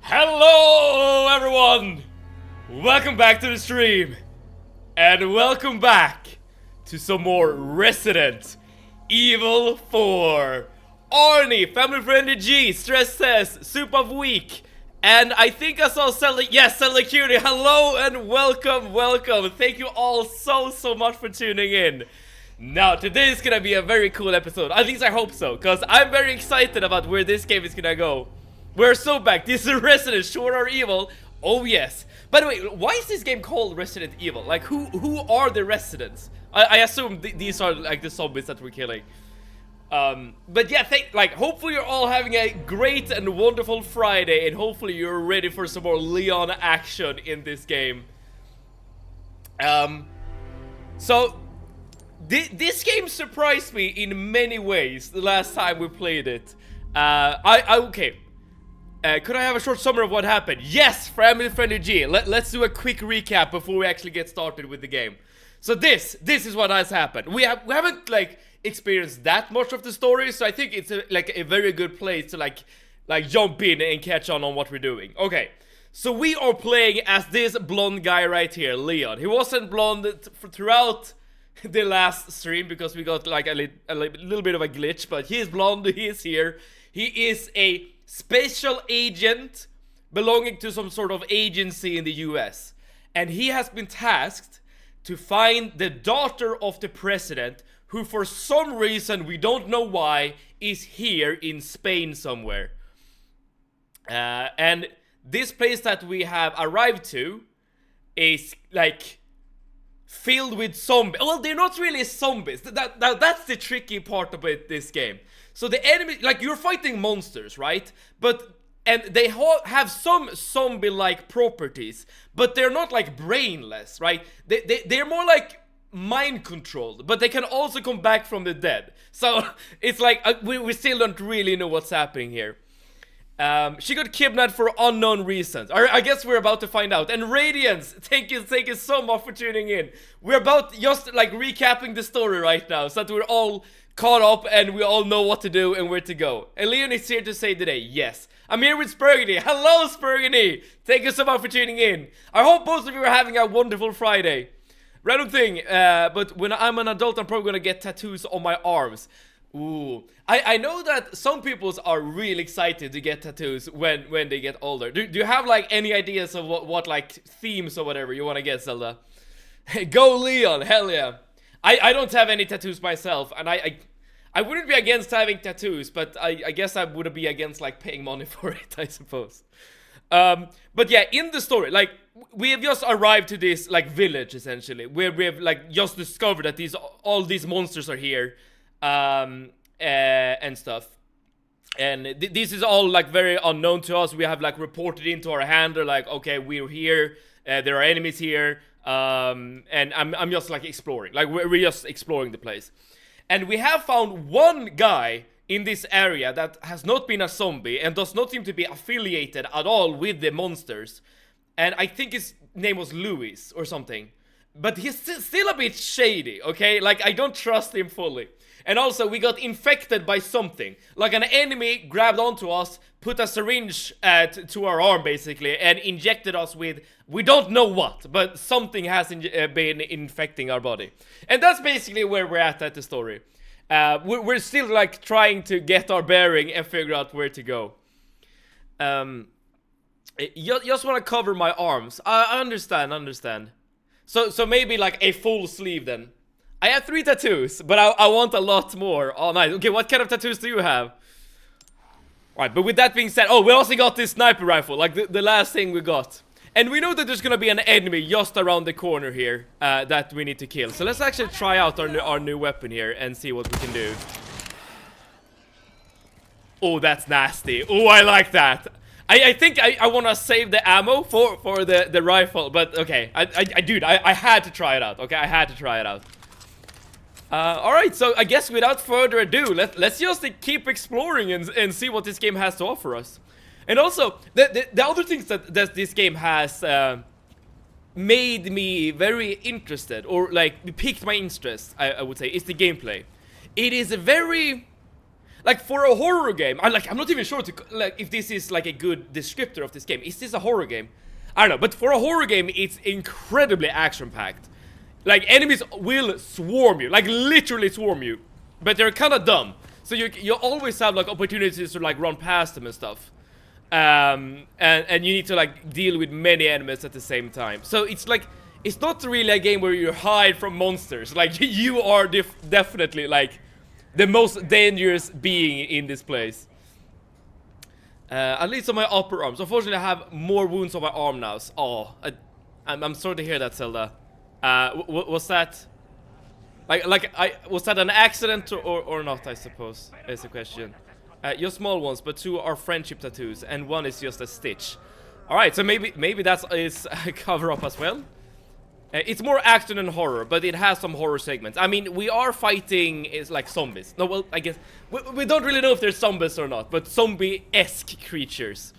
Hello everyone! Welcome back to the stream. And welcome back to some more Resident Evil 4. Arnie, Family Friendly G, Stress Test, Soup of Week. And I think I saw Zelda Cutie. Hello and welcome. Thank you all so much for tuning in. Now, today is gonna be a very cool episode. At least I hope so, because I'm very excited about where this game is gonna go. We're so back. This is Resident, short or evil. Oh yes. By the way, why is this game called Resident Evil? Like, who are the residents? I assume these are like the zombies that we're killing. But yeah, hopefully you're all having a great and wonderful Friday, and hopefully you're ready for some more Leon action in this game. So this game surprised me in many ways the last time we played it. Okay. Could I have a short summary of what happened? Yes, Family Friendly G. Let's do a quick recap before we actually get started with the game. So this is what has happened. We haven't like experienced that much of the story, so I think it's a very good place to like jump in and catch on what we're doing. Okay, so we are playing as this blonde guy right here, Leon. He wasn't blonde throughout the last stream because we got like a little bit of a glitch, but he is blonde. He is here. He is a special agent belonging to some sort of agency in the US, and he has been tasked to find the daughter of the president, who for some reason, we don't know why, is here in Spain somewhere. And this place that we have arrived to is like filled with zombies. Well, they're not really zombies. That's the tricky part about this game. So the enemy, like, you're fighting monsters, right? And they have some zombie-like properties, but they're not like brainless, right? They're more like mind-controlled, but they can also come back from the dead. So it's like we still don't really know what's happening here. She got kidnapped for unknown reasons. I guess we're about to find out. And Radiance, thank you so much for tuning in. We're about just like recapping the story right now, so that we're all caught up and we all know what to do and where to go. And Leon is here to say today, yes. I'm here with Spurgany. Hello, Spurgany. Thank you so much for tuning in. I hope most of you are having a wonderful Friday. Random thing, but when I'm an adult, I'm probably gonna get tattoos on my arms. Ooh. I know that some people are really excited to get tattoos when they get older. Do you have like any ideas of what like themes or whatever you want to get, Zelda? Go Leon, hell yeah. I don't have any tattoos myself, and I wouldn't be against having tattoos, but I guess I would be against like paying money for it, I suppose. But yeah, in the story, like, we have just arrived to this like village essentially, where we have like just discovered that all these monsters are here, and stuff. And this is all like very unknown to us. We have like reported into our handler, like, okay, we're here, there are enemies here. And I'm just like exploring, like we're just exploring the place. And we have found one guy in this area that has not been a zombie and does not seem to be affiliated at all with the monsters. And I think his name was Louis or something. But he's still a bit shady, okay? Like, I don't trust him fully. And also, we got infected by something. Like, an enemy grabbed onto us, put a syringe to our arm, basically, and injected us with, we don't know what, but something has been infecting our body. And that's basically where we're at the story. We're still, like, trying to get our bearing and figure out where to go. Just want to cover my arms. I understand. So maybe, like, a full sleeve, then. I have 3 tattoos, but I want a lot more. Oh, nice. Okay, what kind of tattoos do you have? Alright, but with that being said, oh, we also got this sniper rifle, like the last thing we got. And we know that there's gonna be an enemy just around the corner here that we need to kill. So let's actually try out our new weapon here and see what we can do. Oh, that's nasty. Oh, I like that. I think I want to save the ammo for the rifle, but okay. Dude, I had to try it out, okay? I had to try it out. Alright, so I guess without further ado, let's just keep exploring and see what this game has to offer us. And also, the other things that this game has made me very interested, or like piqued my interest, I would say, is the gameplay. It is a very... Like for a horror game, I'm not even sure if this is like a good descriptor of this game. Is this a horror game? I don't know, but for a horror game, it's incredibly action-packed. Like enemies will swarm you, like literally swarm you, but they're kind of dumb. So you always have like opportunities to like run past them and stuff, and you need to like deal with many enemies at the same time. So it's like it's not really a game where you hide from monsters. Like you are definitely like the most dangerous being in this place. At least on my upper arms. Unfortunately, I have more wounds on my arm now. So, oh, I'm sorry to hear that, Zelda. Was that was that an accident or not? I suppose is the question. Your small ones, but 2 are friendship tattoos, and 1 is just a stitch. All right, so maybe that is a cover up as well. It's more action and horror, but it has some horror segments. I mean, we are fighting like zombies. No, well, I guess we don't really know if they're zombies or not, but zombie-esque creatures.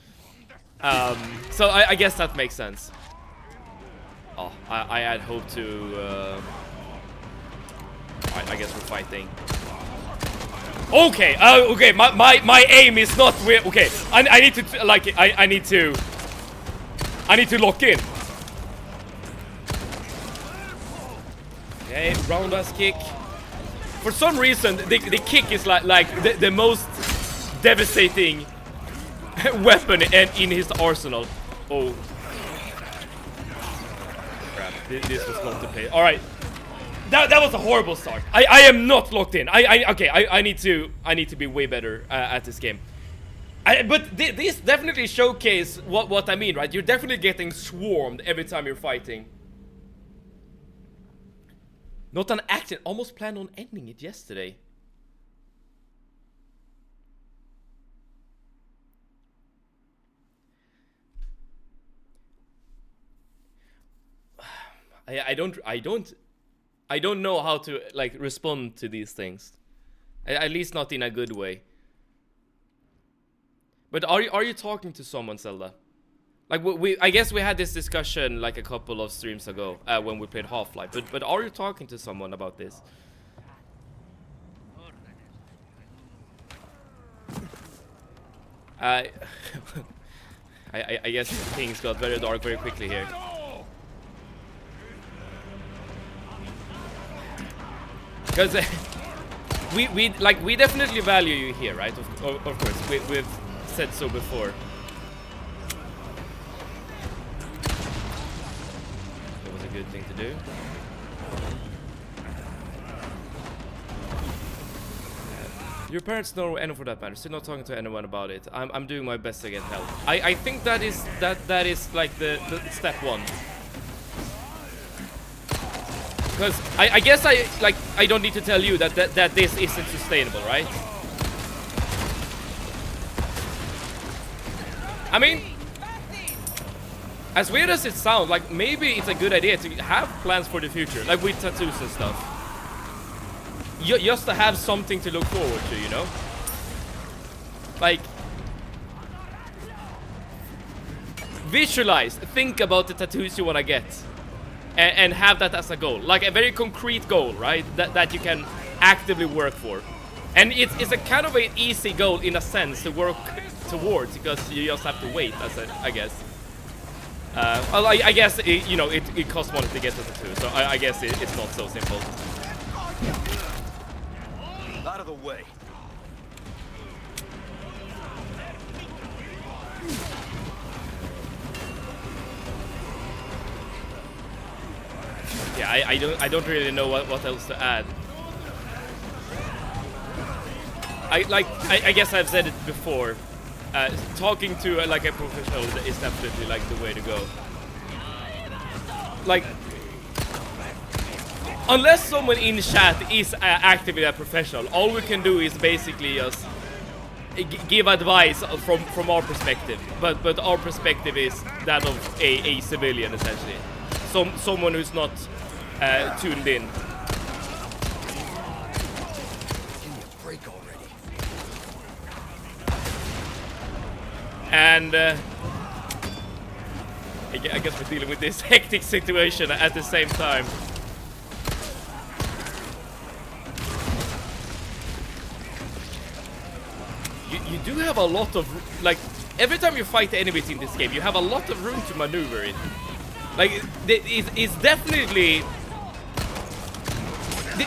So I guess that makes sense. Oh, I had hoped to. Alright, I guess we're fighting. Okay, okay. My aim is not real. Okay, I need to like I need to lock in. Okay, roundhouse kick. For some reason, the kick is like the most devastating weapon in his arsenal. Oh, crap! This was not the play. All right, that was a horrible start. I am not locked in. Okay. I need to be way better at this game. But this definitely showcase what I mean, right? You're definitely getting swarmed every time you're fighting. Not an accident. Almost planned on ending it yesterday. I don't know how to like respond to these things. At least not in a good way. But are you talking to someone, Zelda? Like I guess we had this discussion like a couple of streams ago when we played Half-Life. But are you talking to someone about this? I guess things got very dark very quickly here. Because we definitely value you here, right? Of course, we've said so before. That was a good thing to do. Your parents know, and for that matter, still not talking to anyone about it. I'm doing my best to get help. I think that is like the step 1. Because I guess I don't need to tell you that this isn't sustainable, right? I mean, as weird as it sounds, like maybe it's a good idea to have plans for the future, like with tattoos and stuff. Just to have something to look forward to, you know? Like, visualize, think about the tattoos you want to get. And have that as a goal, like a very concrete goal, right? That you can actively work for, and it's a kind of an easy goal in a sense to work towards because you just have to wait. I guess. Well, I guess it costs money to get the tattoo, so I guess it's not so simple. Out of the way. Yeah, I don't really know what else to add. I guess I've said it before. Talking to like a professional is definitely like the way to go. Like, unless someone in chat is actively a professional, all we can do is basically just give advice from our perspective. But our perspective is that of a civilian essentially, someone who's not tuned in. Give me a break already. And I guess we're dealing with this hectic situation at the same time. do have a lot of, like, every time you fight the enemies in this game, you have a lot of room to maneuver in. Like, it's definitely...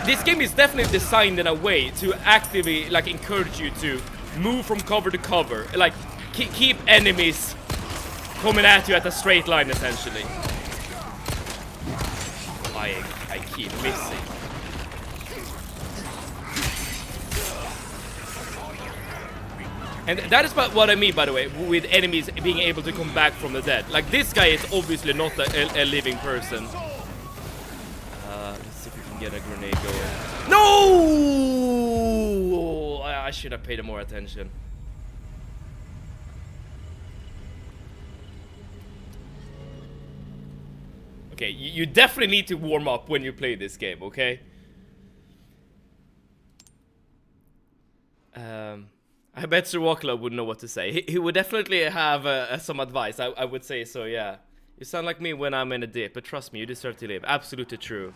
This game is definitely designed in a way to actively, like, encourage you to move from cover to cover. Like, keep enemies coming at you at a straight line, essentially. I keep missing. And that is what I mean, by the way, with enemies being able to come back from the dead. Like, this guy is obviously not a living person. Let's see if we can get a grenade going. No! I should have paid more attention. Okay, you definitely need to warm up when you play this game, okay? I bet Sir Walkler would know what to say. He would definitely have some advice. I would say so, yeah. You sound like me when I'm in a dip, but trust me, you deserve to live. Absolutely true.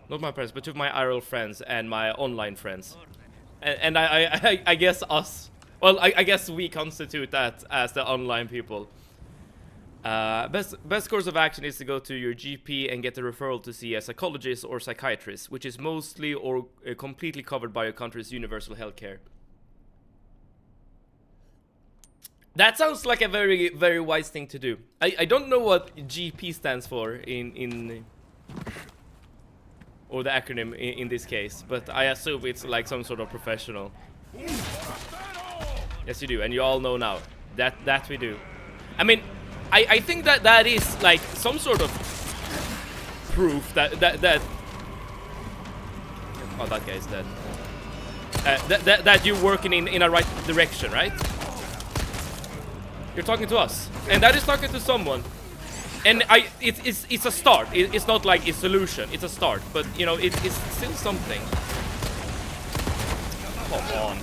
Not my parents, but to my IRL friends and my online friends. And I guess us. Well, I guess we constitute that as the online people. Best course of action is to go to your GP and get a referral to see a psychologist or psychiatrist, which is mostly or completely covered by your country's universal healthcare. That sounds like a very, very wise thing to do. I don't know what GP stands for in or the acronym in this case, but I assume it's like some sort of professional. Yes, you do, and you all know now that we do. I mean, I think that is like some sort of proof that oh, that guy's dead. That you're working in a right direction, right? You're talking to us, and that is talking to someone, and it's a start. It's not like a solution. It's a start, but you know it's still something. Come on.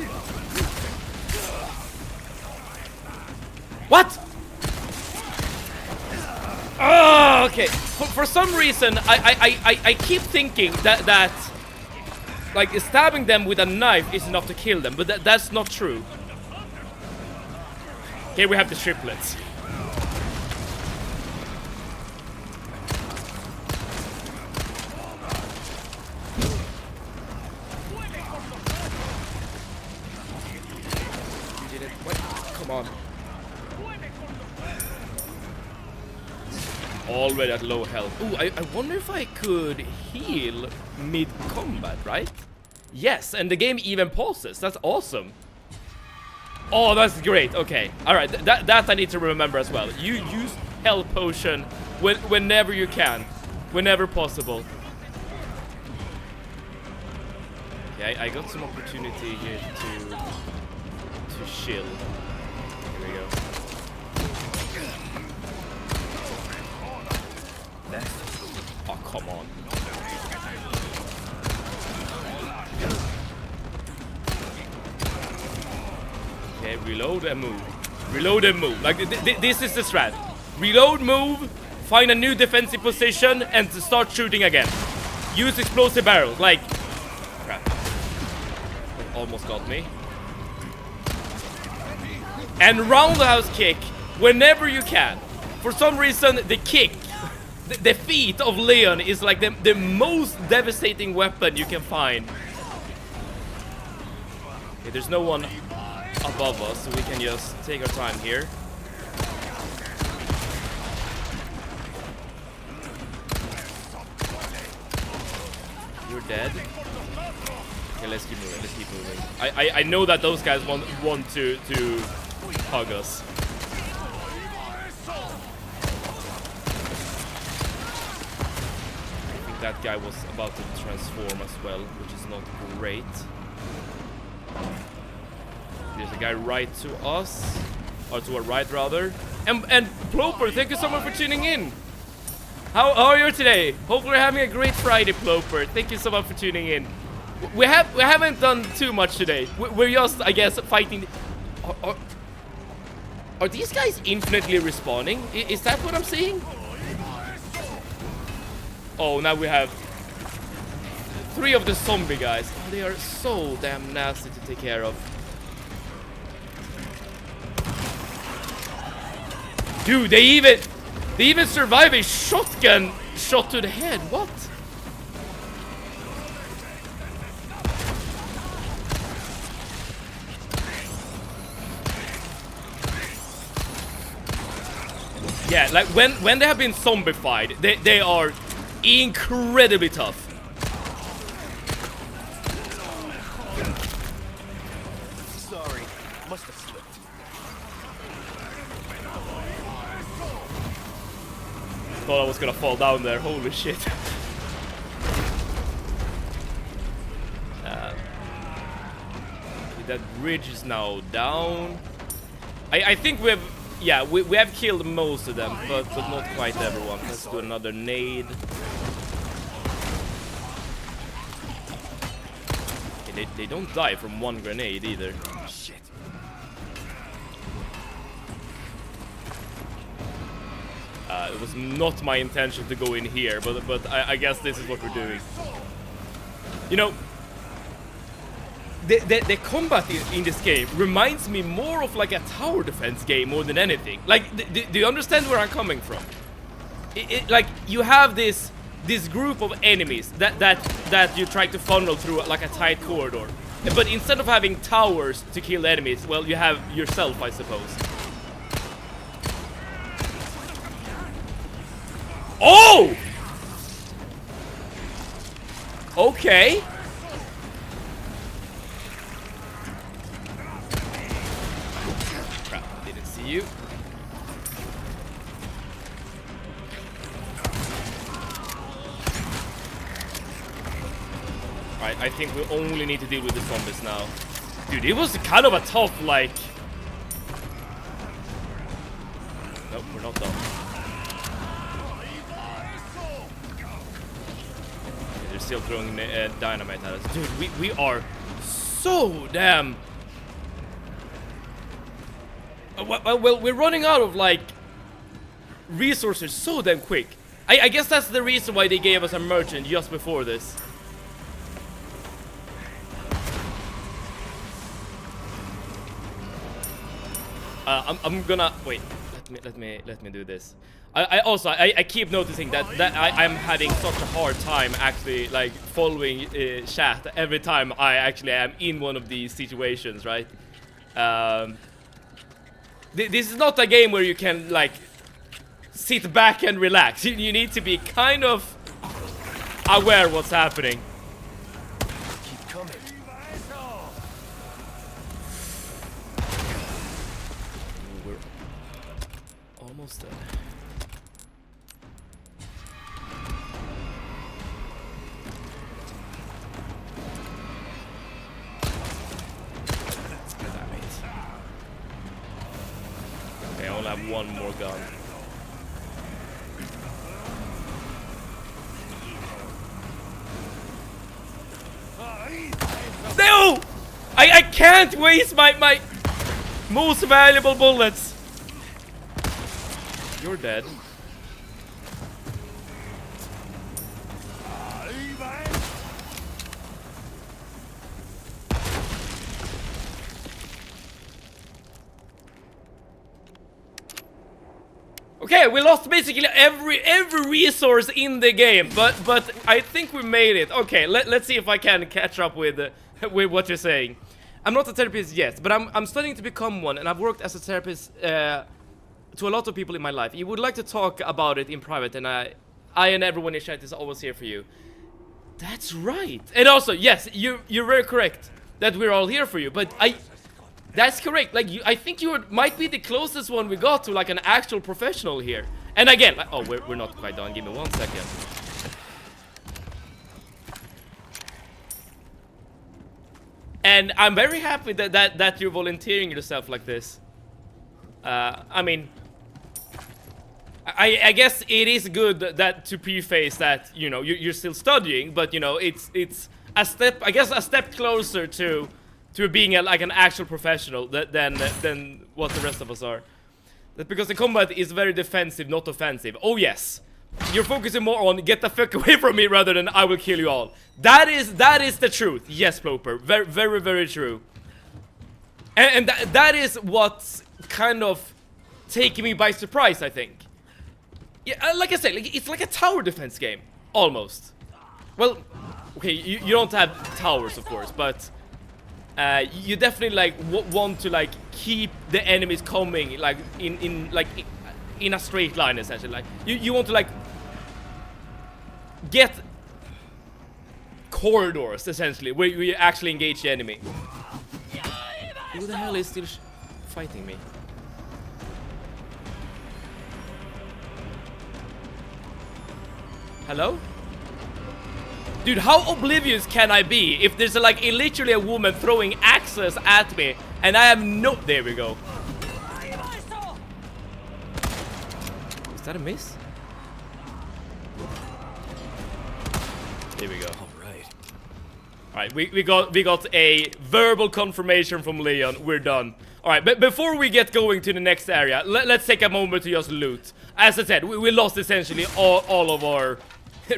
What? Oh, okay. For some reason, I keep thinking that like stabbing them with a knife is enough to kill them, but that's not true. Here we have the triplets. You did it. What? Come on. Already at low health. Ooh, I wonder if I could heal mid-combat, right? Yes, and the game even pauses. That's awesome. Oh, that's great. Okay. Alright, that I need to remember as well. You use health potion whenever you can. Whenever possible. Okay, I got some opportunity here to chill. Here we go. Oh, come on. Okay, reload and move. Reload and move. Like, this is the strat. Reload, move, find a new defensive position, and start shooting again. Use explosive barrels. Like, crap. That almost got me. And roundhouse kick whenever you can. For some reason, the kick, the feat of Leon is like the most devastating weapon you can find. Okay, there's no one above us, so we can just take our time here. You're dead. Okay, let's keep moving. Let's keep moving. I know that those guys want to hug us. I think that guy was about to transform as well, which is not great. There's a guy right to us, or to our right rather. And Ploper, thank you so much for tuning in. How are you today? Hopefully you're having a great Friday, Ploper. Thank you so much for tuning in. We haven't done too much today. We're just, I guess, fighting. Are these guys infinitely respawning? Is that what I'm seeing? Oh, now we have 3 of the zombie guys. Oh, they are so damn nasty to take care of. Dude, they even survive a shotgun shot to the head. What? Yeah, like when they have been zombified, they are incredibly tough. Sorry, must have slipped. Thought I was gonna fall down there. Holy shit. That bridge is now down. I think we have killed most of them, but not quite everyone. Let's do another nade. Okay, they don't die from one grenade either. Shit. It was not my intention to go in here, but I guess this is what we're doing. You know, the combat in this game reminds me more of like a tower defense game more than anything. Like, do you understand where I'm coming from? Like, you have this group of enemies that you try to funnel through like a tight corridor. But instead of having towers to kill enemies, well, you have yourself, I suppose. Oh! Okay. Crap, didn't see you. Alright, I think we only need to deal with the zombies now. Dude, it was kind of a tough, like... Nope, we're not done. They're still throwing dynamite at us. Dude, we are so damn... Well, we're running out of, like, resources so damn quick. I guess that's the reason why they gave us a merchant just before this. I'm gonna wait. Let me do this. I keep noticing that I'm having such a hard time actually like following chat every time I actually am in one of these situations, right? This is not a game where you can like sit back and relax. You need to be kind of aware what's happening. Keep coming. Almost dead. Damn it. Okay, I only have one more gun. No! I can't waste my most valuable bullets. You're dead. Okay, we lost basically every resource in the game, but I think we made it. Okay, let's see if I can catch up with what you're saying. I'm not a therapist yet, but I'm studying to become one, and I've worked as a therapist to a lot of people in my life. You would like to talk about it in private, and I and everyone in chat is always here for you. That's right. And also, yes, you're very correct that we're all here for you. But that's correct. Like, I think you might be the closest one we got to like an actual professional here. And again, like, oh, we're not quite done. Give me 1 second. And I'm very happy that you're volunteering yourself like this. I mean, I guess it is good that to preface that, you know, you're still studying, but you know, it's a step, I guess, a step closer to being like an actual professional than what the rest of us are. That's because the combat is very defensive, not offensive. Oh yes, you're focusing more on get the fuck away from me rather than I will kill you all. That is the truth. Yes, Ploper, very true. And that is what's kind of taking me by surprise, I think. Yeah, like I said, like, it's like a tower defense game, almost. Well, okay, you don't have towers, of course, but you definitely like want to like keep the enemies coming like in a straight line, essentially. Like you want to like get corridors, essentially, where you actually engage the enemy. Who the hell is still fighting me? Hello? Dude, how oblivious can I be if there's like literally a woman throwing axes at me and I have no... There we go. Is that a miss? There we go. Alright, we got a verbal confirmation from Leon. We're done. Alright, but before we get going to the next area, let's take a moment to just loot. As I said, we lost essentially all of our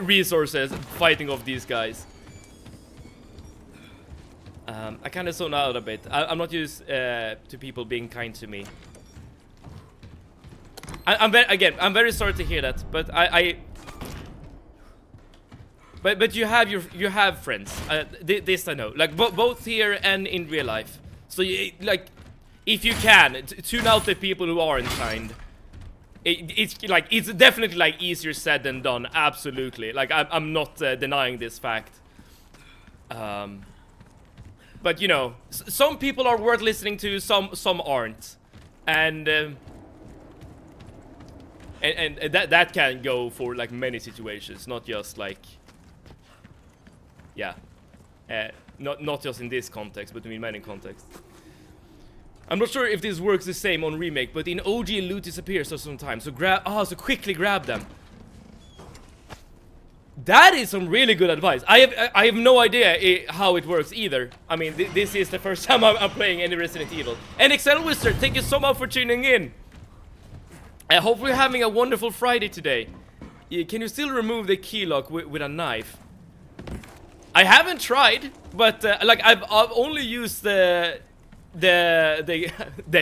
resources fighting off these guys. I kind of zoned out a bit. I'm not used to people being kind to me. I'm very sorry to hear that, but But you have friends. This I know. Like both here and in real life. So you, like, if you can tune out the people who aren't kind. It's definitely like easier said than done. Absolutely. Like I'm not denying this fact. But you know, some people are worth listening to. Some aren't, and that can go for like many situations, not just like. Yeah, not just in this context, but in many contexts. I'm not sure if this works the same on Remake, but in OG loot disappears sometimes. So so quickly grab them. That is some really good advice. I have no idea how it works either. I mean, this is the first time I'm playing any Resident Evil. And Excel Wizard, thank you so much for tuning in. I hope you're having a wonderful Friday today. Can you still remove the key lock with a knife? I haven't tried, but like I've only used the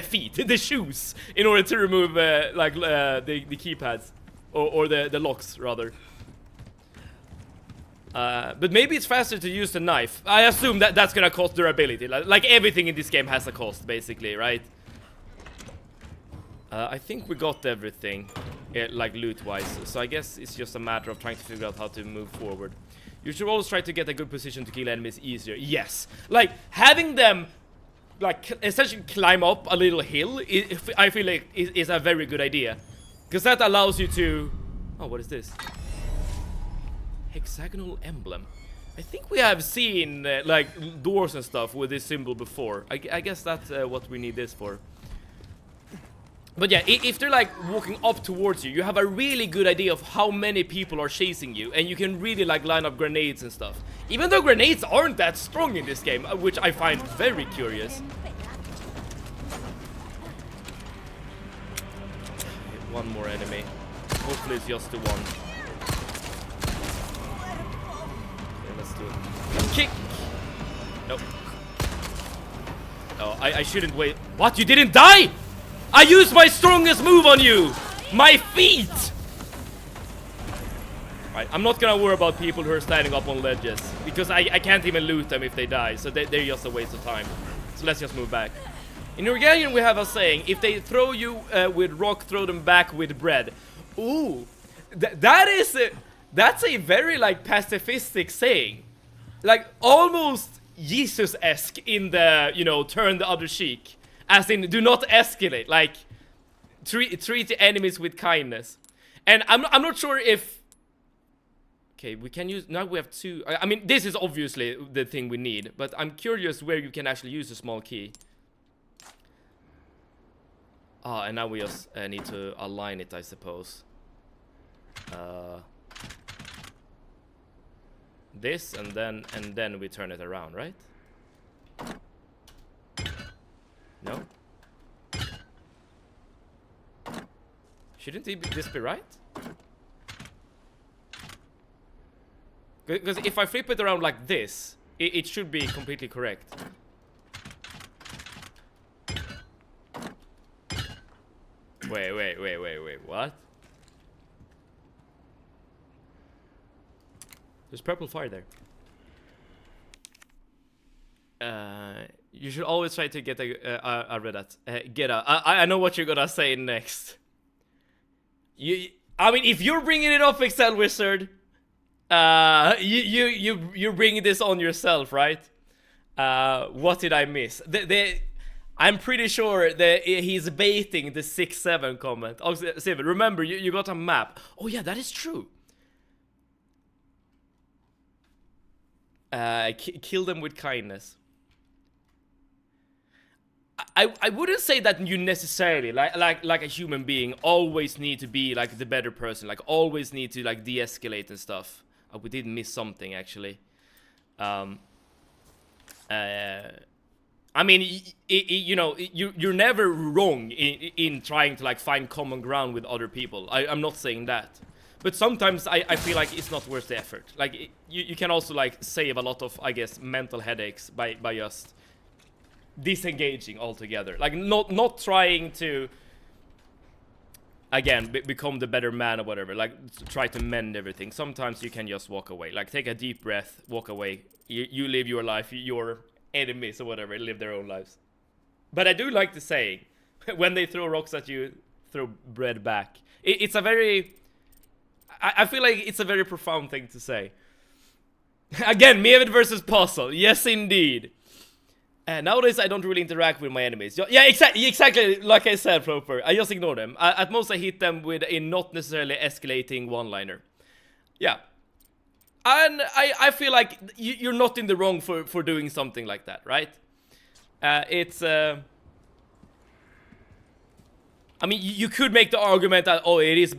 feet, the shoes, in order to remove like the keypads or the locks rather. But maybe it's faster to use the knife. I assume that's gonna cost durability. Like everything in this game has a cost, basically, right? I think we got everything, like loot-wise. So I guess it's just a matter of trying to figure out how to move forward. You should always try to get a good position to kill enemies easier. Yes, like having them, like essentially climb up a little hill. I feel like is a very good idea, because that allows you to. Oh, what is this? Hexagonal emblem. I think we have seen like doors and stuff with this symbol before. I guess that's what we need this for. But yeah, if they're like walking up towards you, you have a really good idea of how many people are chasing you, and you can really like line up grenades and stuff. Even though grenades aren't that strong in this game, which I find very curious. One more enemy. Hopefully it's just the one. Okay, let's do it. Kick! Nope. Oh, I shouldn't wait. What? You didn't die? I used my strongest move on you! My feet! Alright, I'm not gonna worry about people who are standing up on ledges, because I can't even loot them if they die, so they're just a waste of time. So let's just move back. In Hungarian we have a saying, if they throw you with rock, throw them back with bread. Ooh, that's a very like pacifistic saying. Like almost Jesus-esque in the, you know, turn the other cheek. As in, do not escalate. Like, treat the enemies with kindness. And I'm not sure if... Okay, we can use... Now we have two... I mean, this is obviously the thing we need. But I'm curious where you can actually use a small key. Ah, and now we just need to align it, I suppose. This, and then we turn it around, right? No? Shouldn't this be right? Because if I flip it around like this, it should be completely correct. Wait, what? There's purple fire there. You should always try to get I read that. Get out. I know what you're gonna say next. I mean, if you're bringing it up, Excel Wizard, you're bringing this on yourself, right? What did I miss? I'm pretty sure that he's baiting the 6-7 comment. Oh, 7. Remember, you got a map. Oh yeah, that is true. Kill them with kindness. I wouldn't say that you necessarily like a human being always need to be like the better person, like always need to like de-escalate and stuff. Oh, we did miss something actually. I mean, you know, you're never wrong in trying to like find common ground with other people. I'm not saying that, but sometimes I feel like it's not worth the effort. Like you can also like save a lot of, I guess, mental headaches by just disengaging altogether. Like not trying to again become the better man or whatever. Like try to mend everything. Sometimes you can just walk away. Like take a deep breath, walk away. You live your life. Your enemies or whatever live their own lives. But I do like the saying, when they throw rocks at you, throw bread back. It's a very, I feel like it's a very profound thing to say. Again, Meved versus Puzzle. Yes, indeed. Nowadays, I don't really interact with my enemies. Yeah, exactly like I said, Proper. I just ignore them. At most, I hit them with a not necessarily escalating one-liner. Yeah. And I feel like you're not in the wrong for doing something like that, right? It's... I mean, you could make the argument that, oh, it is...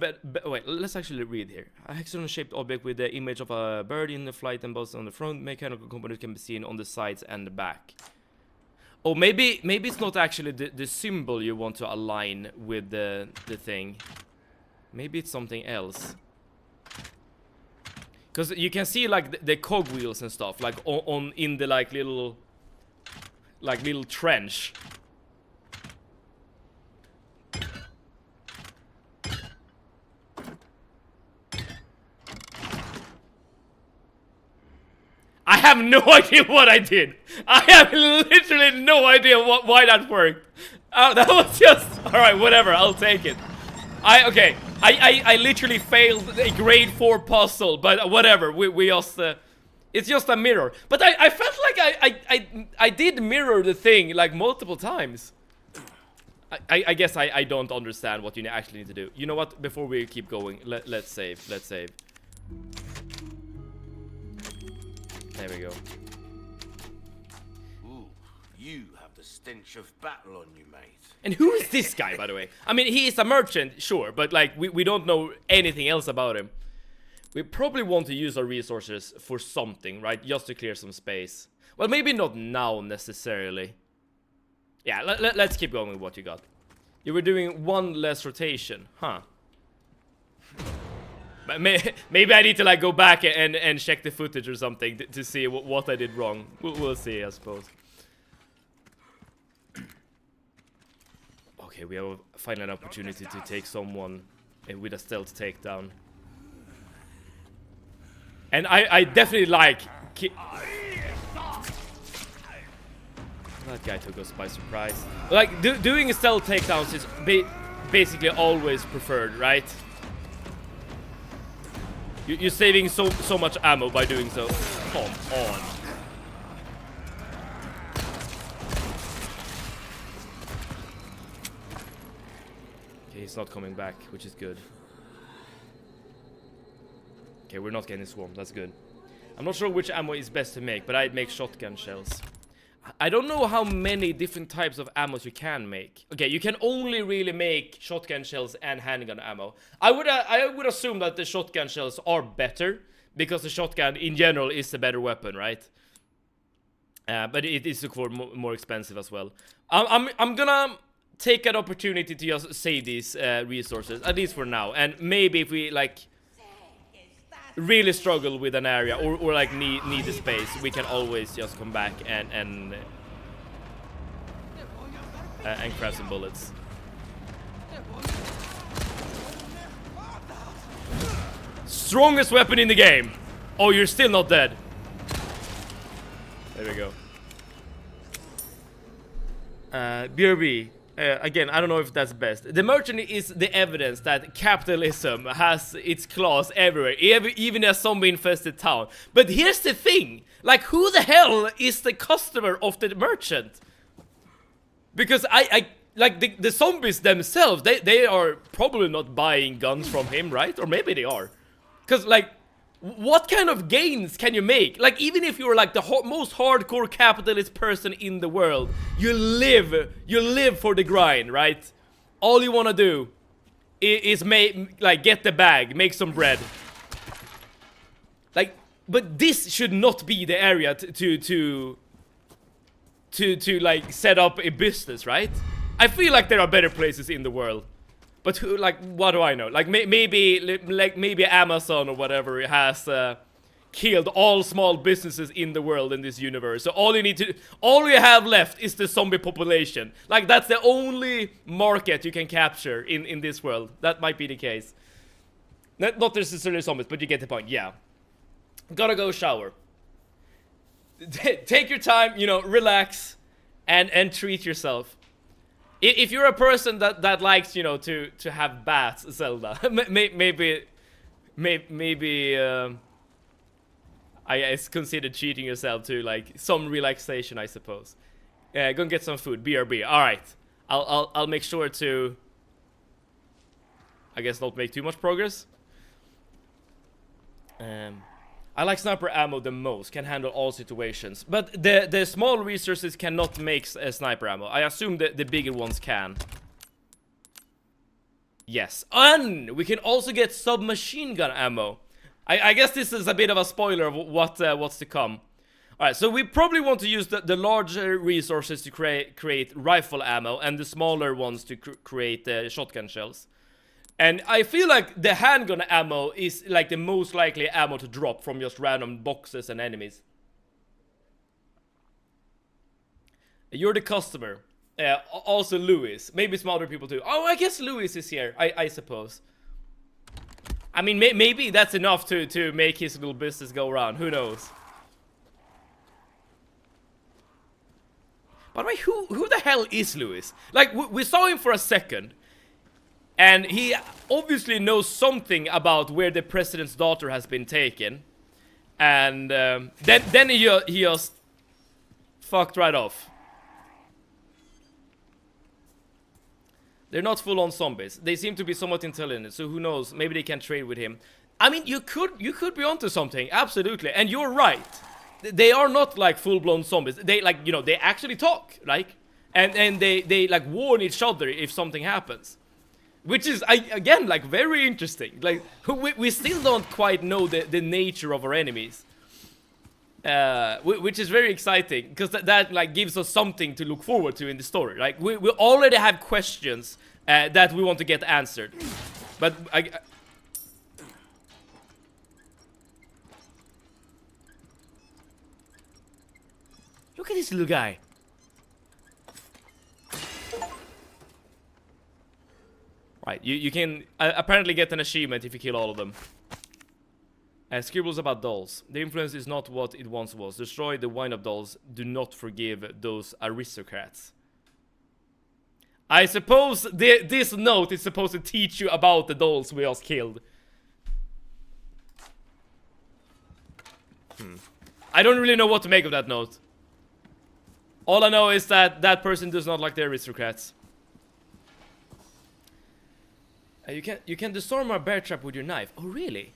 Wait, let's actually read here. A hexagon-shaped object with the image of a bird in the flight and both on the front. Mechanical components can be seen on the sides and the back. Oh, maybe it's not actually the symbol you want to align with the thing. Maybe it's something else. Because you can see like the cogwheels and stuff, like on in the like little trench. I have no idea what I did. I have literally no idea why that worked. That was just... Alright, whatever, I'll take it. Okay, I literally failed a grade 4 puzzle, but whatever, we just... it's just a mirror. But I felt like I did mirror the thing, like, multiple times. I guess I don't understand what you actually need to do. You know what, before we keep going, let's save. There we go. Ooh, you have the stench of battle on you, mate. And who is this guy, by the way? I mean, he is a merchant, sure, but like we don't know anything else about him. We probably want to use our resources for something, right? Just to clear some space. Well, maybe not now necessarily. Yeah, let's keep going with what you got. You were doing one less rotation, huh? Maybe I need to like go back and check the footage or something to see what I did wrong. We'll see, I suppose. Okay, we have finally an opportunity to take someone with a stealth takedown. And I definitely like... That guy took us by surprise. Like, doing stealth takedowns is basically always preferred, right? You're saving so much ammo by doing so. Come on. Okay, he's not coming back, which is good. Okay, we're not getting swarmed. That's good. I'm not sure which ammo is best to make, but I'd make shotgun shells. I don't know how many different types of ammos you can make. Okay, you can only really make shotgun shells and handgun ammo. I would assume that the shotgun shells are better because the shotgun in general is a better weapon, right? But it is of course more expensive as well. I'm gonna take an opportunity to just save these resources, at least for now. And maybe if we like really struggle with an area or like need the space, we can always just come back and grab some bullets. strongest weapon in the game. Oh, you're still not dead. There we go. BRB. Again, I don't know if that's best. The merchant is the evidence that capitalism has its claws everywhere, even a zombie-infested town. But here's the thing. Like, who the hell is the customer of the merchant? Because like the zombies themselves, they are probably not buying guns from him, right? Or maybe they are. Because, like, what kind of gains can you make? Like, even if you're like the most hardcore capitalist person in the world, you live for the grind, right? All you want to do is get the bag, make some bread. Like, but this should not be the area to like set up a business, right? I feel like there are better places in the world. But who, like, what do I know? Like, maybe Amazon or whatever has killed all small businesses in the world in this universe. So all you have left is the zombie population. Like, that's the only market you can capture in this world. That might be the case. Not necessarily zombies, but you get the point. Yeah. Gotta go shower. Take your time, you know, relax and treat yourself. If you're a person that likes, you know, to have baths, Zelda, maybe I consider treating yourself to like some relaxation, I suppose. Go and get some food. BRB. All right, I'll make sure to, I guess, not make too much progress. I like sniper ammo the most, can handle all situations. But the small resources cannot make sniper ammo. I assume the bigger ones can. Yes. And we can also get submachine gun ammo. I guess this is a bit of a spoiler of what's to come. Alright, so we probably want to use the larger resources to create rifle ammo, and the smaller ones to create shotgun shells. And I feel like the handgun ammo is like the most likely ammo to drop from just random boxes and enemies. You're the customer. Also Louis. Maybe some other people too. Oh, I guess Louis is here, I suppose. I mean, maybe that's enough to make his little business go around. Who knows? By the way, who the hell is Louis? Like, we saw him for a second. And he obviously knows something about where the president's daughter has been taken. And then he just fucked right off. They're not full-on zombies. They seem to be somewhat intelligent, so who knows? Maybe they can trade with him. I mean, you could be onto something, absolutely. And you're right. They are not like full-blown zombies. They, like, you know, they actually talk, like, and they like warn each other if something happens. Which is, again, like, very interesting. Like, we still don't quite know the nature of our enemies. Which is very exciting, because that like, gives us something to look forward to in the story. Like, we already have questions that we want to get answered. But, look at this little guy. Right, you can apparently get an achievement if you kill all of them. Scribbles about dolls. The influence is not what it once was. Destroy the wind-up dolls. Do not forgive those aristocrats. I suppose this note is supposed to teach you about the dolls we just killed. I don't really know what to make of that note. All I know is that that person does not like the aristocrats. You can disarm a bear trap with your knife. Oh, really?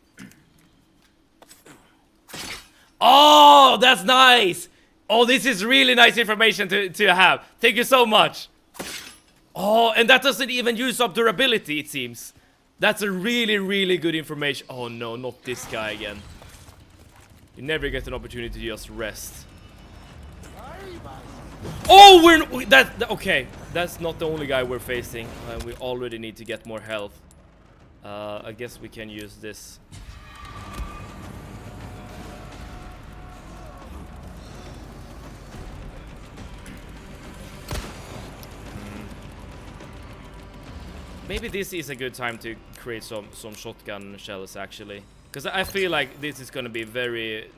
Oh, that's nice! Oh, this is really nice information to have. Thank you so much. Oh, and that doesn't even use up durability, it seems. That's a really, really good information. Oh no, not this guy again. You never get an opportunity to just rest. Oh, okay. That's not the only guy we're facing. We already need to get more health. I guess we can use this. Maybe this is a good time to create some shotgun shells actually, because I feel like this is gonna be very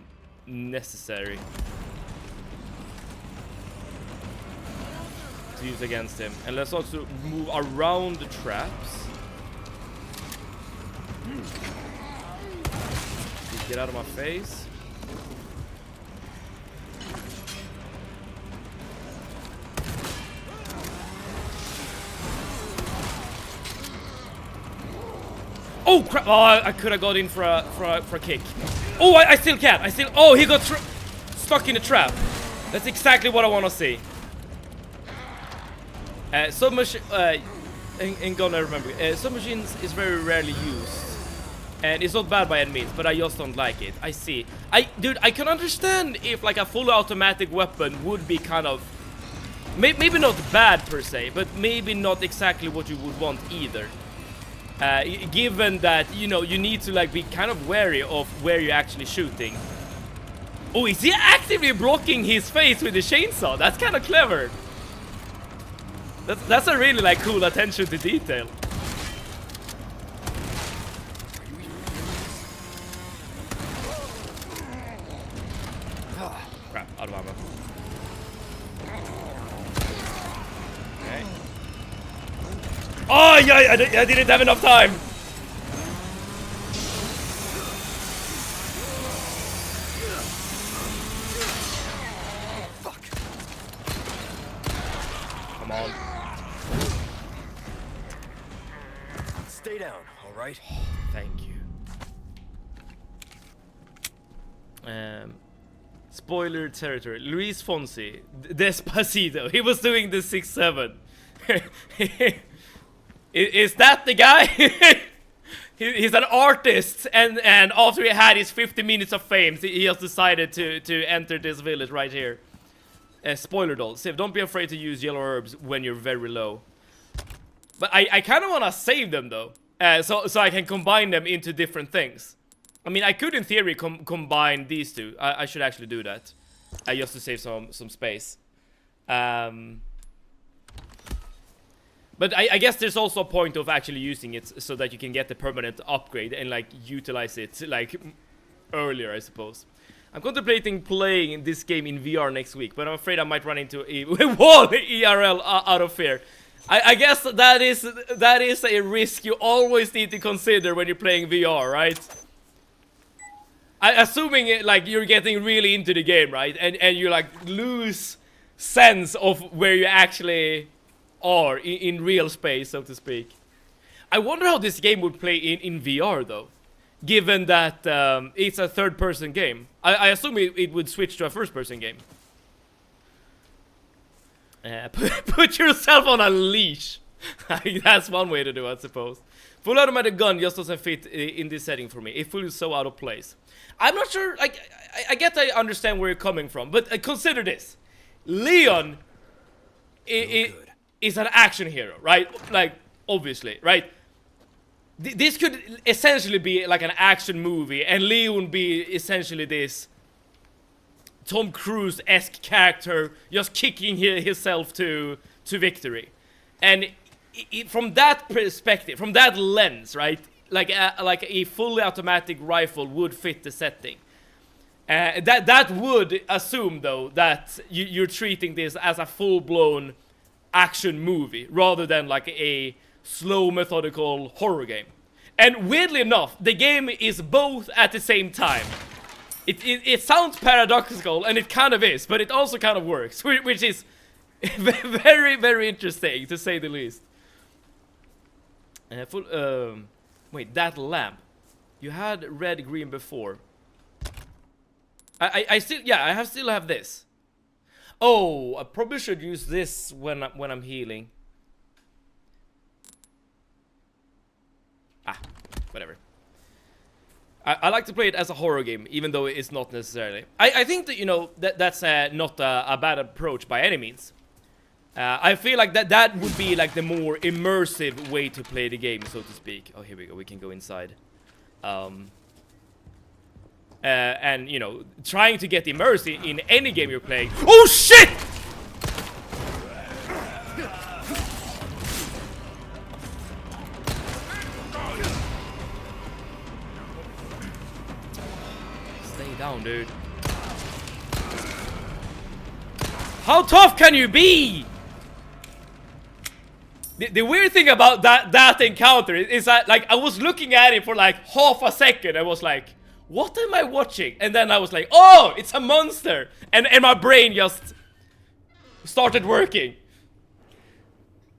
necessary to use against him. And let's also move around the traps. Get out of my face. Oh crap! Oh, I could have got in for a kick. Oh, I still can. Oh, he got stuck in a trap. That's exactly what I want to see. Submachine. Ain't gonna remember. Submachines is very rarely used, and it's not bad by any means, but I just don't like it. I see. Dude, I can understand if like a fully automatic weapon would be kind of maybe not bad per se, but maybe not exactly what you would want either. Given that, you know, you need to like be kind of wary of where you're actually shooting. Oh, is he actively blocking his face with the chainsaw? That's kind of clever. That's a really like cool attention to detail. Crap, out of ammo. Okay. Oh yeah, I didn't have enough time. Fuck. Come on. Stay down, all right? Thank you. Spoiler territory. Luis Fonsi, Despacito. He was doing the 6-7. Is that the guy? He's an artist, and after he had his 50 minutes of fame, he just decided to enter this village right here. Spoiler doll. Civ, don't be afraid to use yellow herbs when you're very low. But I kind of want to save them though, so I can combine them into different things. I mean, I could in theory combine these two. I should actually do that, just to save some space. But I guess there's also a point of actually using it so that you can get the permanent upgrade and like utilize it like earlier, I suppose. I'm contemplating playing this game in VR next week, but I'm afraid I might run into a wall IRL out of fear. I guess that is a risk you always need to consider when you're playing VR, right? Assuming like you're getting really into the game, right? And you like lose sense of where you actually are in real space, so to speak. I wonder how this game would play in VR though, given that it's a third-person game. I assume it would switch to a first-person game. Put yourself on a leash. That's one way to do it, I suppose. Full automatic gun just doesn't fit in this setting for me. It feels so out of place. I'm not sure. Like, I get, I understand where you're coming from, but consider this: Leon is an action hero, right? Like, obviously, right? This could essentially be like an action movie, and Leon be essentially this Tom Cruise-esque character just kicking himself to victory. And from that perspective, from that lens, right? Like a fully automatic rifle would fit the setting. That would assume though that you're treating this as a full-blown action movie rather than like a slow methodical horror game. And weirdly enough, the game is both at the same time. It sounds paradoxical, and it kind of is, but it also kind of works, which is very, very interesting, to say the least. Wait, that lamp. You had red, green before. I still have this. Oh, I probably should use this when I'm healing. Ah, whatever. I like to play it as a horror game, even though it's not necessarily. I think that, you know, that's not a bad approach by any means. I feel like that would be like the more immersive way to play the game, so to speak. Oh, here we go. We can go inside. And, you know, trying to get immersed in any game you're playing. Oh, shit! Stay down, dude. How tough can you be? The weird thing about that encounter is that, like, I was looking at it for like half a second. I was like, what am I watching? And then I was like, oh, it's a monster. And my brain just started working.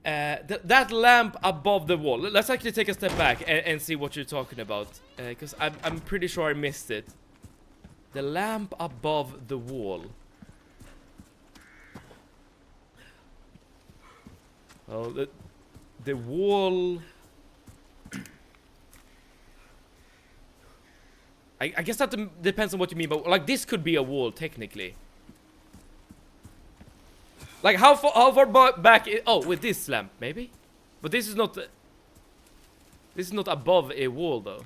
That lamp above the wall. Let's actually take a step back and see what you're talking about. Because I'm pretty sure I missed it. The lamp above the wall. Oh, the wall. I guess that depends on what you mean, but like this could be a wall technically. Like how far back? Oh, with this lamp maybe, but this is not. This is not above a wall though.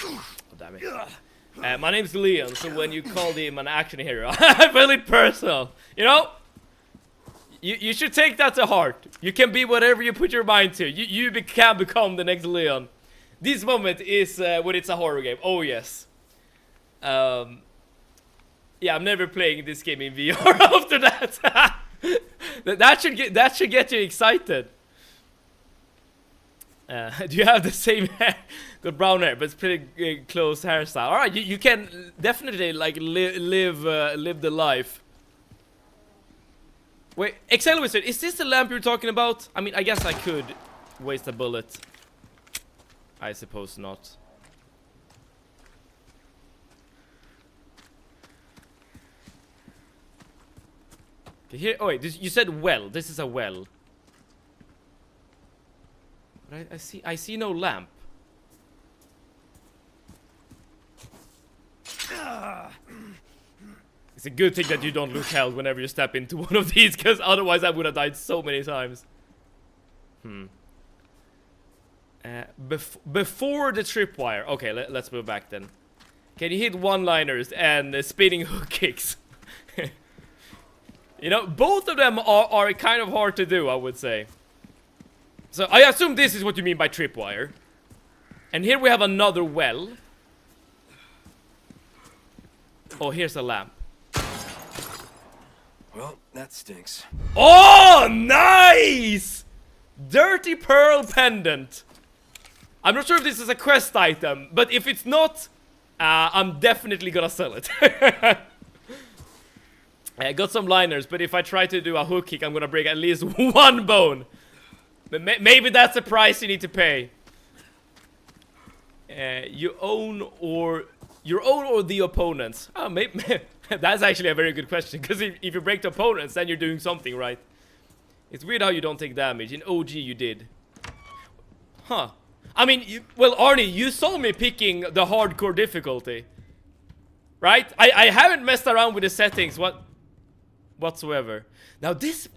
Oh, damn it. My name's Leon, so when you called him an action hero, I feel it personal. You know? You should take that to heart. You can be whatever you put your mind to. You can become the next Leon. This moment is when it's a horror game. Oh, yes. Yeah, I'm never playing this game in VR after that. that should get you excited. Do you have the same hair? Got brown hair, but it's pretty close hairstyle. All right, you can definitely like live the life. Wait, Excel Wizard, is this the lamp you're talking about? I mean, I guess I could waste a bullet. I suppose not. Okay, here. Oh wait, you said well. This is a well. But I see no lamp. It's a good thing that you don't lose health whenever you step into one of these, because otherwise I would have died so many times. Before the tripwire. Okay, let's move back then. Can you hit one-liners and spinning hook kicks? You know, both of them are kind of hard to do, I would say. So I assume this is what you mean by tripwire. And here we have another well. Oh, here's a lamp. Well, that stinks. Oh, nice! Dirty pearl pendant. I'm not sure if this is a quest item, but if it's not, I'm definitely gonna sell it. I got some liners, but if I try to do a hook kick, I'm gonna break at least one bone. Maybe that's the price you need to pay. Your own or the opponents? Oh, maybe that's actually a very good question. Because if you break the opponents, then you're doing something right. It's weird how you don't take damage. In OG, you did. Huh? I mean, well, Arnie, you saw me picking the hardcore difficulty, right? I haven't messed around with the settings whatsoever. Now this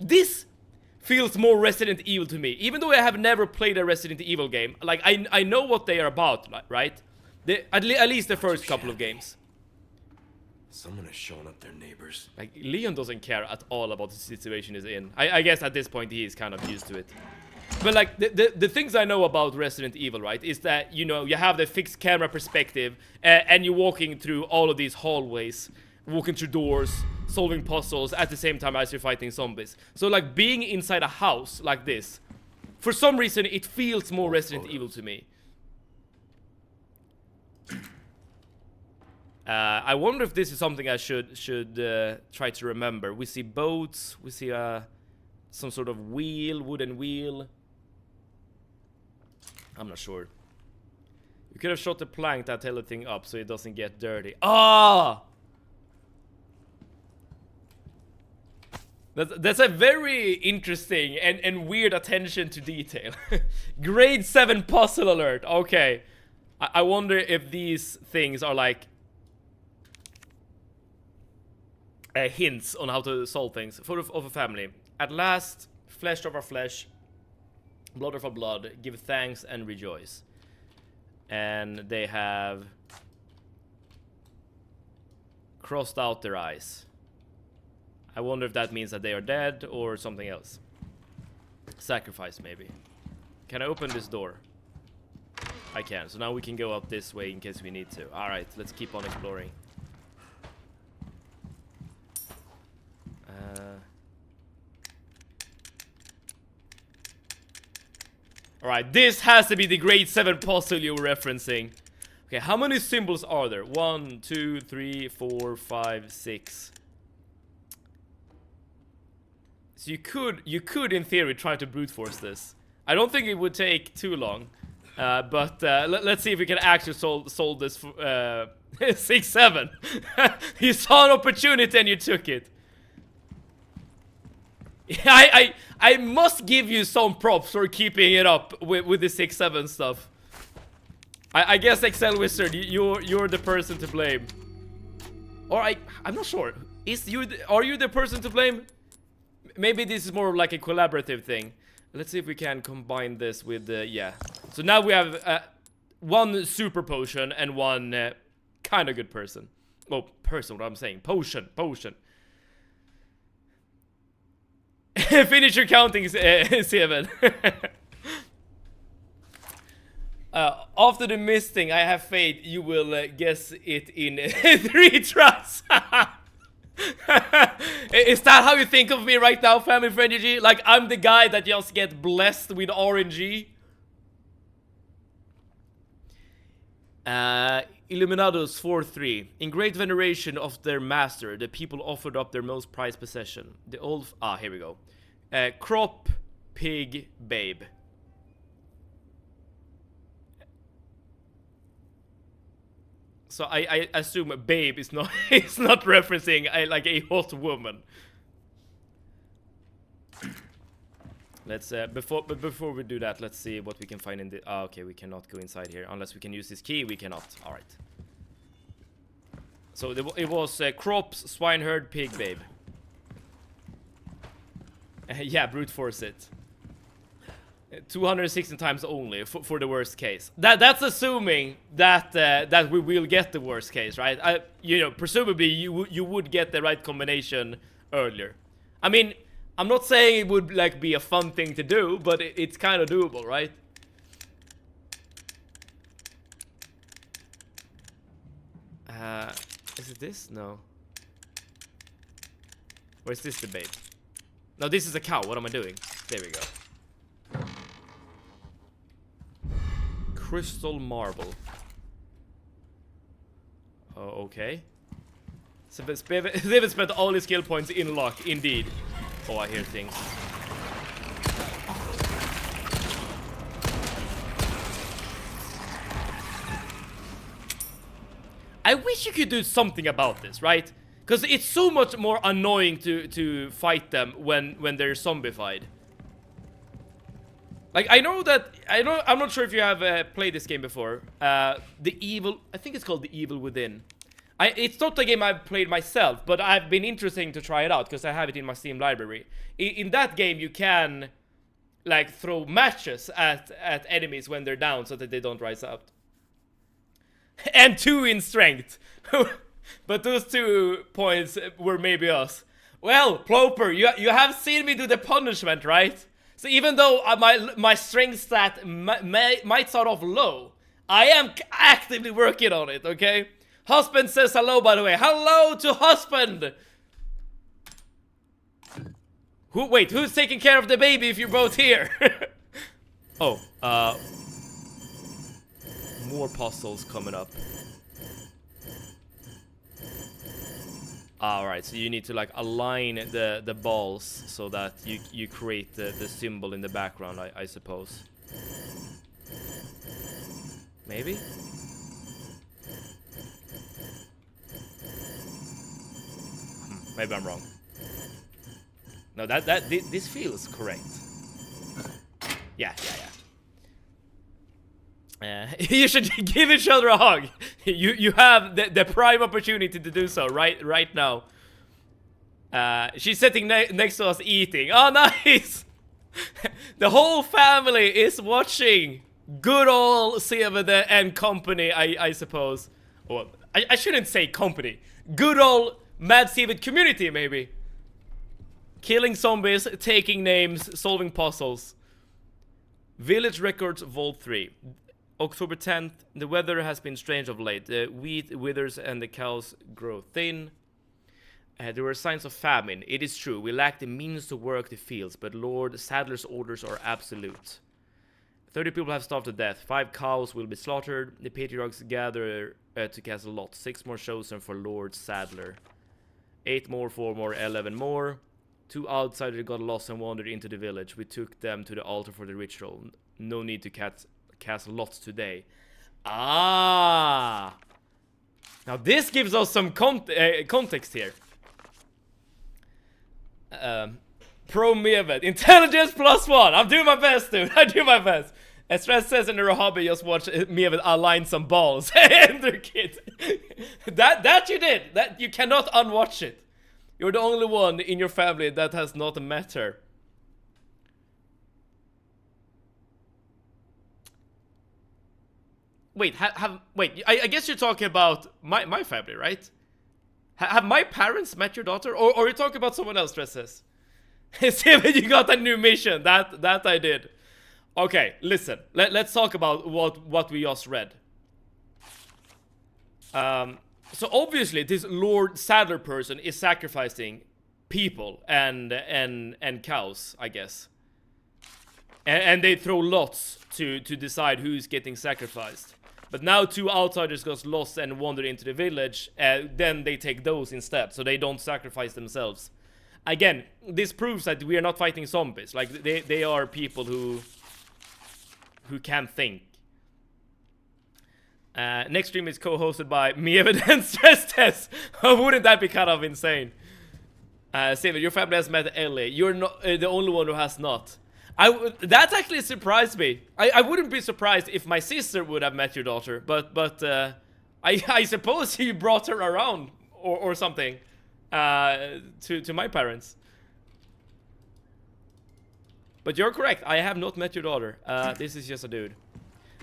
feels more Resident Evil to me. Even though I have never played a Resident Evil game, like I know what they are about, right? At least the first couple of games. Someone has shown up their neighbors. Like Leon doesn't care at all about the situation he's in. I guess at this point he is kind of used to it. But like the things I know about Resident Evil, right, is that, you know, you have the fixed camera perspective and you're walking through all of these hallways, walking through doors, solving puzzles at the same time as you're fighting zombies. So like being inside a house like this, for some reason it feels more Resident Evil to me. I wonder if this is something I should try to remember. We see boats, we see some sort of wheel, wooden wheel. I'm not sure. You could have shot the plank that held the thing up so it doesn't get dirty. Ah! That's a very interesting and weird attention to detail. Grade 7 puzzle alert. Okay. I wonder if these things are like hints on how to solve things. Photo of a family. At last, flesh of our flesh, blood of our blood, give thanks and rejoice. And they have crossed out their eyes. I wonder if that means that they are dead or something else. Sacrifice, maybe. Can I open this door? I can. So now we can go up this way in case we need to. Alright, let's keep on exploring. Alright, this has to be the grade 7 puzzle you were referencing. Okay, how many symbols are there? 1, 2, 3, 4, 5, 6. So you could in theory try to brute force this. I don't think it would take too long. But let's see if we can actually solve this 6, 7. You saw an opportunity and you took it. I must give you some props for keeping it up with the 6, 7 stuff. I guess Excel Wizard, you're the person to blame. Or I'm not sure. Are you the person to blame? Maybe this is more like a collaborative thing. Let's see if we can combine this with yeah. So now we have one super potion and one kind of good person. Oh, person, what I'm saying. Potion. Finish your counting, Seven. After the misting, I have faith you will guess it in 3 tries. Is that how you think of me right now, Family Friend GG? Like I'm the guy that just get blessed with RNG? Illuminados 4-3. In great veneration of their master, the people offered up their most prized possession. The old... here we go. Crop, pig, babe. So I assume babe is not it's not referencing like a hot woman. Let's before we do that, let's see what we can find in the. Okay, we cannot go inside here unless we can use this key. We cannot. All right. So it was crops, swineherd, pig, babe. Yeah, brute force it. 216 times only for the worst case. That's assuming that that we will get the worst case, right? You know, presumably you would get the right combination earlier. I mean, I'm not saying it would like be a fun thing to do, but it's kind of doable, right? Is it this? No. Or is this the babe? No, this is a cow. What am I doing? There we go. Crystal marble. Oh, okay. So they've spent all his skill points in luck, indeed. Oh, I hear things. I wish you could do something about this, right? Because it's so much more annoying to fight them when they're zombified. Like, I'm not sure if you have played this game before. I think it's called The Evil Within. It's not a game I've played myself, but I've been interested to try it out because I have it in my Steam library. In that game, you can, like, throw matches at enemies when they're down so that they don't rise up. And 2 in strength. But those 2 points were maybe us. Well, Ploper, you have seen me do the punishment, right? So even though my strength stat might start off low, I am actively working on it, okay? Husband says hello, by the way. Hello to husband! Who's taking care of the baby if you're both here? Oh, more puzzles coming up. Alright, so you need to like align the balls so that you create the symbol in the background, I suppose. Maybe? Maybe I'm wrong. No, this feels correct. Yeah. You should give each other a hug. You have the prime opportunity to do so right now. She's sitting next to us eating. Oh, nice! The whole family is watching. Good old Sevede and company, I suppose. Well, I shouldn't say company. Good old Mad Seved community, maybe. Killing zombies, taking names, solving puzzles. Village Records Vault 3. October 10th. The weather has been strange of late. The wheat withers and the cows grow thin. There were signs of famine. It is true. We lack the means to work the fields, but Lord Sadler's orders are absolute. 30 people have starved to death. 5 cows will be slaughtered. The patriarchs gather to cast a lot. 6 more chosen for Lord Sadler. 8 more, 4 more, 11 more. 2 outsiders got lost and wandered into the village. We took them to the altar for the ritual. No need to cast lots today. Ah! Now this gives us some context here. Pro Mevet. Intelligence +1. I'm doing my best, dude. I do my best. Stress says in her hobby, just watch Mevet align some balls. Ender kid. that you did. That you cannot unwatch it. You're the only one in your family that has not met her. Wait, wait. I guess you're talking about my family, right? Have my parents met your daughter, or are you talking about someone else? Stresses. See when you got a new mission. That I did. Okay, listen. Let's talk about what we just read. So obviously this Lord Sadler person is sacrificing people and cows, I guess. And they throw lots to decide who's getting sacrificed. But now 2 outsiders got lost and wandered into the village, then they take those instead, so they don't sacrifice themselves. Again, this proves that we are not fighting zombies. Like, they are people who can think. Next stream is co-hosted by me, Evidence Stress Test. Wouldn't that be kind of insane? Savid, your family has met Ellie. You're not the only one who has not. That actually surprised me. I wouldn't be surprised if my sister would have met your daughter, but I suppose you brought her around or something to my parents. But you're correct. I have not met your daughter. This is just a dude.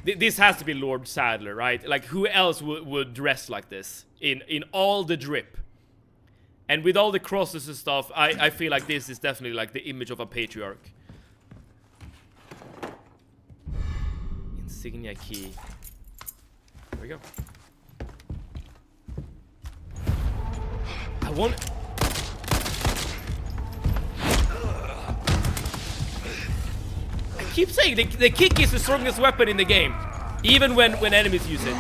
This has to be Lord Sadler, right? Like, who else would dress like this in all the drip? And with all the crosses and stuff, I feel like this is definitely like the image of a patriarch. Insignia key. There we go. I want... I keep saying the kick is the strongest weapon in the game, even when enemies use it.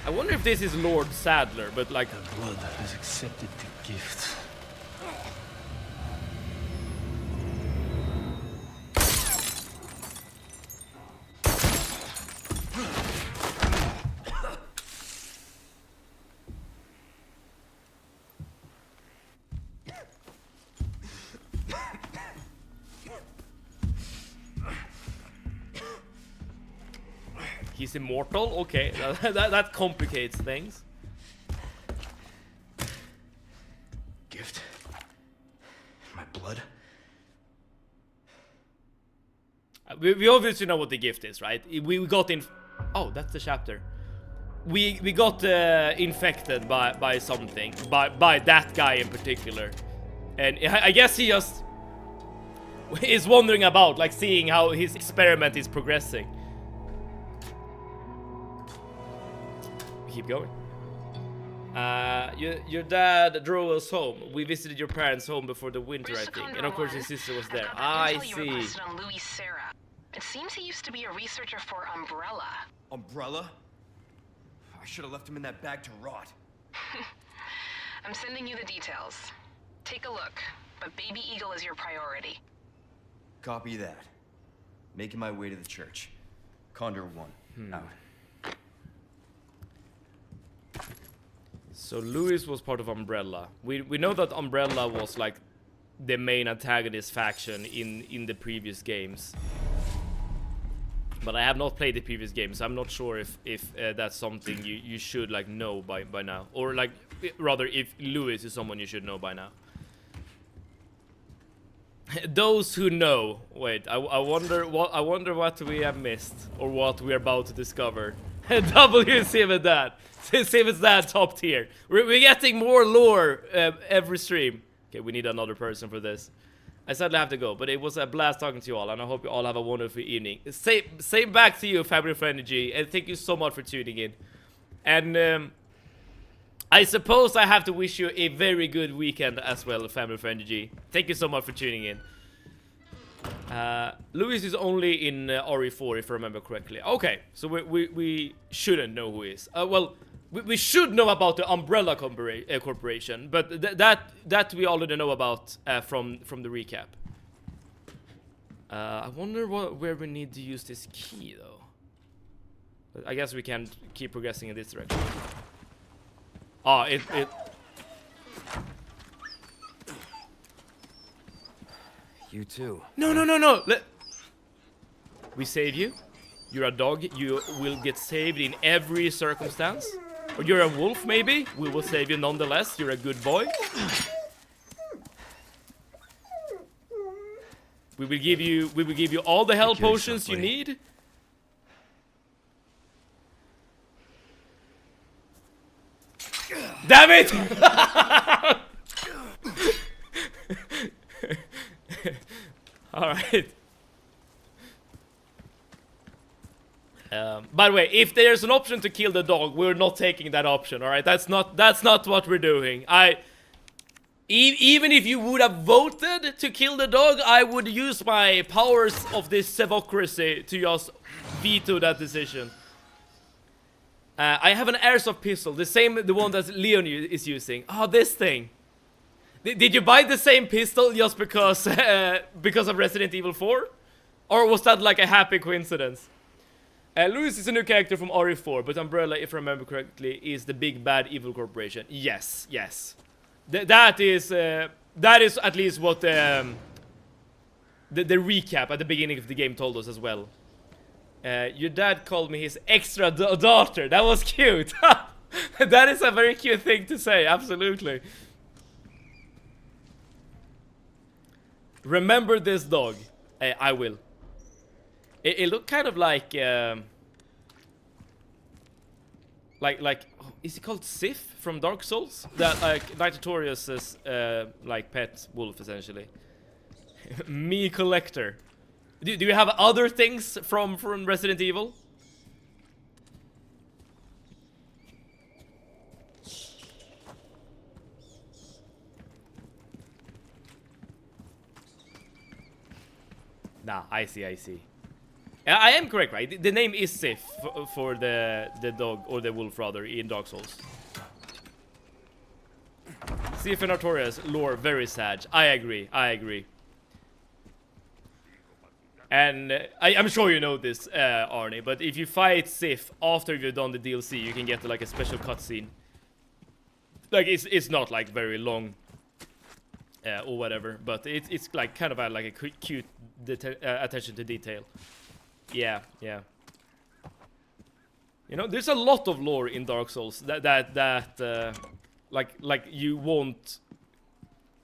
I wonder if this is Lord Sadler, but like... The blood has accepted the gift. He's immortal? Okay, that complicates things. Gift? My blood? We obviously know what the gift is, right? We got in... Oh, that's the chapter. We got infected by something. By that guy in particular. And I guess he just... is wandering about, like seeing how his experiment is progressing. Keep going. Your dad drove us home. We visited your parents' home before the winter, I think. And of course his sister was there. I see. On Louis Serra. It seems he used to be a researcher for Umbrella. Umbrella? I should have left him in that bag to rot. I'm sending you the details. Take a look, but Baby Eagle is your priority. Copy that. Making my way to the church. Condor 1. Out. So Louis was part of Umbrella. We know that Umbrella was like the main antagonist faction in the previous games. But I have not played the previous games, so I'm not sure if that's something you should like know by now, or like rather if Louis is someone you should know by now. Those who know, wait, I wonder what we have missed or what we are about to discover. W Simon's dad. Simon's dad top tier. We're getting more lore every stream. Okay, we need another person for this. I sadly have to go, but it was a blast talking to you all, and I hope you all have a wonderful evening. Same back to you, Family for Energy, and thank you so much for tuning in. And I suppose I have to wish you a very good weekend as well, Family for Energy. Thank you so much for tuning in. Louis is only in RE4, if I remember correctly. Okay, so we shouldn't know who he is. Well, we should know about the Umbrella Corporation, but that we already know about from the recap. I wonder where we need to use this key, though. But I guess we can keep progressing in this direction. Ah, it... You too. No. We save you. You're a dog. You will get saved in every circumstance. Or you're a wolf, maybe. We will save you nonetheless. You're a good boy. We will give you all the health potions you need. Damn it! Alright. By the way, if there's an option to kill the dog, we're not taking that option, alright? That's not what we're doing. Even if you would have voted to kill the dog, I would use my powers of this sevocracy to just veto that decision. I have an airsoft pistol, the one that Leon is using. Oh, this thing. Did you buy the same pistol just because of Resident Evil 4? Or was that like a happy coincidence? Louis is a new character from RE4, but Umbrella, if I remember correctly, is the big bad evil corporation. Yes. That is at least what the recap at the beginning of the game told us as well. Your dad called me his extra daughter. That was cute. That is a very cute thing to say, absolutely. Remember this dog. I will. It looked kind of like is he called Sif from Dark Souls? That like Nightorius's like pet wolf essentially. Me collector. Do you have other things from Resident Evil? Nah, I see. I am correct, right? The name is Sif for the dog, or the wolf rather, in Dark Souls. Sif and Artorias lore very sad. I agree. And I'm sure you know this, Arnie, but if you fight Sif after you've done the DLC, you can get like a special cutscene. Like it's not like very long, or whatever, but it's like kind of like a cute attention to detail. Yeah. You know, there's a lot of lore in Dark Souls that like you won't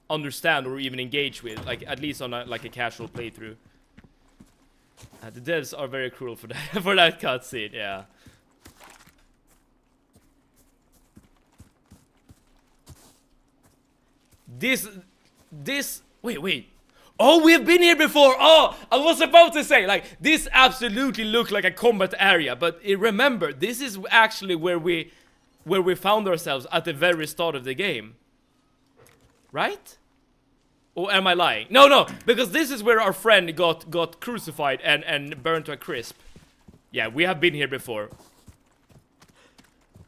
understand or even engage with, like at least on like a casual playthrough. The devs are very cruel for that for that cutscene. Yeah. This wait. Oh, we have been here before. Oh, I was about to say, like, this absolutely looked like a combat area, but remember, this is actually where we found ourselves at the very start of the game. Right? Or am I lying? No, because this is where our friend got crucified and burned to a crisp. Yeah, we have been here before.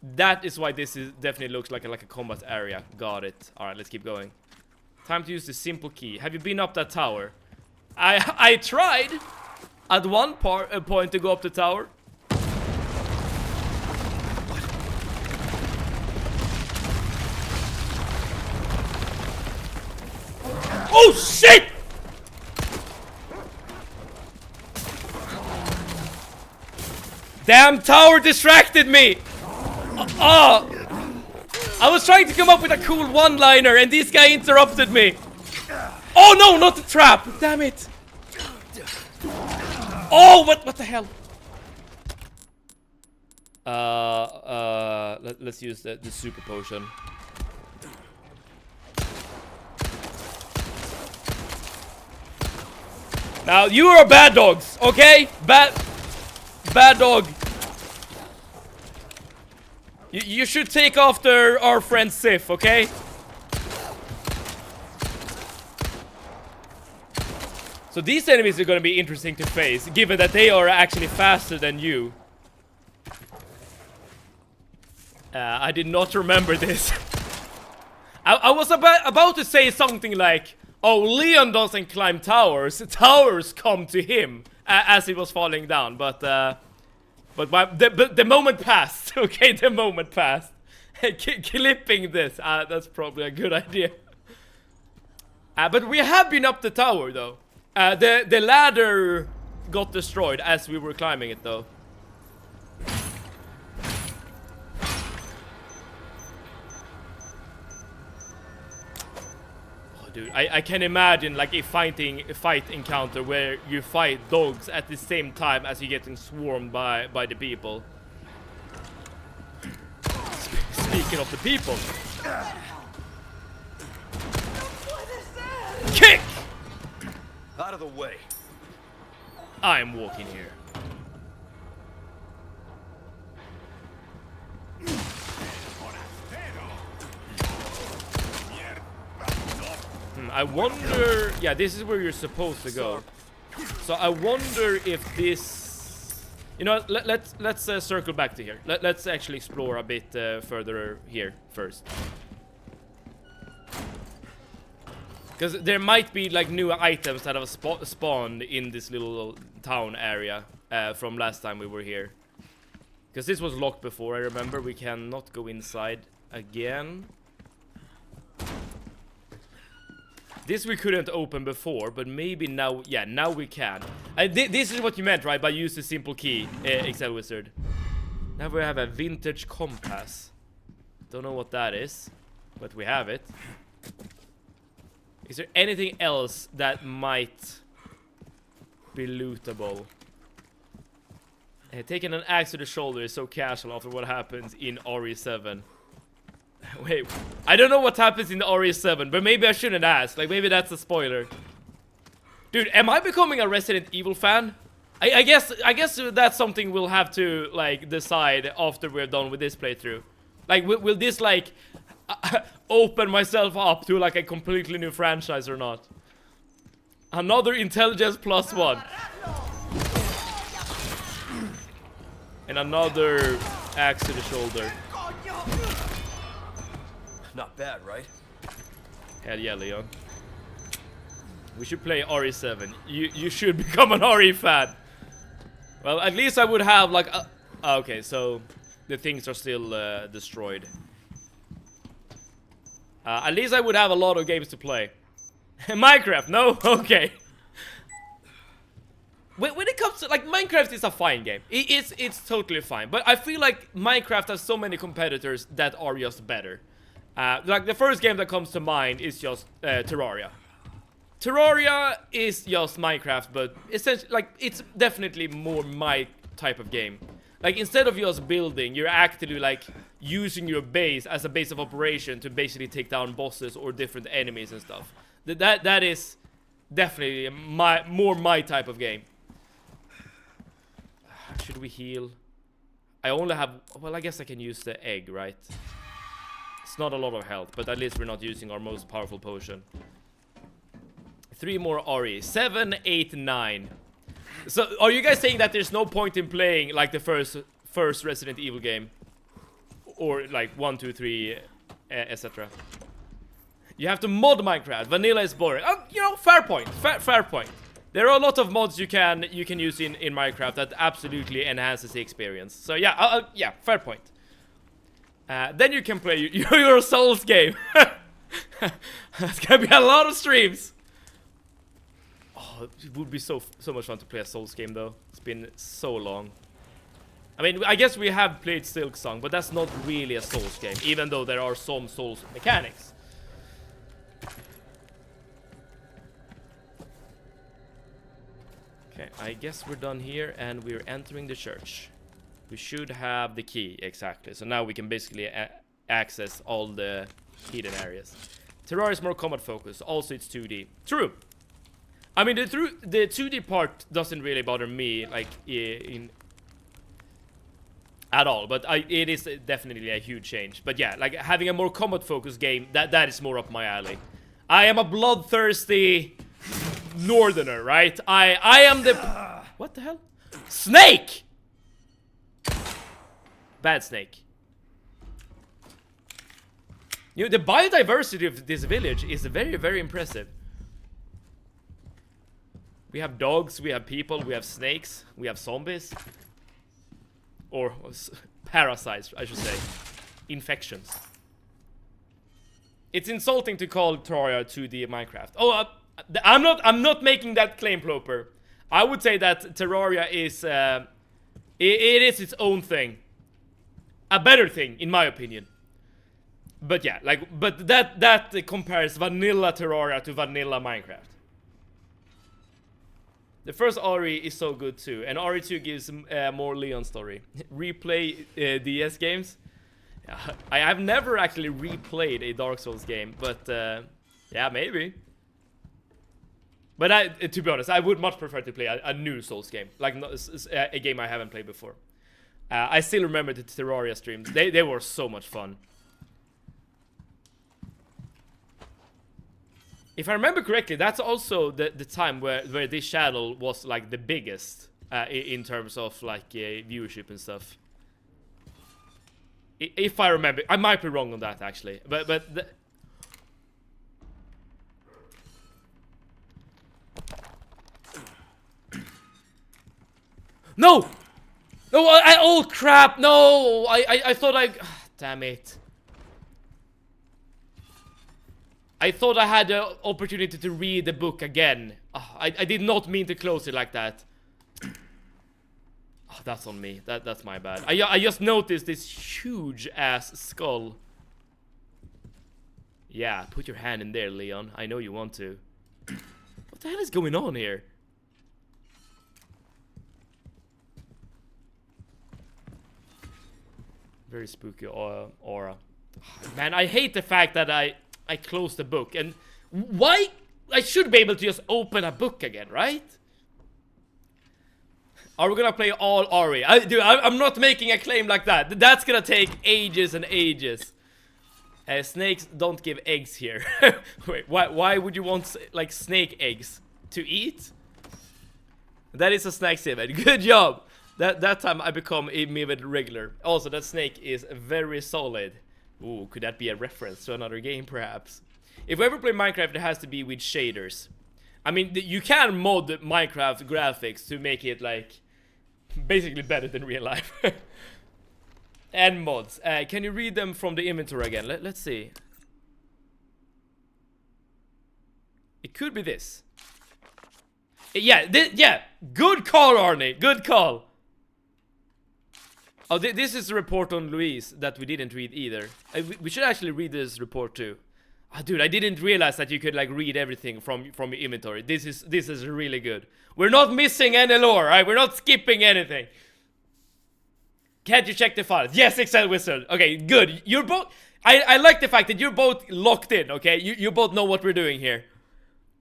That is why this definitely looks like a combat area. Got it. All right, let's keep going. Time to use the simple key. Have you been up that tower? I tried at one point to go up the tower. Oh shit! Damn tower distracted me! Oh! I was trying to come up with a cool one-liner and this guy interrupted me! Oh no, not the trap! Damn it! Oh, what the hell? Let's use the super potion. Now you are bad dogs, okay? Bad dog. You should take after our friend Sif, okay? So these enemies are gonna be interesting to face, given that they are actually faster than you. I did not remember this. I was about to say something like, oh, Leon doesn't climb towers. Towers come to him as he was falling down. But the moment passed. Okay, the moment passed. Clipping this, that's probably a good idea. But we have been up the tower, though. The ladder got destroyed as we were climbing it, though. Dude, I can imagine like a fight encounter where you fight dogs at the same time as you're getting swarmed by the people. Speaking of the people. Kick! Out of the way. I'm walking here. I wonder... Yeah, this is where you're supposed to go. So I wonder if this... You know, let's circle back to here. Let's actually explore a bit further here first. Because there might be like new items that have spawned in this little town area from last time we were here. Because this was locked before, I remember. We cannot go inside again. This we couldn't open before, but maybe now, yeah, now we can. This is what you meant, right? By use the simple key, Excel Wizard. Now we have a vintage compass. Don't know what that is, but we have it. Is there anything else that might be lootable? Taking an axe to the shoulder is so casual after what happens in RE7. Wait, I don't know what happens in the RE7, but maybe I shouldn't ask. Like, maybe that's a spoiler. Dude, am I becoming a Resident Evil fan? I guess that's something we'll have to, like, decide after we're done with this playthrough. Like, will this, like, open myself up to, like, a completely new franchise or not? Another intelligence +1. And another axe to the shoulder. Not bad, right? Hell yeah, Leon. We should play RE7. You should become an RE fan. Well, at least I would have like a... okay, so the things are still destroyed. At least I would have a lot of games to play. Minecraft, no? Okay. When it comes to, like, Minecraft is a fine game. It's totally fine. But I feel like Minecraft has so many competitors that are just better. Like, the first game that comes to mind is just Terraria. Terraria is just Minecraft, but essentially, like, it's definitely more my type of game. Like, instead of just building, you're actually, like, using your base as a base of operation to basically take down bosses or different enemies and stuff. That is definitely more my type of game. Should we heal? I only have... well, I guess I can use the egg, right? It's not a lot of health, but at least we're not using our most powerful potion. 3 more RE. 7, 8, 9. So, are you guys saying that there's no point in playing, like, the first Resident Evil game? Or, like, 1, 2, 3, etc. You have to mod Minecraft. Vanilla is boring. You know, fair point. Fair point. There are a lot of mods you can use in Minecraft that absolutely enhances the experience. So yeah, yeah, fair point. Then you can play your Souls game. That's gonna be a lot of streams. Oh, it would be so much fun to play a Souls game though. It's been so long. I mean, I guess we have played Silksong, but that's not really a Souls game, even though there are some Souls mechanics. Okay, I guess we're done here and we're entering the church. We should have the key, exactly. So now we can basically access all the hidden areas. Terraria is more combat focused. Also, it's 2D. True. I mean, the 2D part doesn't really bother me, like, at all, but it is definitely a huge change. But yeah, like, having a more combat-focused game, that is more up my alley. I am a bloodthirsty northerner, right? I am the... What the hell? Snake! Bad snake. You know, the biodiversity of this village is very, very impressive. We have dogs, we have people, we have snakes, we have zombies. Or parasites, I should say. Infections. It's insulting to call Terraria 2D Minecraft. Oh, I'm not making that claim, Ploper. I would say that Terraria is it is its own thing. A better thing, in my opinion. But yeah, like, but that compares vanilla Terraria to vanilla Minecraft. The first RE is so good too, and RE2 gives more Leon story. Replay DS games. I have never actually replayed a Dark Souls game, but yeah, maybe. But to be honest, I would much prefer to play a new Souls game, like a game I haven't played before. I still remember the Terraria streams; they were so much fun. If I remember correctly, that's also the time where this channel was like the biggest in terms of like viewership and stuff. If I remember, I might be wrong on that actually, but no, oh crap, no, I thought damn it. I thought I had the opportunity to read the book again. I did not mean to close it like that. Oh, that's on me. That's my bad. I just noticed this huge ass skull. Yeah, put your hand in there, Leon. I know you want to. What the hell is going on here? Very spooky aura. Man, I hate the fact that I closed the book. And why? I should be able to just open a book again, right? Are we gonna play all RE? Dude, I'm not making a claim like that. That's gonna take ages and ages. Snakes don't give eggs here. Wait, why would you want, like, snake eggs? To eat? That is a snack sim. Good job! That time I become a Mivid regular. Also, that snake is very solid. Ooh, could that be a reference to another game, perhaps? If we ever play Minecraft, it has to be with shaders. I mean, you can mod Minecraft graphics to make it, like, basically better than real life. And mods. Can you read them from the inventory again? Let's see. It could be this. Yeah, yeah. Good call, Arnie. Good call. Oh, this is a report on Luis that we didn't read either. We should actually read this report too. Oh, dude, I didn't realize that you could, like, read everything from your inventory. This is really good. We're not missing any lore, right? We're not skipping anything. Can't you check the files? Yes, Excel Wizard. Okay, good. You're both... I like the fact that you're both locked in, okay? You both know what we're doing here.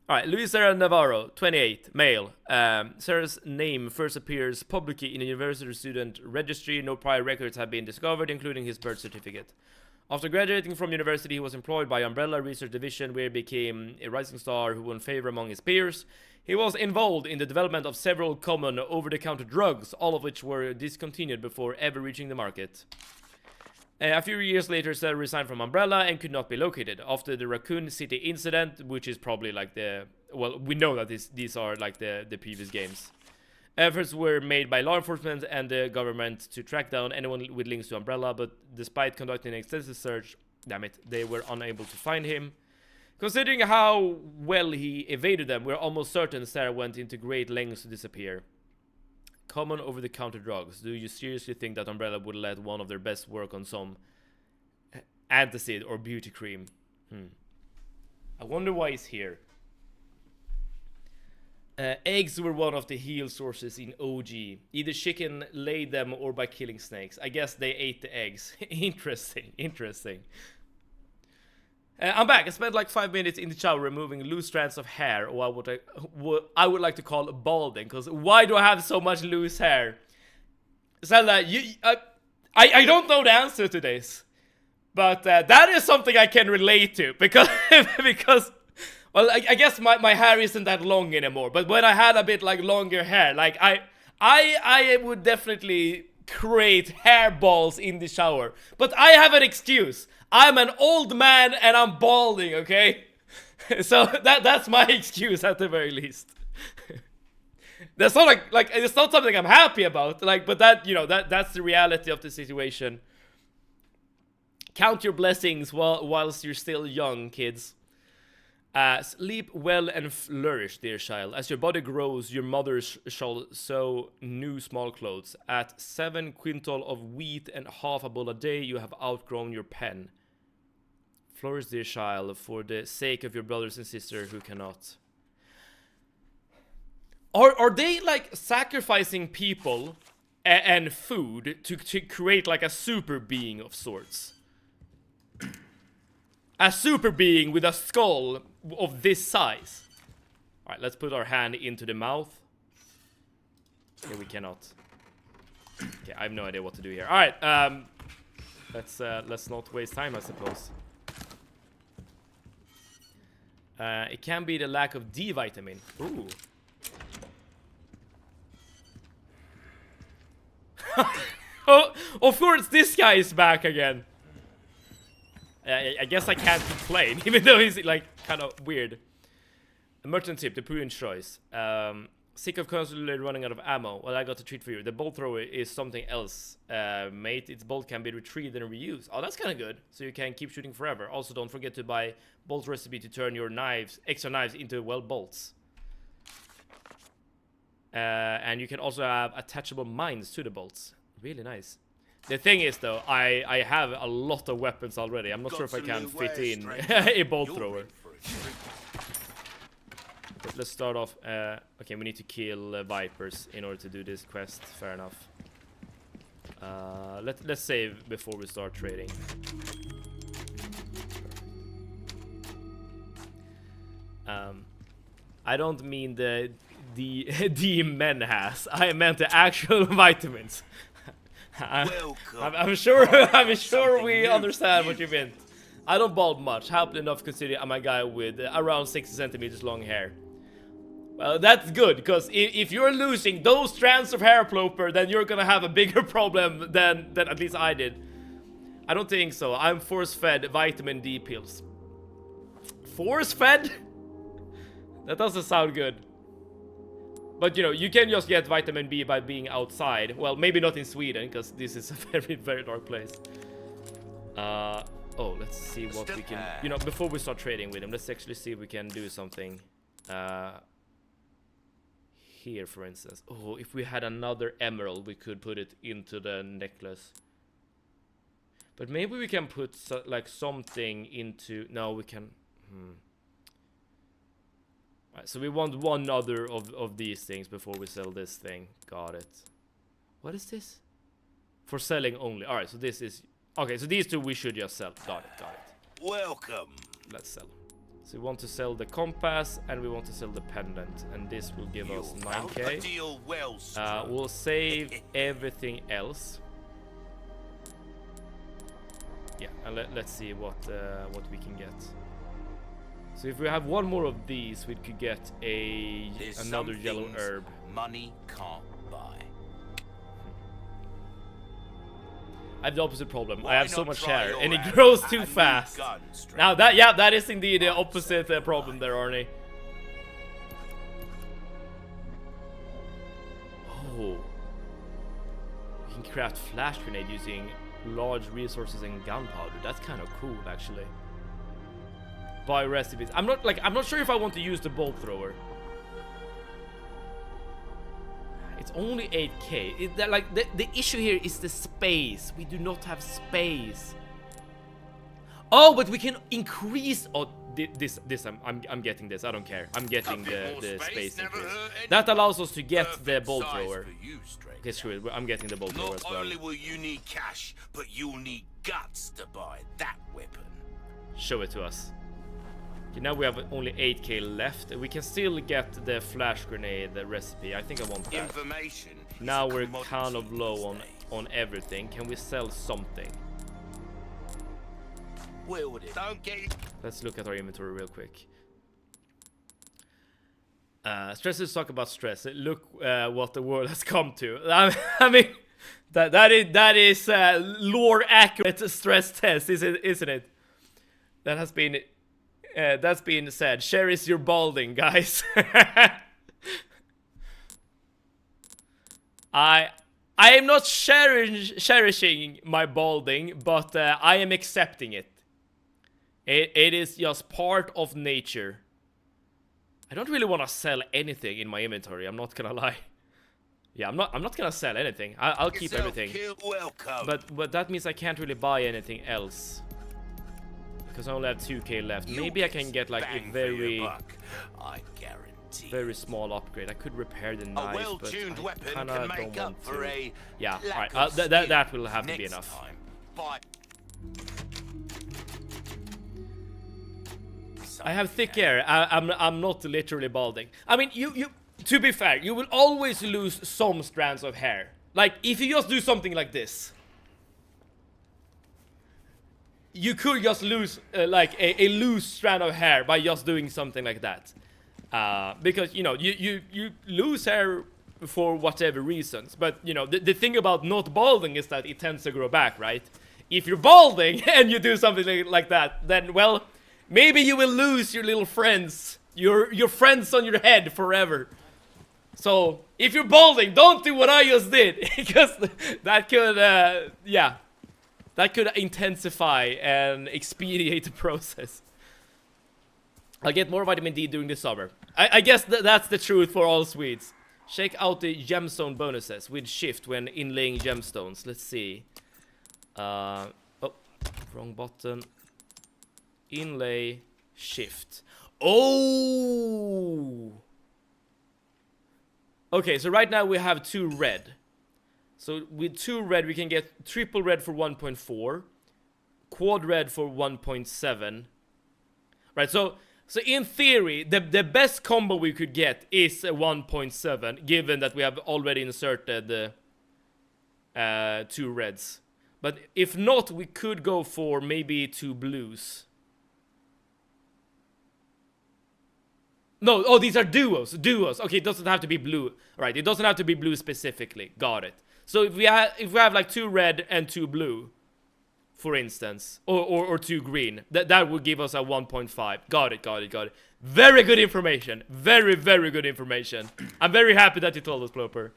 Alright, Luis Sarah Navarro, 28, male. Sarah's name first appears publicly in a university student registry. No prior records have been discovered, including his birth certificate. After graduating from university, he was employed by Umbrella Research Division, where he became a rising star who won favor among his peers. He was involved in the development of several common over-the-counter drugs, all of which were discontinued before ever reaching the market. A few years later, Sarah resigned from Umbrella and could not be located. After the Raccoon City incident, which is probably like the... Well, we know that these are like the previous games. Efforts were made by law enforcement and the government to track down anyone with links to Umbrella, but despite conducting an extensive search, damn it, they were unable to find him. Considering how well he evaded them, we're almost certain Sarah went into great lengths to disappear. Common over-the-counter drugs. Do you seriously think that Umbrella would let one of their best work on some antacid or beauty cream? I wonder why he's here. Eggs were one of the heal sources in OG. Either chicken laid them or by killing snakes. I guess they ate the eggs. Interesting, interesting. I'm back. I spent like 5 minutes in the shower removing loose strands of hair, or what I would like to call balding. Because why do I have so much loose hair? Zelda, I don't know the answer to this, but that is something I can relate to because well, I guess my hair isn't that long anymore. But when I had a bit like longer hair, like I would definitely create hair balls in the shower. But I have an excuse. I'm an old man and I'm balding, okay? So that's my excuse at the very least. That's not like it's not something I'm happy about, like, but that, you know, that's the reality of the situation. Count your blessings whilst you're still young, kids. Sleep well and flourish, dear child. As your body grows, your mother shall sew new small clothes. At 7 quintal of wheat and half a bowl a day, you have outgrown your pen. Flourish, dear child, for the sake of your brothers and sisters who cannot. Are they like sacrificing people and food to create like a super being of sorts? A super being with a skull of this size. Alright, let's put our hand into the mouth. Okay, we cannot. Okay, I have no idea what to do here. Alright, let's not waste time, I suppose. It can be the lack of D vitamin. Ooh. Oh, of course, this guy is back again. I guess I can't complain, even though he's like kind of weird. A merchant tip, the prudent choice. Sick of constantly running out of ammo. Well, I got a treat for you. The bolt thrower is something else, mate. Its bolt can be retrieved and reused. Oh, that's kind of good. So you can keep shooting forever. Also, don't forget to buy bolt recipe to turn your extra knives into, well, bolts. And you can also have attachable mines to the bolts. Really nice. The thing is, though, I have a lot of weapons already. I'm not sure if I can fit in a bolt thrower. But let's start off. Okay, we need to kill vipers in order to do this quest. Fair enough. Let's save before we start trading. I don't mean the men has. I meant the actual vitamins. I'm sure we understand what you meant. I don't bald much, happily enough considering I'm a guy with around 60 centimeters long hair. Well, that's good, because if you're losing those strands of hair, Ploper, then you're gonna have a bigger problem than at least I did. I don't think so. I'm force-fed vitamin D pills. Force-fed? That doesn't sound good. But, you know, you can just get vitamin B by being outside. Well, maybe not in Sweden, because this is a very, very dark place. Oh, let's see what we can... You know, before we start trading with him, let's actually see if we can do something. Here, for instance. Oh, if we had another emerald, we could put it into the necklace. But maybe we can put, like, something into... No, we can... Right, so we want one other of these things before we sell this thing. Got it. What is this? For selling only. Alright, so this is... Okay, so these two we should just sell. Got it, got it. Welcome. Let's sell. So we want to sell the compass and we want to sell the pendant. And this will give us 9k. We'll save everything else. Yeah, and let's see what we can get. So if we have one more of these, we could get another yellow herb. Money can't buy. I have the opposite problem. I have so much hair, and it grows too fast. Now that is indeed the opposite problem there, Arnie. Oh, we can craft flash grenade using large resources and gunpowder. That's kind of cool, actually. Buy recipes. I'm not sure if I want to use the bolt thrower. It's only 8k. The issue here is the space. We do not have space. Oh, but we can increase. Oh, this I'm getting this. I don't care. I'm getting the space increase. That allows us to get the bolt thrower. Okay, screw it. I'm getting the bolt thrower as well. Not only will you need cash, but you'll need guts to buy that weapon. Show it to us. Okay, now we have only 8k left. We can still get the flash grenade recipe. I think I want that. Information. Now we're kind of low on everything. Can we sell something? Wield it. Don't get. Let's look at our inventory real quick. Stresses talk about stress. Look what the world has come to. I mean, that is lore accurate stress test, isn't it? That has been that's been said. Cherish your balding, guys. I am not cherishing my balding, but I am accepting it. It is just part of nature. I don't really want to sell anything in my inventory. I'm not gonna lie. Yeah, I'm not gonna sell anything. I'll keep everything. But that means I can't really buy anything else because I only have 2k left. Maybe I can get like a very small upgrade. I could repair the knife, but I kinda don't want to. Yeah, alright. That will have to be enough. I have thick hair. I'm not literally balding. I mean, you to be fair, you will always lose some strands of hair. Like if you just do something like this, you could just lose like a loose strand of hair by just doing something like that. Because you know you lose hair for whatever reasons. But you know the thing about not balding is that it tends to grow back, right? If you're balding and you do something like that, then well, maybe you will lose your little friends, your friends on your head forever. So if you're balding, don't do what I just did, because that could, yeah, that could intensify and expedite the process. I'll get more vitamin D during the summer. I guess that's the truth for all Swedes. Check out the gemstone bonuses with shift when inlaying gemstones. Let's see. Oh, wrong button. Inlay, shift. Oh! Okay, so right now we have 2 red. So with 2 red we can get triple red for 1.4, quad red for 1.7. Right, so in theory, the best combo we could get is a 1.7, given that we have already inserted 2 reds. But if not, we could go for maybe 2 blues. No, oh, these are duos. Okay, it doesn't have to be blue. Right, it doesn't have to be blue specifically. Got it. So if we have like 2 red and 2 blue, for instance, or 2 green, that would give us a 1.5. Got it. Very good information. Very good information. I'm very happy that you told us, Ploper.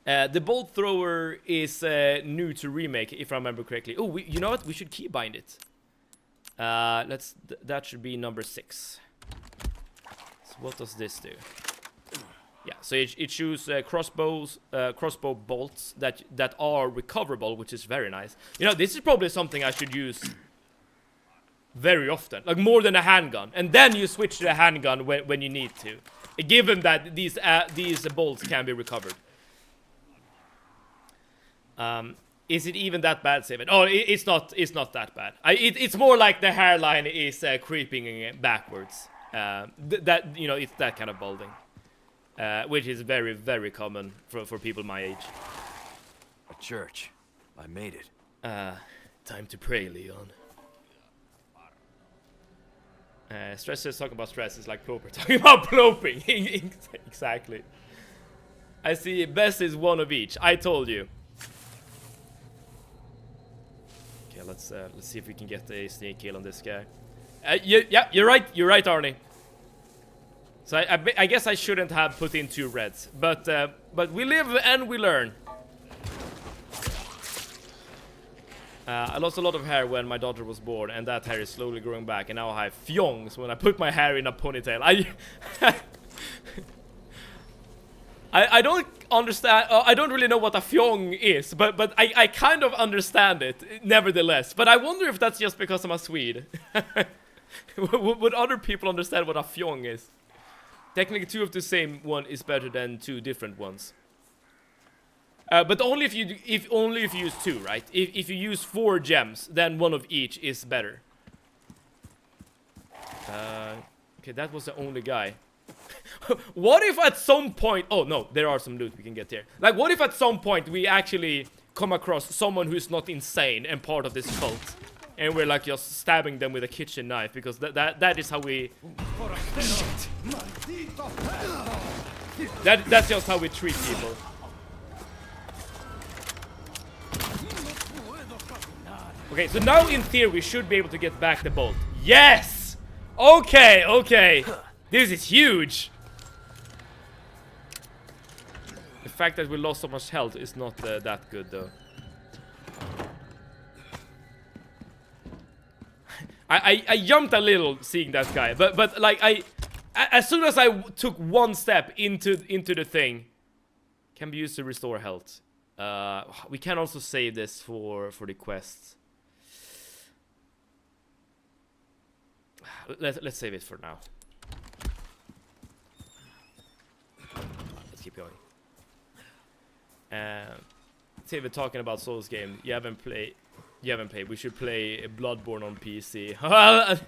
The bolt thrower is new to Remake, if I remember correctly. Oh, you know what? We should keybind it. That should be number 6. So what does this do? Yeah, so it shoots crossbow bolts that are recoverable, which is very nice. You know, this is probably something I should use very often, like more than a handgun. And then you switch to a handgun when you need to, given that these bolts can be recovered. Is it even that bad, Seven? Oh, it's not that bad. It's more like the hairline is creeping backwards. That, you know, it's that kind of balding, which is very common for people my age. A church. I made it. Time to pray, Leon. Stress is talking about stress is like Ploper talking about ploping. Exactly. I see. Best is 1 of each. I told you. Okay, let's see if we can get a sneak kill on this guy. Yeah, you're right, Arnie. So I guess I shouldn't have put in 2 reds, but we live and we learn. I lost a lot of hair when my daughter was born, and that hair is slowly growing back, and now I have fyongs when I put my hair in a ponytail. I don't understand. I don't really know what a fyong is, but I kind of understand it, nevertheless. But I wonder if that's just because I'm a Swede. Would other people understand what a fyong is? Technically, 2 of the same one is better than 2 different ones. But only if you use 2, right? If you use 4 gems, then 1 of each is better. Okay, that was the only guy. What if at some point... Oh, no, there are some loot we can get here. Like, what if at some point we actually come across someone who's not insane and part of this cult? And we're, like, just stabbing them with a kitchen knife, because that is how we... Shit. That's just how we treat people. Okay, so now in theory we should be able to get back the bolt. Yes! Okay, okay. This is huge. The fact that we lost so much health is not that good, though. I jumped a little seeing that guy, but like as soon as I took one step into the thing, can be used to restore health. We can also save this for the quests. Let's save it for now. Let's keep going. Say we're talking about Souls game. You haven't played. We should play Bloodborne on PC. Well,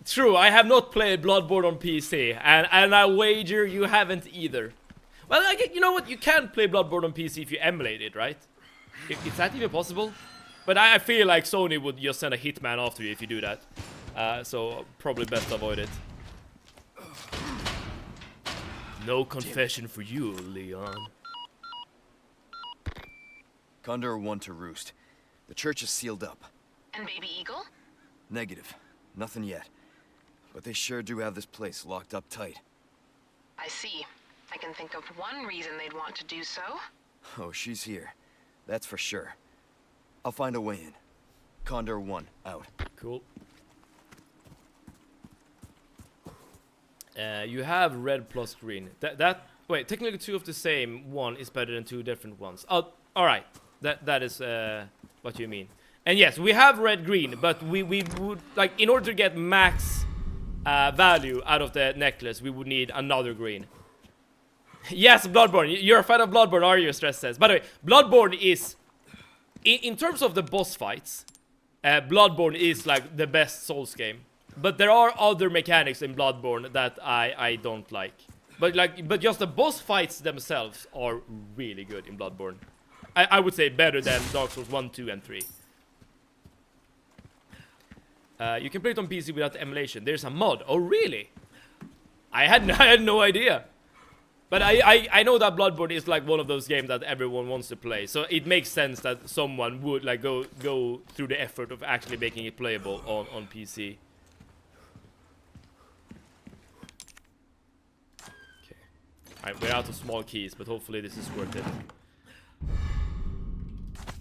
true. I have not played Bloodborne on PC, and I wager you haven't either. Well, you know what? You can play Bloodborne on PC if you emulate it, right? Is that even possible? But I feel like Sony would just send a hitman after you if you do that. So probably best avoid it. No confession for you, Leon. Condor 1 to Roost. The church is sealed up. And Baby Eagle? Negative. Nothing yet. But they sure do have this place locked up tight. I see. I can think of one reason they'd want to do so. Oh, she's here. That's for sure. I'll find a way in. Condor 1, out. Cool. You have red plus green. Wait, technically two of the same one is better than two different ones. Oh, alright. That is what you mean. And yes, we have red green, but we would, like, in order to get max value out of the necklace, we would need another green. Yes, Bloodborne. You're a fan of Bloodborne, are you? Stress says. By the way, Bloodborne is, in terms of the boss fights, Bloodborne is like the best Souls game. But there are other mechanics in Bloodborne that I don't like. But just the boss fights themselves are really good in Bloodborne. I would say better than Dark Souls 1, 2, and 3. You can play it on PC without emulation. There's a mod. Oh, really? I had no idea. But I know that Bloodborne is like one of those games that everyone wants to play. So it makes sense that someone would like go through the effort of actually making it playable on PC. Okay. Alright, we're out of small keys, but hopefully this is worth it.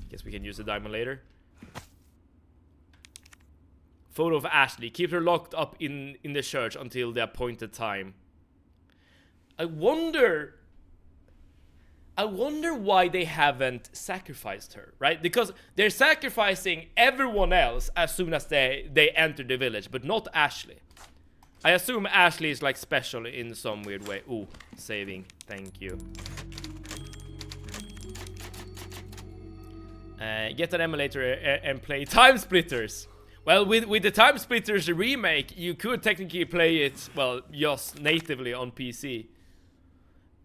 Guess we can use the diamond later. Photo of Ashley. Keep her locked up in the church until the appointed time. I wonder why they haven't sacrificed her, right? Because they're sacrificing everyone else as soon as they enter the village, but not Ashley. I assume Ashley is like special in some weird way. Ooh, saving. Thank you. Get an emulator and play Time Splitters. Well, with the Time Splitters remake, you could technically play it, well, just natively on PC.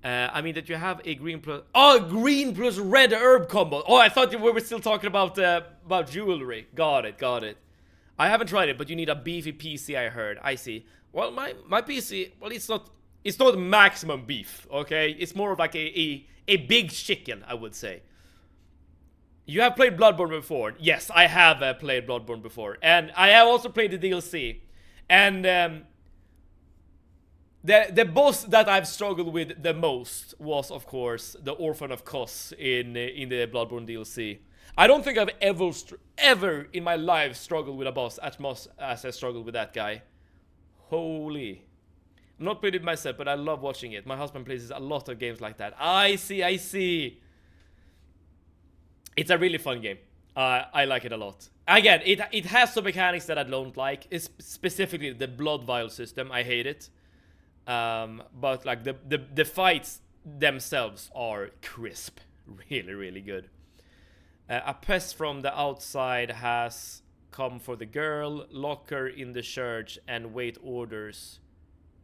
I mean that you have a green plus... Oh, green plus red herb combo. Oh, I thought we were still talking about jewelry. Got it. I haven't tried it, but you need a beefy PC, I heard. I see. Well, my PC, well, it's not maximum beef, okay? It's more of like a big chicken, I would say. You have played Bloodborne before. Yes, I have played Bloodborne before. And I have also played the DLC. And the boss that I've struggled with the most was, of course, the Orphan of Kos in the Bloodborne DLC. I don't think I've ever in my life struggled with a boss as much as I struggled with that guy. Holy. I'm not played it myself, but I love watching it. My husband plays a lot of games like that. I see. It's a really fun game. I like it a lot. Again, it has some mechanics that I don't like. It's specifically the blood vial system. I hate it. But like the fights themselves are crisp. Really, really good. A pest from the outside has come for the girl, lock her in the church, and wait orders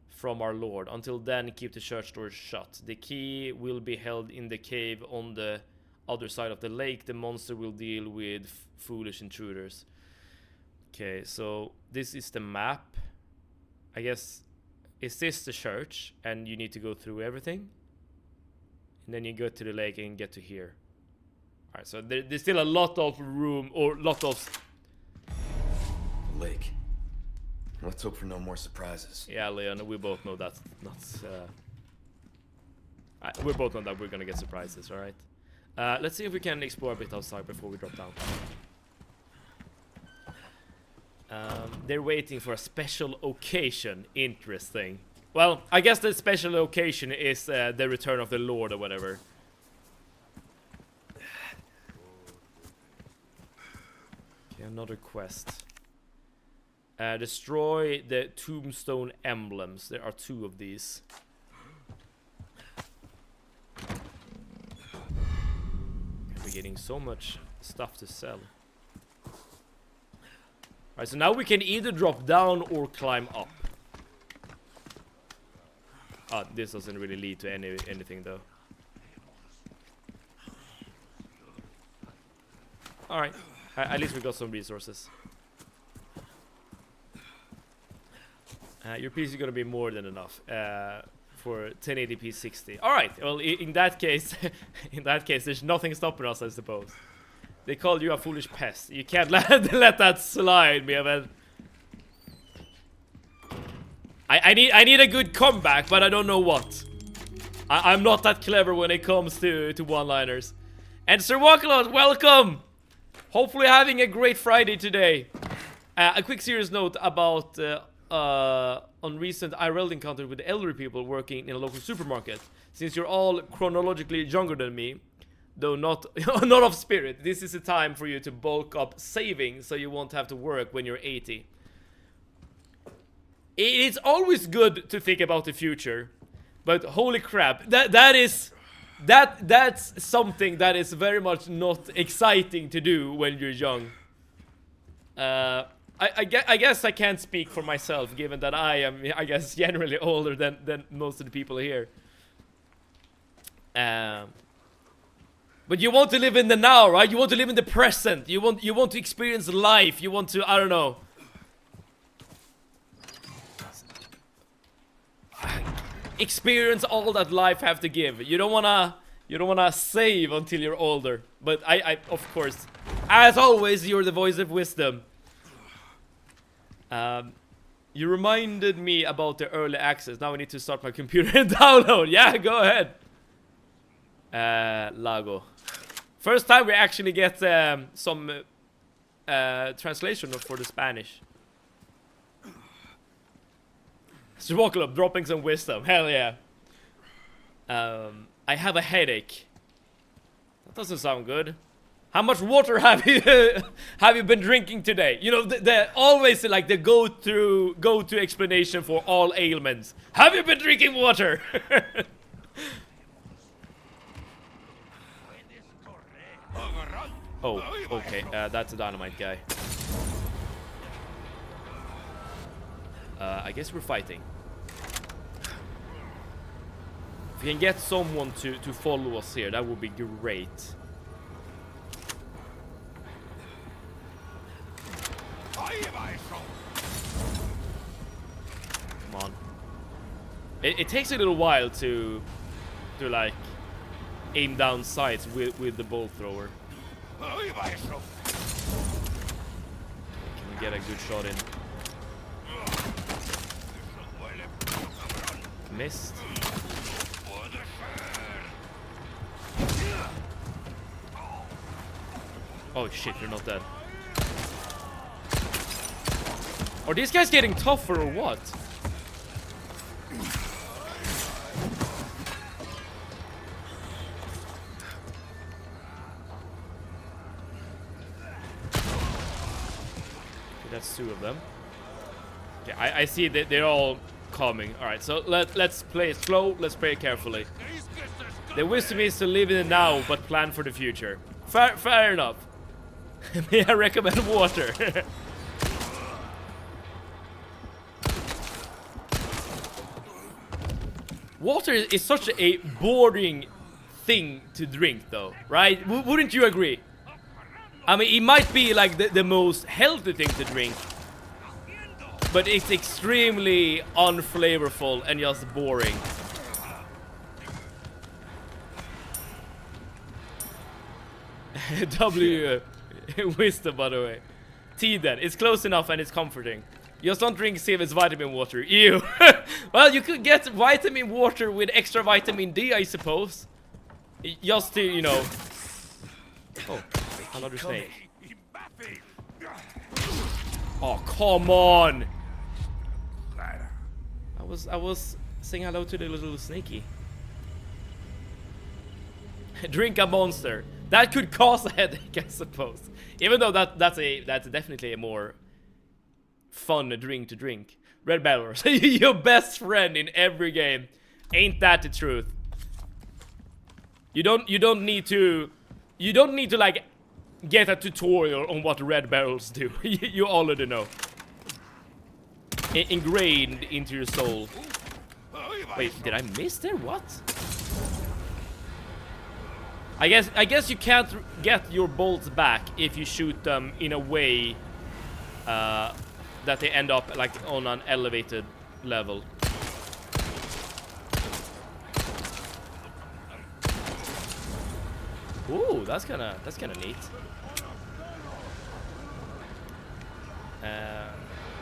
from our Lord. Until then, keep the church doors shut. The key will be held in the cave on the other side of the lake. The monster will deal with foolish intruders. Okay, so this is the map. I guess, is this the church? And you need to go through everything? And then you go to the lake and get to here. Alright, so there's still a lot of room, or lot of... Lake. Let's hope for no more surprises. Yeah, Leon, we both know that's not... we both know that we're gonna get surprises, alright? Let's see if we can explore a bit outside before we drop down. They're waiting for a special occasion. Interesting. Well, I guess the special occasion is the return of the Lord or whatever. Okay, another quest. Destroy the tombstone emblems. There are 2 of these. We're getting so much stuff to sell. Alright, so now we can either drop down or climb up. This doesn't really lead to anything though. Alright, at least we got some resources. Your PC is gonna be more than enough for 1080p 60. Alright, well in that case, there's nothing stopping us, I suppose. They called you a foolish pest. You can't let that slide, man. I need a good comeback, but I don't know what. I'm not that clever when it comes to one-liners. And Sir Walkalot, welcome! Hopefully having a great Friday today. A quick serious note about on recent IRL encounter with elderly people working in a local supermarket. Since you're all chronologically younger than me, though not of spirit, this is a time for you to bulk up savings so you won't have to work when you're 80. It's always good to think about the future, but holy crap, that's something that is very much not exciting to do when you're young. I guess I can't speak for myself, given that I am, I guess, generally older than most of the people here. But you want to live in the now, right? You want to live in the present. You want to experience life. You want to, I don't know, experience all that life have to give. You don't wanna save until you're older. But I of course, as always, you're the voice of wisdom. You reminded me about the early access. Now I need to start my computer and download. Yeah, go ahead. Lago. First time we actually get some translation for the Spanish. Swokolo dropping some wisdom. Hell yeah. I have a headache. That doesn't sound good. How much water have you been drinking today? You know, the always like the go-to explanation for all ailments. Have you been drinking water? Oh, okay. That's a dynamite guy. I guess we're fighting. If we can get someone to follow us here, that would be great. Come on. It takes a little while to like aim down sights with the bolt thrower. Can we get a good shot in? Missed. Oh shit, you're not dead. Are these guys getting tougher or what? Okay, that's two of them. Okay, I see that they're all coming. Alright, so let's play it slow, let's play it carefully. The wisdom is to live in the now, but plan for the future. Fair enough. May I recommend water? Water is such a boring thing to drink, though, right? Wouldn't you agree? I mean, it might be like the most healthy thing to drink, but it's extremely unflavorful and just boring. W wisdom, by the way. Tea then. It's close enough and it's comforting. Just don't drink Seven's vitamin water. Ew. Well, you could get vitamin water with extra vitamin D, I suppose. Just to, you know. Oh, another snake. Oh, come on. I was saying hello to the little snakey. Drink a monster. That could cause a headache, I suppose. Even though that's definitely a more fun drink to drink. Red Battlers, your best friend in every game. Ain't that the truth? You don't need to like get a tutorial on what red barrels do. You already know. Ingrained into your soul. Wait, did I miss there? What? I guess you can't get your bolts back if you shoot them in a way that they end up like on an elevated level. Ooh, that's kinda neat.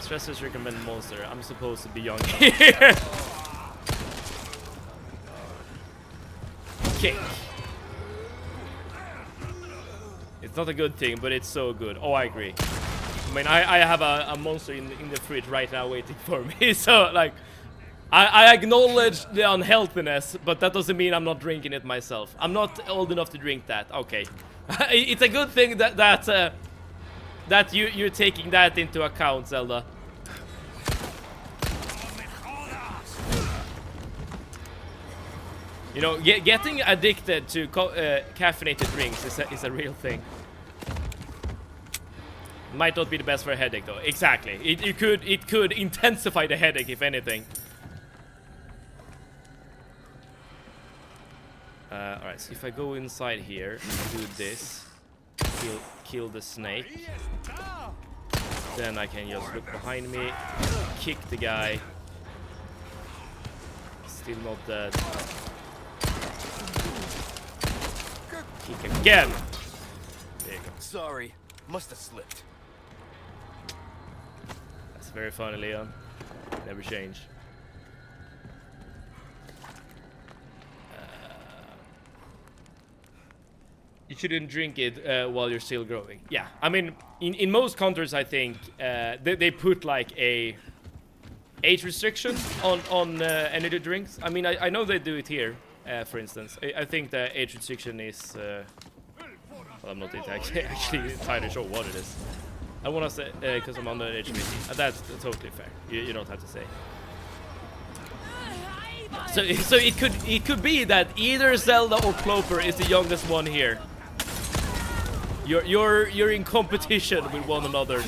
Stressors recommend monster. I'm supposed to be young here. Kick. It's not a good thing, but it's so good. Oh, I agree. I mean, I have a monster in the fridge right now waiting for me. So, like, I acknowledge the unhealthiness, but that doesn't mean I'm not drinking it myself. I'm not old enough to drink that. Okay. It's a good thing that you're taking that into account, Zelda. You know, getting addicted to caffeinated drinks is a real thing. Might not be the best for a headache, though. Exactly. It could intensify the headache, if anything. Alright, so if I go inside here and do this, kill the snake, then I can just look behind me, kick the guy. Still not dead. Kick again. There you go. Sorry, must have slipped. That's very funny, Leon. Never change. You shouldn't drink it while you're still growing. Yeah, I mean, in most countries, I think they put like a age restriction on energy drinks. I mean, I know they do it here, for instance. I think the age restriction is. Well, I'm not actually entirely sure what it is. I want to say because I'm under age 15. That's totally fair. You don't have to say. So it could be that either Zelda or Clover is the youngest one here. You're in competition with one another.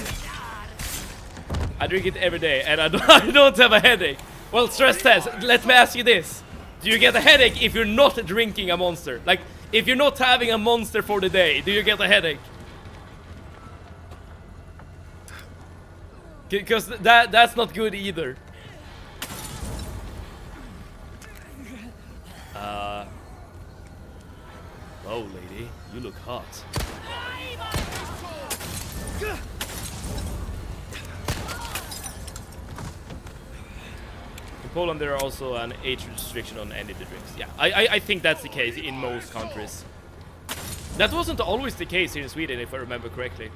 I drink it every day and I don't have a headache. Well, stress test. Let me ask you this: do you get a headache if you're not drinking a monster? Like, if you're not having a monster for the day, do you get a headache? Because that's not good either. Oh, lady, you look hot. In Poland, there are also an age restriction on energy drinks. Yeah, I think that's the case in most countries. That wasn't always the case here in Sweden, if I remember correctly.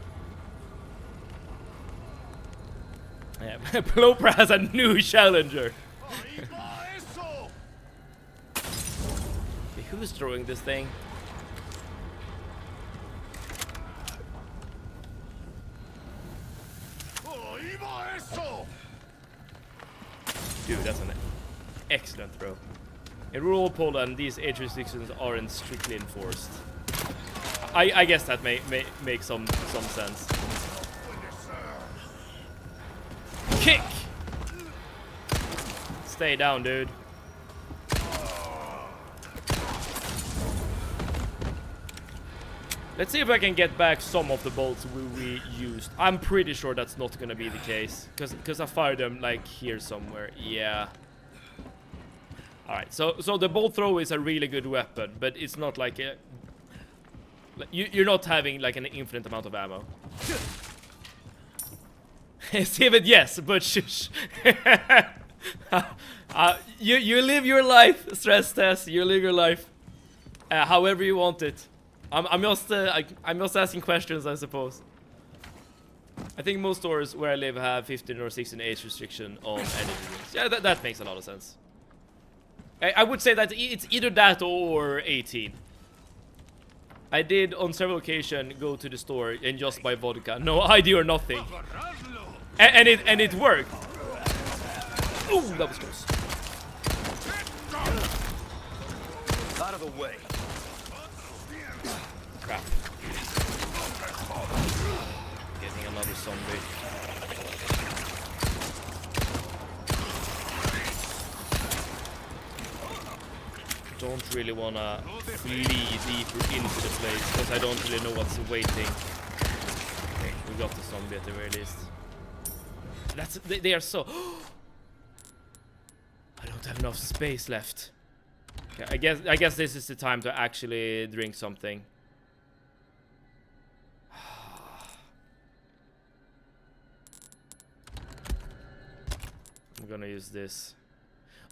Yeah, Plopra has a new challenger. Okay, who's throwing this thing? Dude, that's an excellent throw. In rural Poland, these age restrictions aren't strictly enforced. I guess that may make some sense. Kick! Stay down, dude. Let's see if I can get back some of the bolts we used. I'm pretty sure that's not gonna be the case. Because I fired them like here somewhere. Yeah. Alright, so the bolt throw is a really good weapon, but it's not like a... You're not having like an infinite amount of ammo. Steven, yes, but shush. You live your life, stress test. You live your life however you want it. I'm just asking questions, I suppose. I think most stores where I live have 15 or 16 age restriction on energy drinks. Yeah, that makes a lot of sense. I would say that it's either that or 18. I did on several occasions go to the store and just buy vodka, no ID or nothing, and it worked. Ooh, that was close. Out of the way. Crap. Getting another zombie. Don't really wanna flee deeper into the place because I don't really know what's waiting. Okay, we got the zombie at the very least. They are so. I don't have enough space left. Okay, I guess this is the time to actually drink something. I'm gonna use this.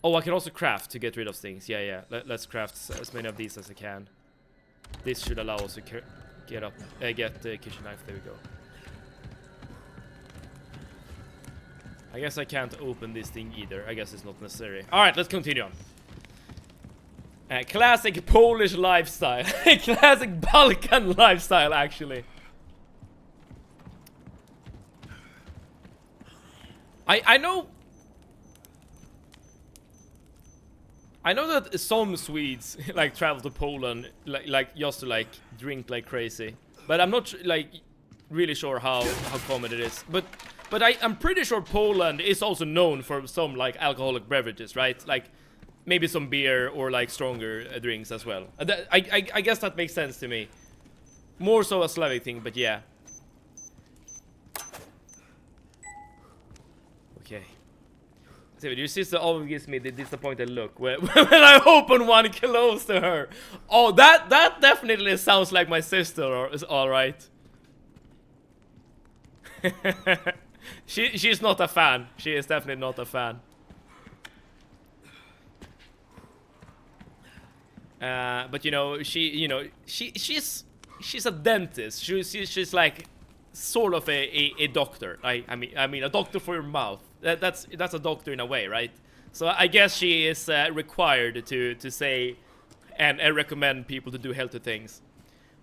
Oh, I can also craft to get rid of things. Yeah. Let's craft as many of these as I can. This should allow us to get the kitchen knife. There we go. I guess I can't open this thing either. I guess it's not necessary. Alright, let's continue on. Classic Polish lifestyle. Classic Balkan lifestyle, actually. I know that some Swedes like travel to Poland like just to like drink like crazy, but I'm not like really sure how common it is. But I'm pretty sure Poland is also known for some like alcoholic beverages, right? Like maybe some beer or like stronger drinks as well. I guess that makes sense to me. More so a Slavic thing, but yeah. Okay. So your sister always gives me the disappointed look when I open one close to her. Oh, that definitely sounds like my sister. Or is all right. She's not a fan. She is definitely not a fan. But you know, she's a dentist. She's like sort of a doctor. I mean a doctor for your mouth. That's a doctor in a way, right? So I guess she is required to say and recommend people to do healthy things.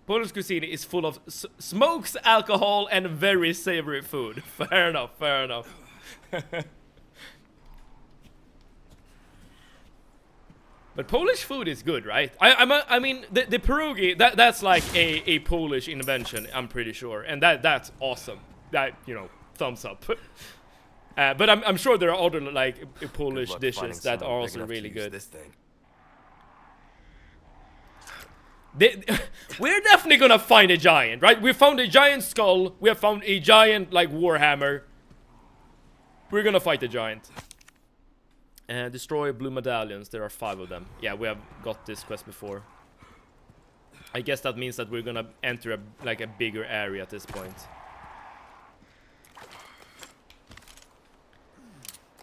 Polish cuisine is full of smokes, alcohol, and very savory food. Fair enough, fair enough. But Polish food is good, right? I mean, the pierogi, that's like a Polish invention, I'm pretty sure. And that's awesome. That, you know, thumbs up. But I'm sure there are other, like, Polish dishes that are also really good. This thing. We're definitely gonna find a giant, right? We found a giant skull. We have found a giant, like, warhammer. We're gonna fight the giant. Destroy blue medallions. There are 5 of them. Yeah, we have got this quest before. I guess that means that we're gonna enter a bigger area at this point.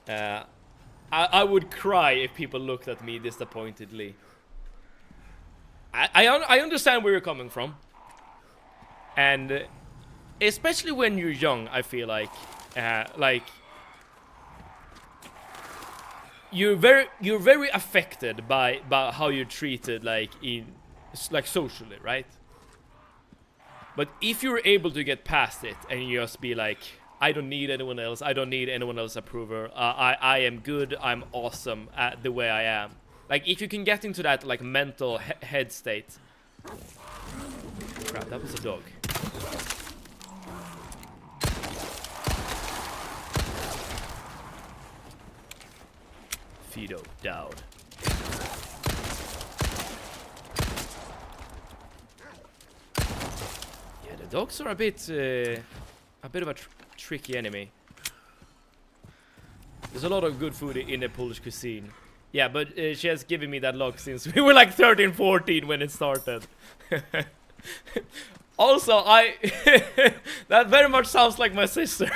I would cry if people looked at me disappointedly. I understand where you're coming from, and especially when you're young, I feel like you're very affected by how you're treated, like socially, right? But if you're able to get past it and you just be like, I don't need anyone else, I don't need anyone else's approval, I am good, I'm awesome at the way I am. Like, if you can get into that, like, mental head state, crap, that was a dog. Fido down. Yeah, the dogs are a bit of a tricky enemy. There's a lot of good food in the Polish cuisine. Yeah, but she has given me that look since we were like 13, 14 when it started. Also, that very much sounds like my sister.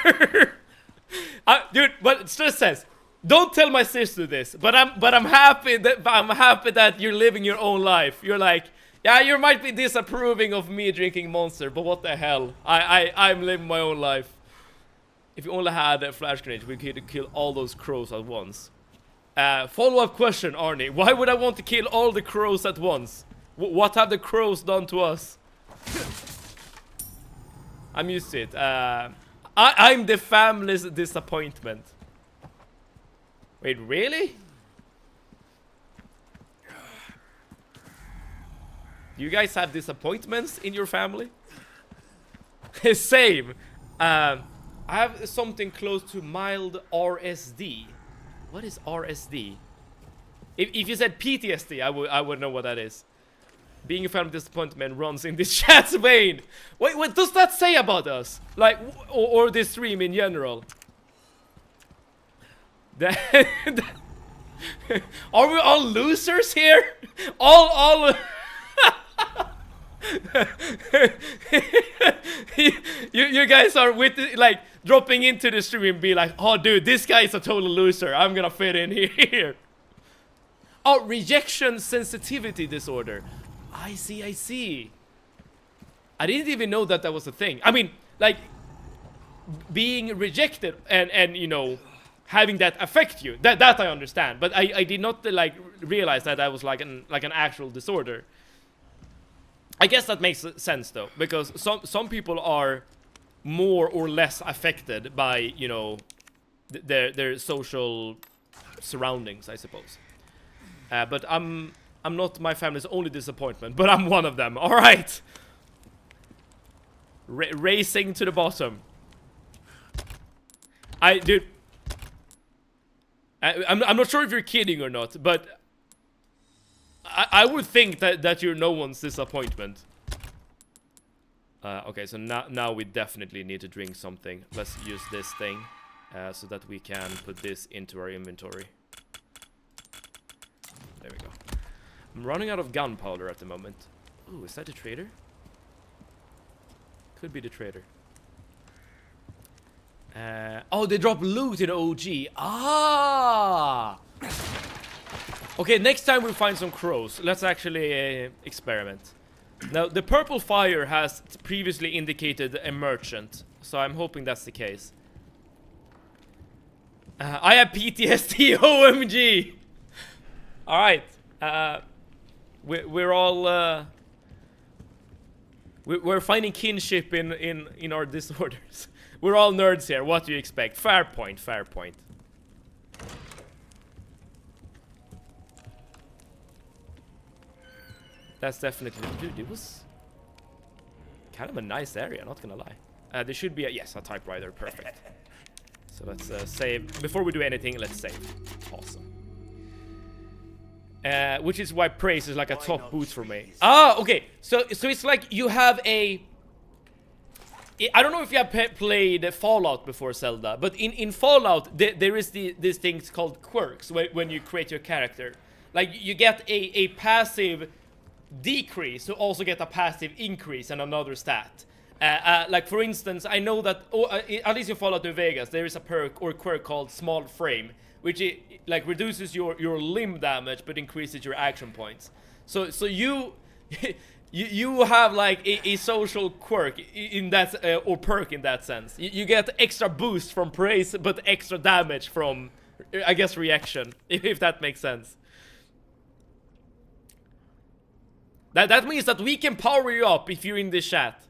Dude, but it just says, don't tell my sister this. But I'm happy that you're living your own life. You're like, yeah, you might be disapproving of me drinking Monster, but what the hell? I'm living my own life. If you only had a flash grenade, we could kill all those crows at once. Follow-up question, Arnie. Why would I want to kill all the crows at once? What have the crows done to us? I'm used to it. I'm the family's disappointment. Wait, really? You guys have disappointments in your family? Same. I have something close to mild RSD. What is RSD? If you said PTSD, I would know what that is. Being a family disappointment runs in this chat's vein. Wait, what does that say about us? Like, or this stream in general? Are we all losers here? All you guys are with like dropping into the stream and be like, oh dude, this guy is a total loser. I'm gonna fit in here. Oh, rejection sensitivity disorder. I see. I didn't even know that was a thing. I mean, like being rejected and you know having that affect you. That I understand, but I did not like realize that was like an actual disorder. I guess that makes sense though, because some people are more or less affected by, you know, their social surroundings, I suppose. But I'm not my family's only disappointment, but I'm one of them. All right, racing to the bottom. Dude, I'm not sure if you're kidding or not, but I would think that you're no one's disappointment. Okay, so now we definitely need to drink something. Let's use this thing so that we can put this into our inventory. There we go. I'm running out of gunpowder at the moment. Ooh, is that the trader? Could be the trader. Oh, they drop loot in OG. Ah! Okay, next time we find some crows, let's actually experiment. Now, the purple fire has previously indicated a merchant, so I'm hoping that's the case. I have PTSD, OMG! Alright, we're all, we're finding kinship in our disorders. We're all nerds here, what do you expect? Fair point, fair point. That's definitely, dude, it was kind of a nice area, not gonna lie. There should be yes, a typewriter, perfect. So let's save, before we do anything, let's save. Awesome. Which is why praise is like a top boost for me. Ah, okay, so it's like you have a, I don't know if you have played Fallout before, Zelda, but in Fallout, there is these things called quirks when you create your character. Like, you get a passive decrease to also get a passive increase and another stat. Like, for instance, I know that, at least in Fallout New Vegas, there is a perk or quirk called Small Frame, which like reduces your limb damage but increases your action points. So you you have like a social quirk in that or perk in that sense. You get extra boost from praise but extra damage from, I guess, reaction, if that makes sense. That means that we can power you up if you're in this chat.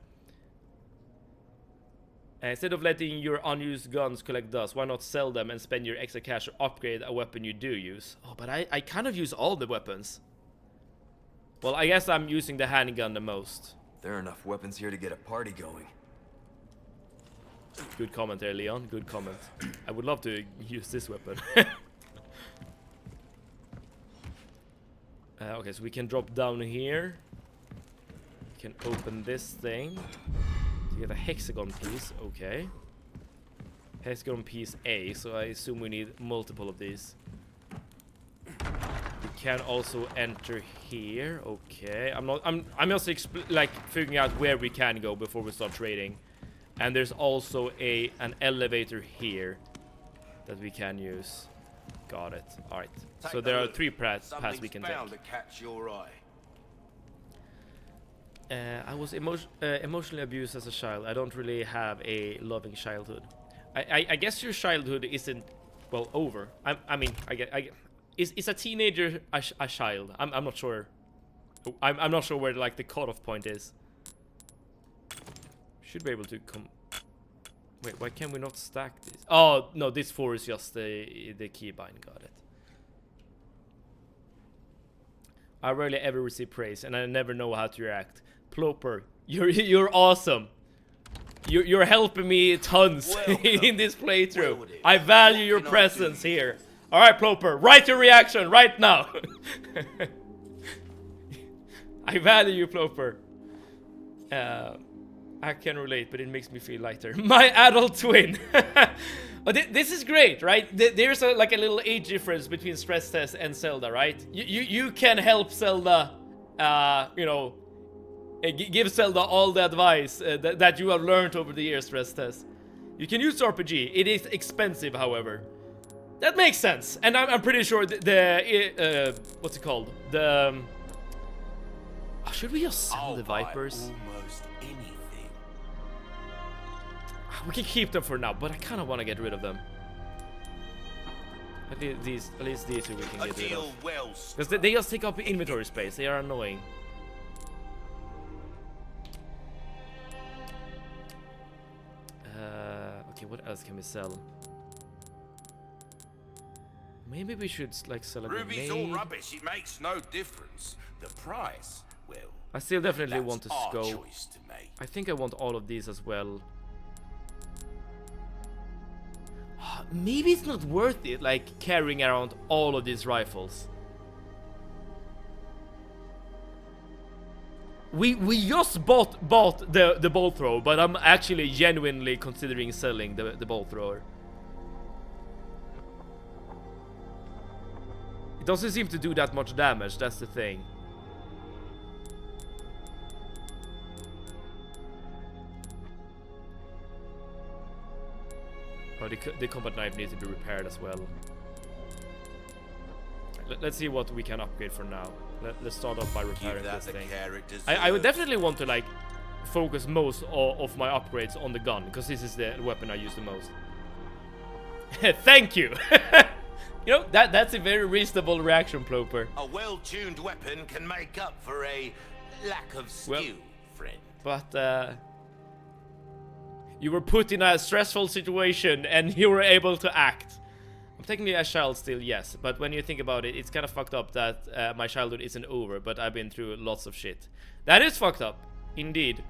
Instead of letting your unused guns collect dust, why not sell them and spend your extra cash to upgrade a weapon you do use? Oh, but I kind of use all the weapons. Well, I guess I'm using the handgun the most. There are enough weapons here to get a party going. Good comment there, Leon. Good comment. I would love to use this weapon. Okay, so we can drop down here. We can open this thing to get a hexagon piece. Okay. Hexagon piece A, so I assume we need multiple of these. We can also enter here. Okay, I'm just like figuring out where we can go before we start trading. And there's also an elevator here that we can use. Got it. All right. So there are 3 paths we can take. To catch your eye. I was emotionally abused as a child. I don't really have a loving childhood. I guess your childhood isn't, well, over. I mean, is a teenager a child? I'm not sure. I'm not sure where like the cutoff point is. Should be able to come. Wait, why can we not stack this? Oh no, this 4 is just the keybind. Got it. I rarely ever receive praise, and I never know how to react. Ploper, you're awesome. You're helping me tons in this playthrough. I value your presence here. All right, Ploper, write your reaction right now. I value you, Ploper. I can relate, but it makes me feel lighter. My adult twin. Oh, this is great, right? There's like a little age difference between Stress Test and Zelda, right? You can help Zelda, you know, give Zelda all the advice that you have learned over the years, Stress Test. You can use RPG. It is expensive, however. That makes sense, and I'm pretty sure the what's it called? The should we just sell the Vipers? Almost anything. We can keep them for now, but I kind of want to get rid of them. At least these 2 we can get rid of. Because they just take up inventory space. They are annoying. Okay, what else can we sell? Maybe we should like sell a Ruby's grenade. all rubbish. It makes no difference. The price, well, I still definitely want to our scope. choice to make. I think I want all of these as well. Maybe it's not worth it, like carrying around all of these rifles. We just bought the bolt thrower, but I'm actually genuinely considering selling the bolt thrower. It doesn't seem to do that much damage, that's the thing. Oh, the combat knife needs to be repaired as well. Let's see what we can upgrade for now. Let's start off by repairing this thing. I would definitely want to like focus most of my upgrades on the gun, because this is the weapon I use the most. Thank you. You know, that's a very reasonable reaction, Ploper. A well-tuned weapon can make up for a lack of skill, friend. But you were put in a stressful situation and you were able to act. I'm technically a child still, yes, but when you think about it, it's kind of fucked up that my childhood isn't over, but I've been through lots of shit. That is fucked up, indeed.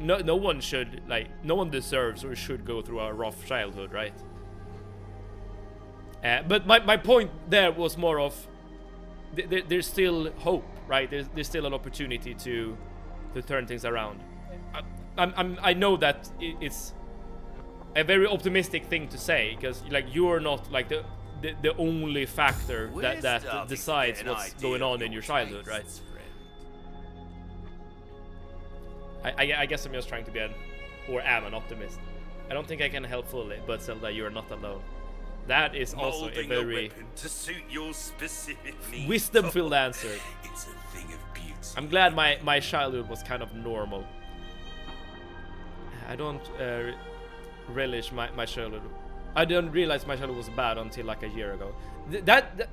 No one should, like, no one deserves or should go through a rough childhood, right? But my point there was more of there's still hope, right? There's still an opportunity to turn things around. I know that it's a very optimistic thing to say, because like you're not like the only factor that decides what's going on in your childhood, right? I guess I'm just trying to be am an optimist. I don't think I can help fully, but Zelda, you're not alone. That is also a very to suit your specific needs. wisdom-filled answer. It's a thing of beauty. I'm glad my childhood was kind of normal. I don't relish my childhood. I didn't realize my childhood was bad until like a year ago. That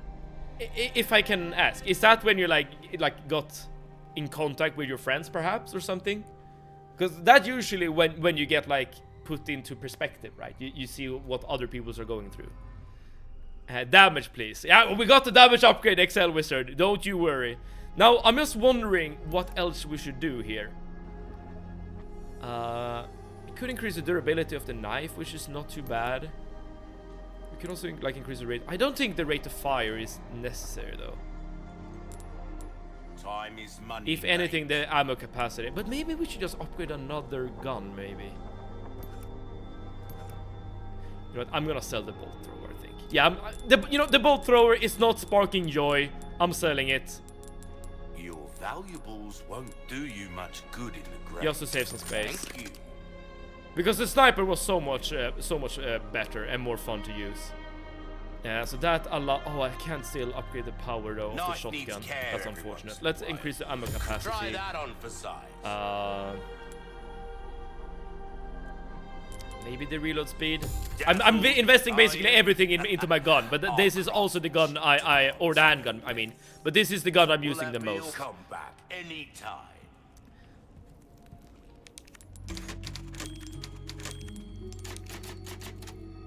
if I can ask, is that when you like got in contact with your friends perhaps or something? Because that usually when you get like put into perspective, right? You see what other peoples are going through. Damage, please. Yeah, we got the damage upgrade, XL Wizard. Don't you worry. Now I'm just wondering what else we should do here. It could increase the durability of the knife, which is not too bad. We can also like increase the rate. I don't think the rate of fire is necessary though. Time is money. If anything, the ammo capacity. But maybe we should just upgrade another gun, maybe. You know what? I'm gonna sell the bolt thrower, I think. Yeah, the bolt thrower is not sparking joy. I'm selling it. Your valuables won't do you much good in the ground. Just to save some space. Thank you. Because the sniper was so much better and more fun to use. So that oh, I can't still upgrade the power though of the shotgun. That's unfortunate. Let's increase the ammo capacity. Try that on for size. Maybe the reload speed. I'm investing basically everything into my gun, but this is also the gun or the handgun, I mean. But this is the gun I'm using the most. Come back anytime.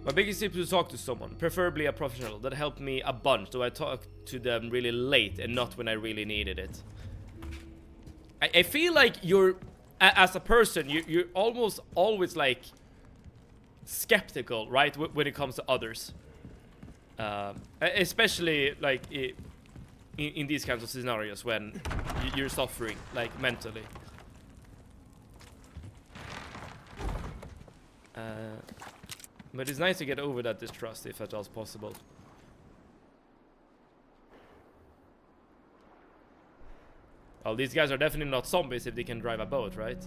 My biggest tip is to talk to someone, preferably a professional, that helped me a bunch, so I talk to them really late and not when I really needed it. I feel like as a person, you're almost always like skeptical, right, when it comes to others. Especially like in these kinds of scenarios when you're suffering, like mentally. But it's nice to get over that distrust if at all possible. Well, these guys are definitely not zombies if they can drive a boat, right?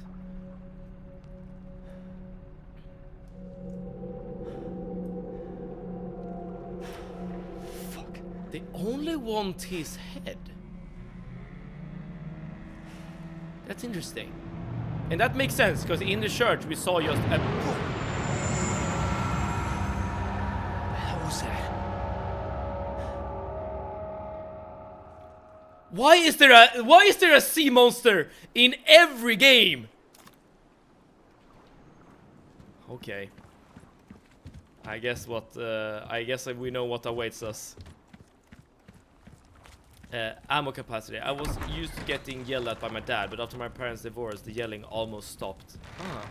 Fuck. They only want his head. That's interesting. And that makes sense, because in the church we saw just a... Why is there a sea monster in every game? Okay. I guess we know what awaits us. Ammo capacity. I was used to getting yelled at by my dad, but after my parents' divorce, the yelling almost stopped. Huh.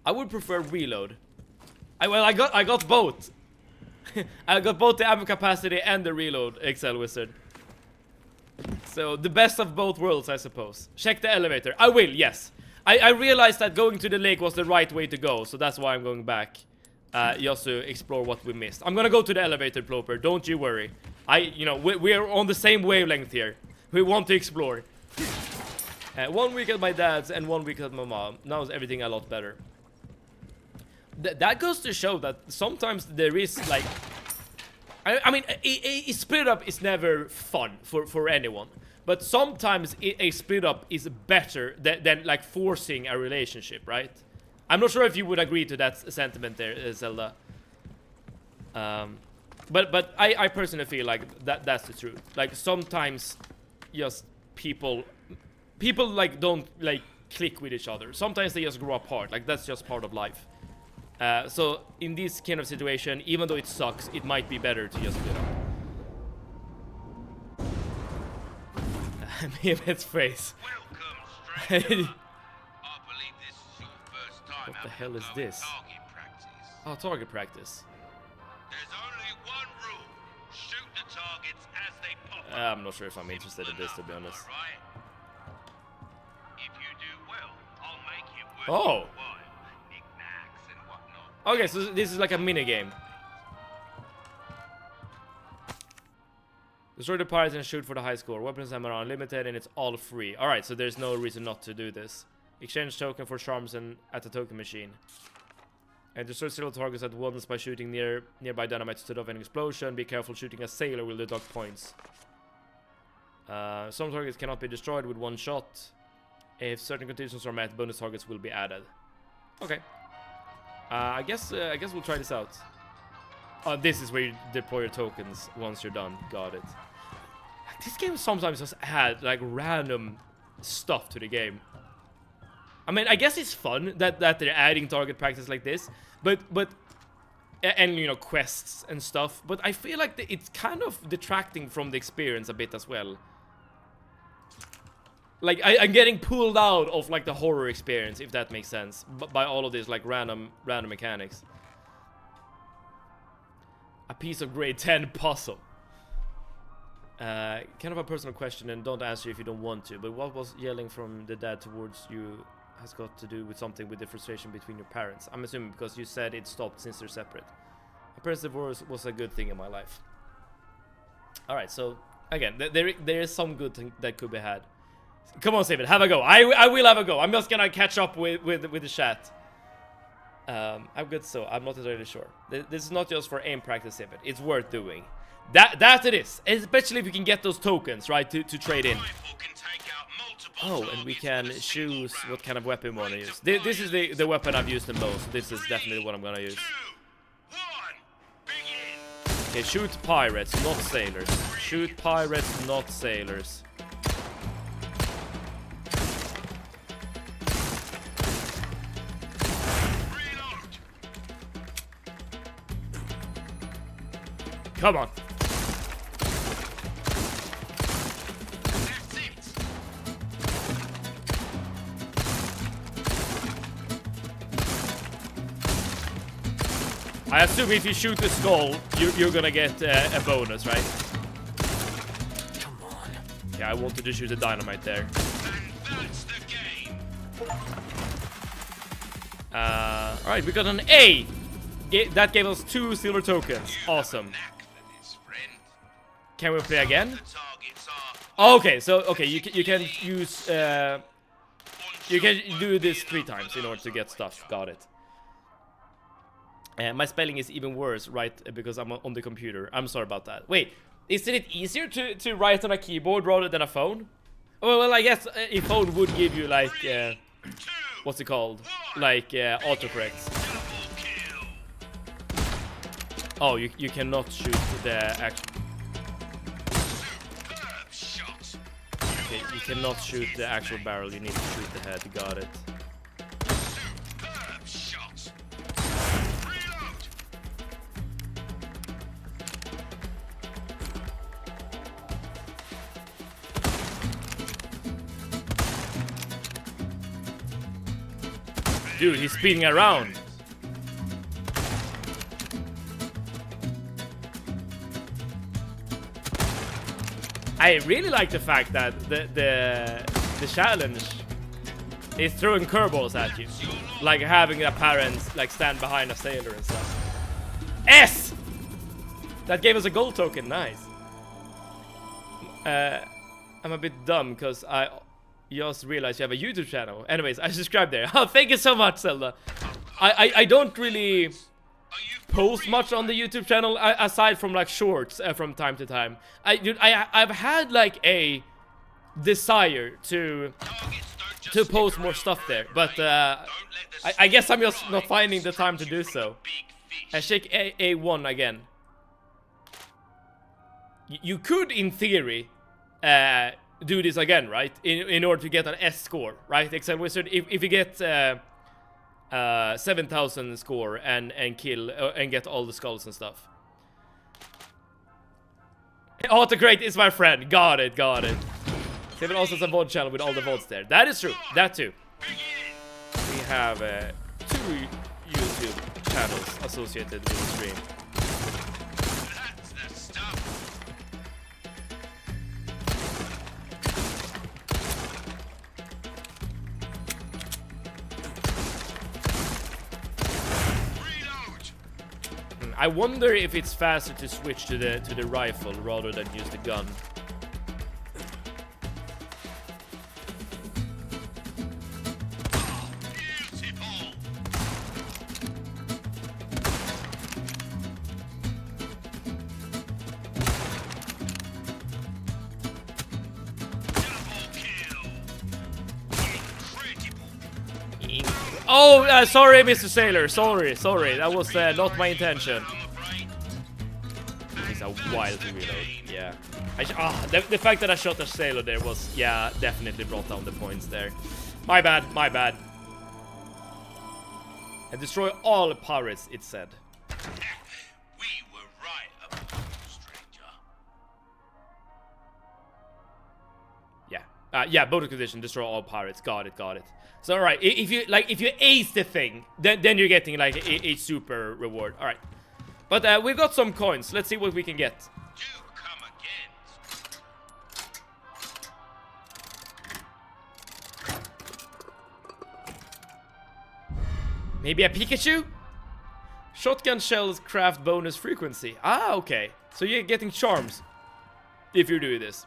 I would prefer reload. I got both. I got both the ammo capacity and the reload, Excel Wizard. So, the best of both worlds, I suppose. Check the elevator. I will, yes. I realized that going to the lake was the right way to go, so that's why I'm going back. Just to explore what we missed. I'm gonna go to the elevator, Ploper. Don't you worry. We're on the same wavelength here. We want to explore. 1 week at my dad's and 1 week at my mom. Now is everything a lot better. That goes to show that sometimes there is, like... I mean, a split up is never fun for anyone. But sometimes a split up is better than like forcing a relationship, right? I'm not sure if you would agree to that sentiment there, Zelda. But I personally feel like that's the truth. Like sometimes just people like don't like click with each other. Sometimes they just grow apart. Like that's just part of life. So in this kind of situation, even though it sucks, it might be better to just split up. Mehmet's face. Welcome, stranger. I believe this is your first time. What the hell is this? Target practice. Oh, target practice. There's only one rule. Shoot the targets as they pop up. I'm not sure if I'm interested in this, to be honest. Right? If you do well, I'll make it worth Oh. your while. Knickknacks and whatnot. Okay, so this is like a mini game. Destroy the pirates and shoot for the high score. Weapons and ammo are unlimited and it's all free. Alright, so there's no reason not to do this. Exchange token for charms and at the token machine. And destroy several targets at once by shooting nearby dynamite to set off an explosion. Be careful, shooting a sailor will deduct points. Some targets cannot be destroyed with one shot. If certain conditions are met, bonus targets will be added. Okay. I guess we'll try this out. Oh, this is where you deploy your tokens once you're done. Got it. Like, this game sometimes just add like random stuff to the game. I mean, I guess it's fun that they're adding target practice like this, but and you know, quests and stuff. But I feel like it's kind of detracting from the experience a bit as well. Like, I'm getting pulled out of, like, the horror experience, if that makes sense. By all of this, like, random mechanics. A piece of grade 10 puzzle. Kind of a personal question, and don't answer if you don't want to, but what was yelling from the dad towards you has got to do with something with the frustration between your parents? I'm assuming because you said it stopped since they're separate. A parents' divorce was a good thing in my life. Alright, so, again, there is some good thing that could be had. Come on, Steven, have a go. I will have a go. I'm just gonna catch up with the chat. I'm good, so I'm not entirely sure. This is not just for aim practice, Steven. It's worth doing. That it is. Especially if you can get those tokens, right, to trade in. Oh, and we can choose what kind of weapon we want to use. This is the weapon I've used the most. This is definitely what I'm gonna use. Okay, shoot pirates, not sailors. Shoot pirates, not sailors. Come on. I assume if you shoot the skull, you're gonna get a bonus, right? Come on. Yeah, I wanted to shoot the dynamite there. Alright, we got an A! That gave us 2 silver tokens. Awesome. Can we play again? Okay, so you can use you can do this 3 times in order to get stuff. Got it. My spelling is even worse, right? Because I'm on the computer. I'm sorry about that. Wait, isn't it easier to write on a keyboard rather than a phone? Well, I guess a phone would give you like what's it called? Like autocorrect. Oh, you cannot shoot the actual. Okay, you cannot shoot the actual barrel. You need to shoot the head. Got it. Dude, he's speeding around. I really like the fact that the challenge is throwing curveballs at you, like having a parent like stand behind a sailor and stuff. S. That gave us a gold token. Nice. I'm a bit dumb because I just realized you have a YouTube channel. Anyways, I subscribed there. Oh, thank you so much, Zelda. I don't really post much on the YouTube channel aside from like shorts from time to time. I've had like a desire to post more stuff there, but I guess I'm just not finding the time to do so. I shake A1 again. You could, in theory, do this again, right? In order to get an S score, right? Except Wizard, if you get 7,000 score and kill and get all the skulls and stuff. Autocrate is my friend. Got it. Steven also has a VOD channel with all the VODs there. That is true. That too. We have 2 YouTube channels associated with the stream. I wonder if it's faster to switch to the rifle rather than use the gun. Oh, sorry, Mr. Sailor. Sorry. That was not my intention. It's a while to reload. Yeah. The fact that I shot a sailor there was, yeah, definitely brought down the points there. My bad. And destroy all pirates, it said. We were right about you, stranger. Yeah, Yeah, bonus condition, destroy all pirates. Got it, got it. So alright, if you ace the thing, then you're getting like a super reward. Alright. But we've got some coins. Let's see what we can get. Do come again. Maybe a Pikachu? Shotgun shells craft bonus frequency. Ah, okay. So you're getting charms if you're doing this.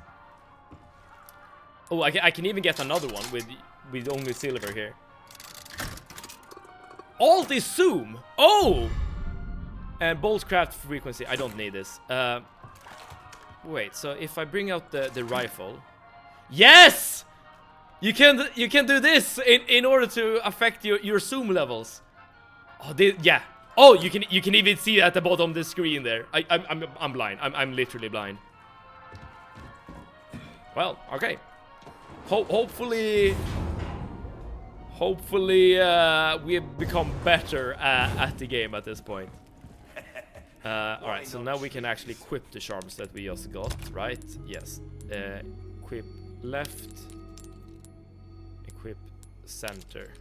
Oh, I can even get another one with only silver here. Alt is zoom. Oh! And bolt craft frequency. I don't need this. Wait, so if I bring out the rifle. Yes! You can do this in order to affect your zoom levels. Oh, yeah. Oh, you can even see at the bottom of the screen there. I'm blind. I'm literally blind. Well, okay. Hopefully we've become better at the game at this point. Alright, so now we can actually equip the charms that we just got, right? Yes. Equip left. Equip center.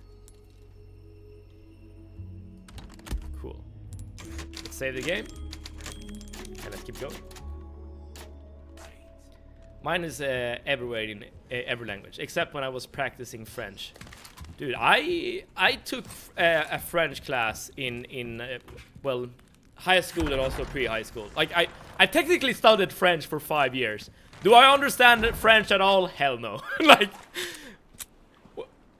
Cool. Let's save the game. And let's keep going. Mine is everywhere in every language, except when I was practicing French. Dude, I took a French class in well, high school and also pre-high school. Like I technically studied French for 5 years. Do I understand French at all? Hell no. Like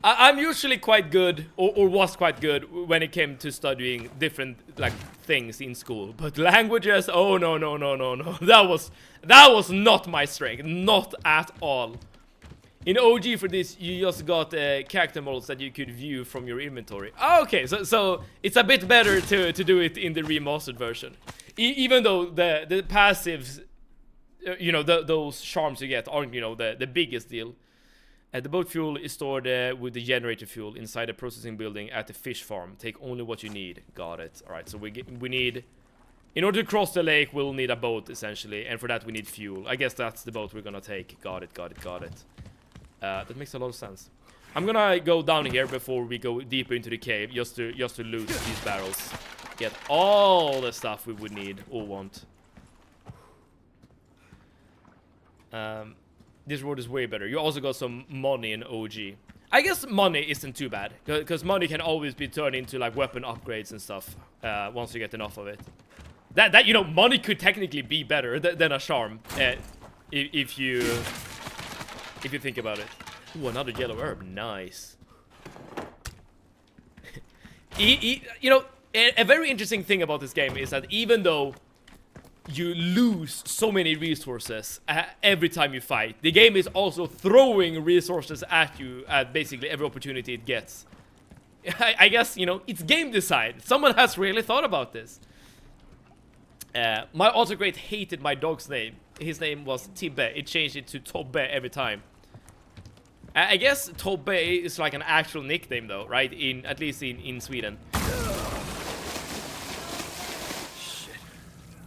I'm usually quite good, or was quite good when it came to studying different like things in school. But languages, oh no. That was not my strength, not at all. In OG for this, you just got character models that you could view from your inventory. Oh, okay, so it's a bit better to do it in the remastered version. Even though the passives, you know, those charms you get aren't, you know, the biggest deal. The boat fuel is stored with the generator fuel inside a processing building at the fish farm. Take only what you need. Got it. Alright, so we need... In order to cross the lake, we'll need a boat, essentially. And for that, we need fuel. I guess that's the boat we're gonna take. Got it. That makes a lot of sense. I'm gonna go down here before we go deeper into the cave, just to loot these barrels. Get all the stuff we would need or want. This road is way better. You also got some money in OG. I guess money isn't too bad, because money can always be turned into like weapon upgrades and stuff once you get enough of it. That you know, money could technically be better than a charm if you think about it. Ooh, another yellow herb. Nice. You know, a very interesting thing about this game is that even though you lose so many resources every time you fight, the game is also throwing resources at you at basically every opportunity it gets. I guess, you know, it's game design. Someone has really thought about this. My autograde hated my dog's name. His name was Tibbe. It changed it to Tobbe every time. I guess Tobbe is like an actual nickname though, right? At least in Sweden.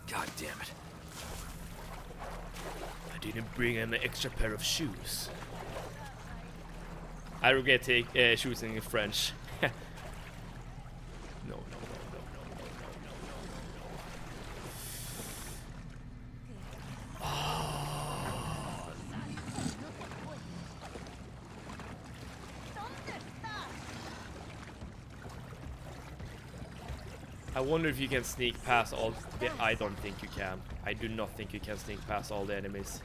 God damn it. I didn't bring an extra pair of shoes. I regret choosing French. No. I wonder if you can sneak past all the... I don't think you can. I do not think you can sneak past all the enemies.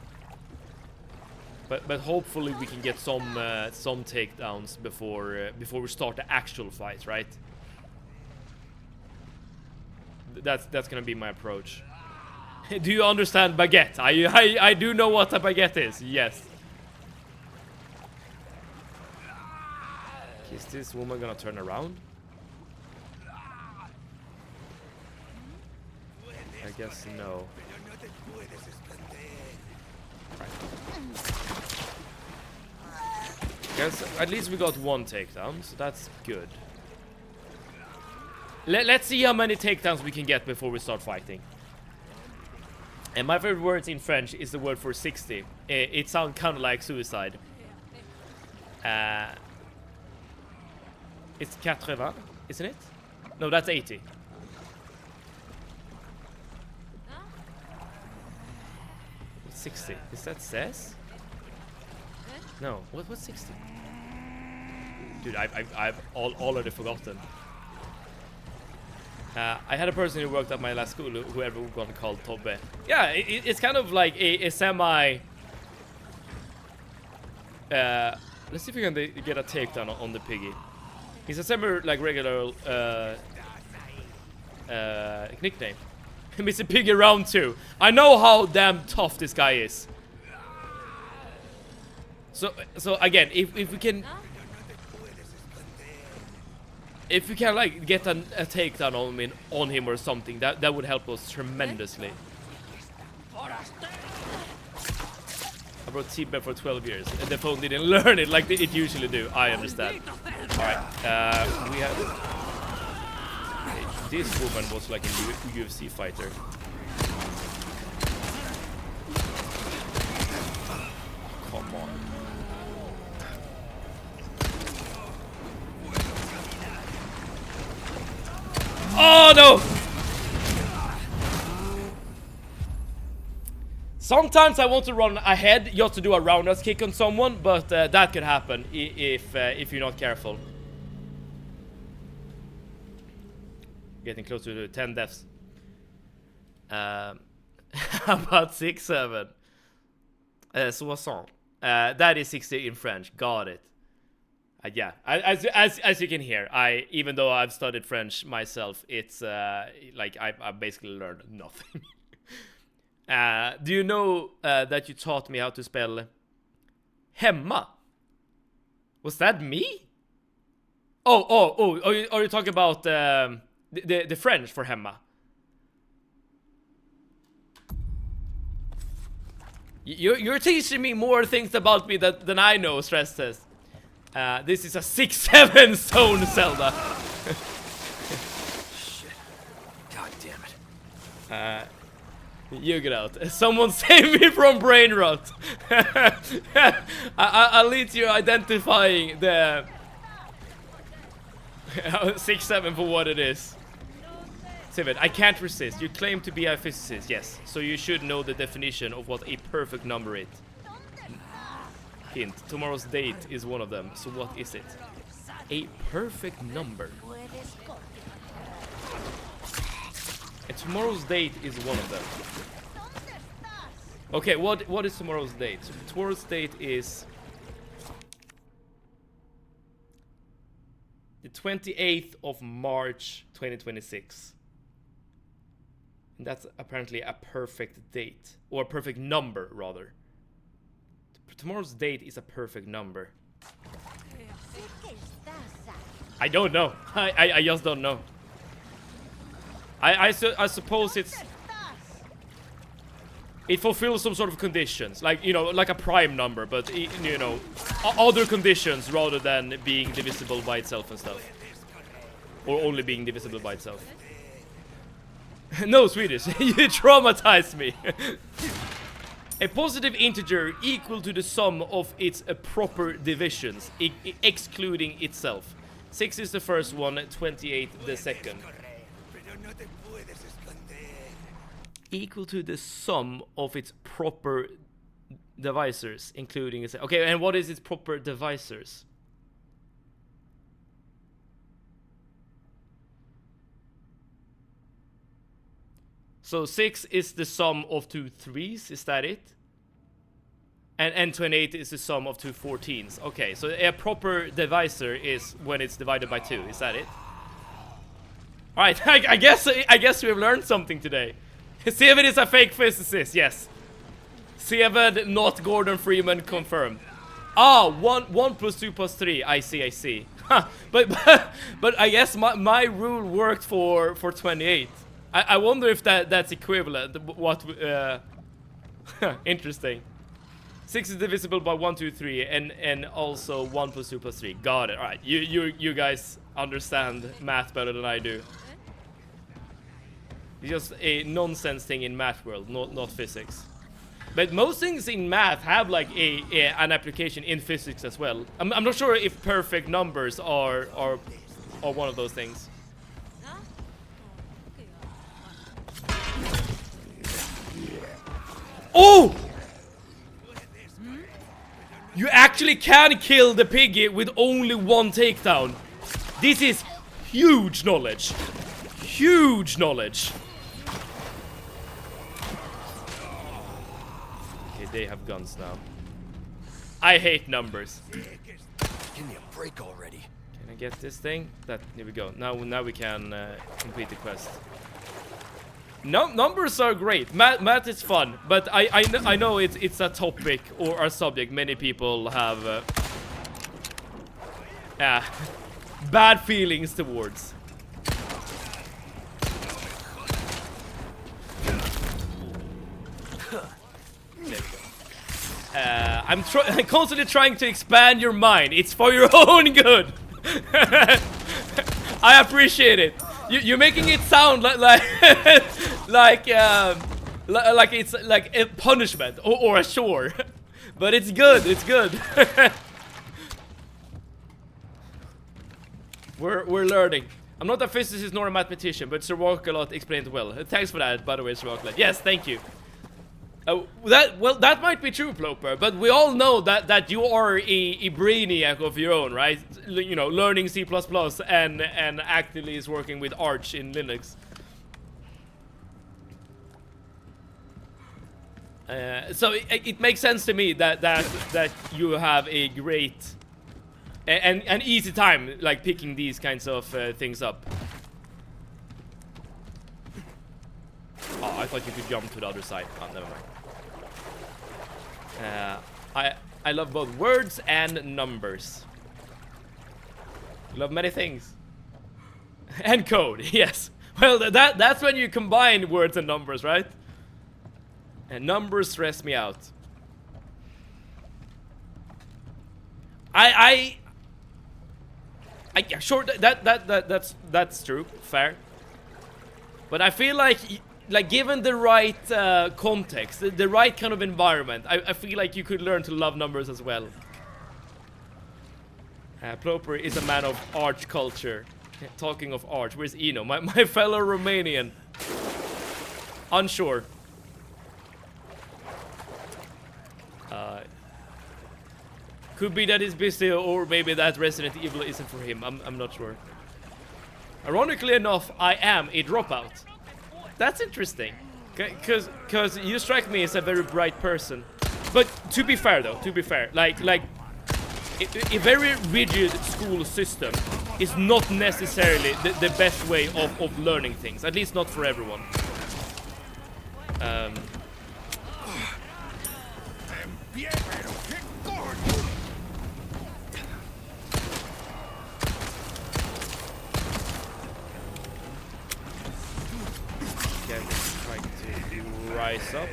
But hopefully we can get some takedowns before we start the actual fight, right? That's gonna be my approach. Do you understand baguette? I do know what a baguette is. Yes. Is this woman gonna turn around? I guess no. Right. Guess at least we got one takedown, so that's good. Let's see how many takedowns we can get before we start fighting. And my favorite word in French is the word for 60. It sounds kind of like suicide. It's 80, isn't it? No, that's 80. What's 60? Is that says? No. What's 60? Dude, I've already forgotten. I had a person who worked at my last school who everyone called Tobbe. Yeah, it's kind of like a semi... let's see if we can get a takedown on the piggy. He's a semi like regular nickname. Mr. Piggy round 2. I know how damn tough this guy is. So again, if we can... If we can like get a takedown on him or something, that would help us tremendously. I brought T-Bear for 12 years and the phone didn't learn it like it usually do. I understand. Alright, we have... This woman was like a UFC fighter. Come on. Oh no! Sometimes I want to run ahead just to do a roundhouse kick on someone, but that could happen if you're not careful. Getting closer to 10 deaths. About 6, 7. Soissons. That is 60 in French. Got it. Yeah, as you can hear, even though I've studied French myself, it's like I basically learned nothing. Do you know that you taught me how to spell hemma? Was that me? Oh, are you talking about the French for hemma? You're teaching me more things about me than I know, stress test. This is a 6-7 zone Zelda. Shit. God damn it. You get out. Someone save me from brain rot. I'll lead you identifying the 6-7 for what it is. Civet, I can't resist. You claim to be a physicist, yes. So you should know the definition of what a perfect number is. Hint, tomorrow's date is one of them. So what is it? A perfect number. And tomorrow's date is one of them. Okay, what is tomorrow's date? So tomorrow's date is the 28th of March 2026. And that's apparently a perfect date. Or a perfect number, rather. Tomorrow's date is a perfect number. I don't know. I just don't know. I suppose it fulfills some sort of conditions, like, you know, like a prime number, but, you know, other conditions rather than being divisible by itself and stuff, or only being divisible by itself. No, Swedish, you traumatized me. A positive integer equal to the sum of its proper divisions, excluding itself. 6 is the first one, 28 the second. Equal to the sum of its proper divisors, including its... Okay, and what is its proper divisors? So 6 is the sum of 2 3s, is that it? And 28 is the sum of 2 14s. Okay, so a proper divisor is when it's divided by 2, is that it? Alright, I guess we've learned something today. Seven is a fake physicist, yes. Seven, not Gordon Freeman, confirmed. Ah, 1 plus 2 plus 3, I see. Huh, but I guess my rule worked for 28. I wonder if that's equivalent. What? Interesting. 6 is divisible by 1, 2, 3, and also 1 plus 2 plus 3. Got it. All right, you guys understand math better than I do. It's just a nonsense thing in math world, not physics. But most things in math have like an application in physics as well. I'm not sure if perfect numbers are one of those things. Oh! You actually can kill the piggy with only one takedown. This is huge knowledge. Huge knowledge. Okay, they have guns now. I hate numbers. Give me a break already. Can I get this thing? Here we go. Now we can complete the quest. No, numbers are great. Math is fun, but I know it's a topic or a subject many people have bad feelings towards. I'm constantly trying to expand your mind. It's for your own good. I appreciate it. You're making it sound like it's like a punishment or a chore, but it's good. It's good. We're learning. I'm not a physicist nor a mathematician, but Sir Walkalot explained well. Thanks for that, by the way, Sir Walkalot. Yes, thank you. That might be true, Ploper, but we all know that you are a brainiac of your own, right? You know, learning C++ and actively is working with Arch in Linux. So it makes sense to me that you have a great and an easy time like picking these kinds of things up. Oh, I thought you could jump to the other side. Oh, never mind. I love both words and numbers. Love many things. And code, yes. Well, that's when you combine words and numbers, right? And numbers stress me out. Yeah, sure, that's true, fair. But I feel like given the right context, the right kind of environment, I feel like you could learn to love numbers as well. Ploper is a man of Arch culture. Talking of Arch, where's Eno? My fellow Romanian. Unsure. Could be that he's busy, or maybe that Resident Evil isn't for him. I'm not sure. Ironically enough, I am a dropout. That's interesting, cause you strike me as a very bright person. But to be fair though, like a very rigid school system is not necessarily the best way of learning things. At least not for everyone. Trying to rise up.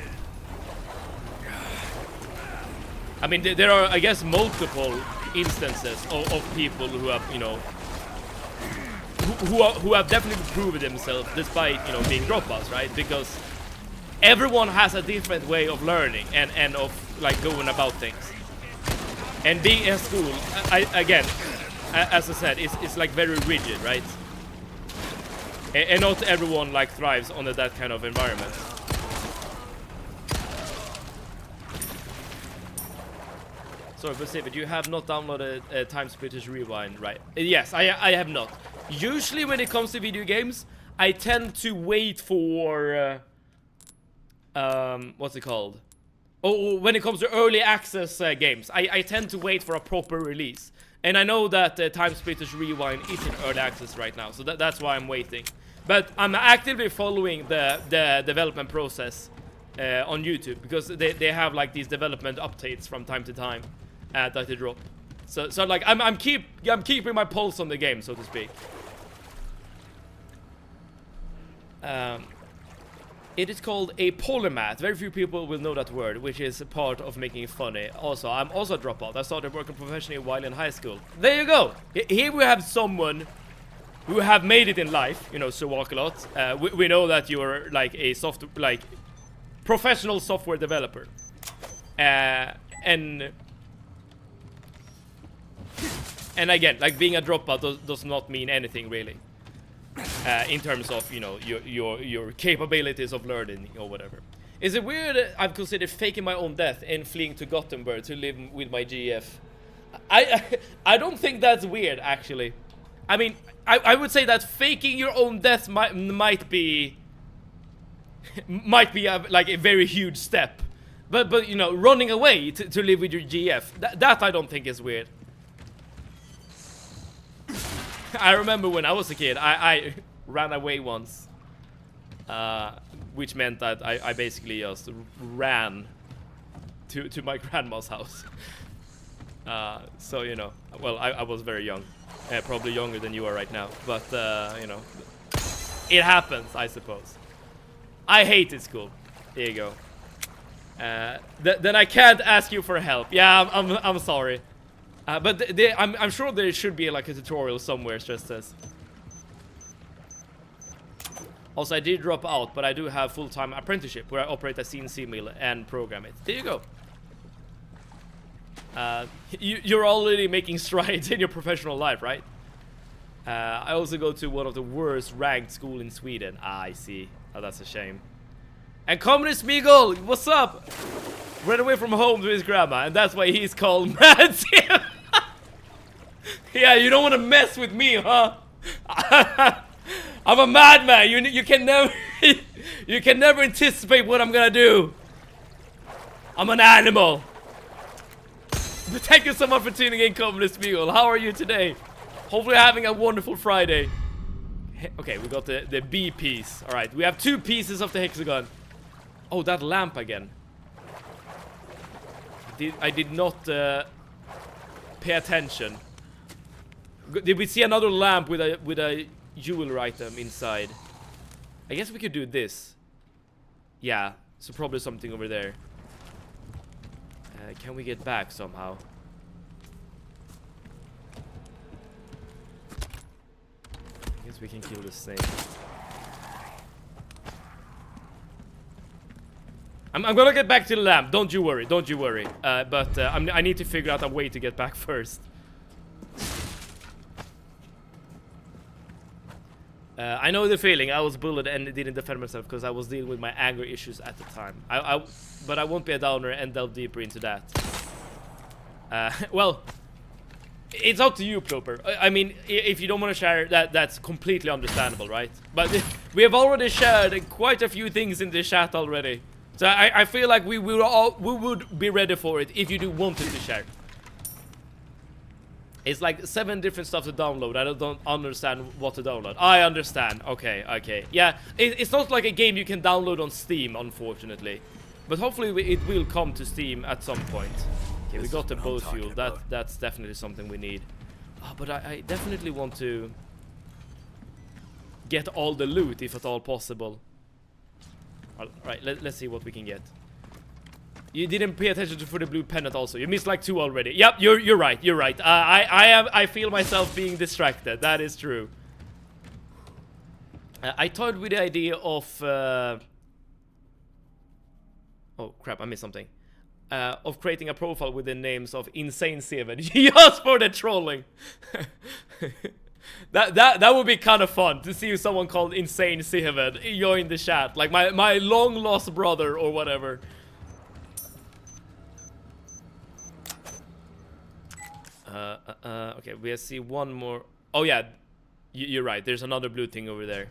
I mean, there are, I guess, multiple instances of people who have, you know, who have definitely proven themselves despite, you know, being dropouts, right? Because everyone has a different way of learning and of like going about things. And being in school, again, as I said, it's like very rigid, right? And not everyone like thrives under that kind of environment. Sorry, but you have not downloaded Time Splitters Rewind, right? Yes, I have not. Usually when it comes to video games, I tend to wait for what's it called? Oh, when it comes to early access games, I tend to wait for a proper release. And I know that Time Splitters Rewind is in early access right now, so that's why I'm waiting. But I'm actively following the development process on YouTube, because they have like these development updates from time to time that they drop. So like I'm keeping my pulse on the game, so to speak. It is called a polymath. Very few people will know that word, which is a part of making it funny. Also, I'm also a dropout. I started working professionally while in high school. There you go. Here we have someone who have made it in life, you know, Sir Walkalot. We know that you're like a professional software developer. And again, like being a dropout does not mean anything really, in terms of, you know, your capabilities of learning or whatever. Is it weird that I've considered faking my own death and fleeing to Gothenburg to live with my GF? I don't think that's weird, actually. I mean, I would say that faking your own death might be like a very huge step. But you know, running away to live with your GF, that I don't think is weird. I remember when I was a kid, I ran away once. Which meant that I basically just ran to my grandma's house. So, you know, well, I was very young. Probably younger than you are right now. But, you know, it happens, I suppose. I hated school. There you go. Then I can't ask you for help. Yeah, I'm sorry. But I'm sure there should be like a tutorial somewhere, just as. Also, I did drop out, but I do have full-time apprenticeship where I operate a CNC mill and program it. There you go. You're already making strides in your professional life, right? I also go to one of the worst ranked school in Sweden. I see. Oh, that's a shame. And Communist Meagle, what's up? Ran away from home to his grandma, and that's why he's called Mad Sim. Yeah, you don't want to mess with me, huh? I'm a madman. You can never you can never anticipate what I'm gonna do. I'm an animal. But thank you so much for tuning in, Communist Meagle. How are you today? Hopefully having a wonderful Friday. Okay, we got the B piece. All right, we have 2 pieces of the hexagon. Oh, that lamp again. I did not pay attention. Did we see another lamp with a jewelry item inside? I guess we could do this. Yeah, so probably something over there. Can we get back somehow? I guess we can kill this thing. I'm gonna get back to the lamp. Don't you worry. Don't you worry. But I need to figure out a way to get back first. I know the feeling. I was bullied and didn't defend myself because I was dealing with my anger issues at the time. But I won't be a downer and delve deeper into that. Well, it's up to you, Proper. I mean, if you don't want to share, that's completely understandable, right? But we have already shared quite a few things in the chat already. So I feel like we would be ready for it if you do want it to share. It's like 7 different stuff to download. I don't understand what to download. I understand. Okay. Yeah, it's not like a game you can download on Steam, unfortunately. But hopefully it will come to Steam at some point. Okay, we got the bow fuel. That's definitely something we need. But I definitely want to get all the loot, if at all possible. Alright, let's see what we can get. You didn't pay attention for the blue pennant also. You missed like 2 already. Yep, you're right. You're right. I feel myself being distracted. That is true. I toyed with the idea of oh crap, I missed something. Of creating a profile with the names of Insane Seven just for the trolling. That would be kind of fun to see someone called Insane Seven join the chat, like my long lost brother or whatever. Okay, we see one more. Oh yeah, you're right. There's another blue thing over there.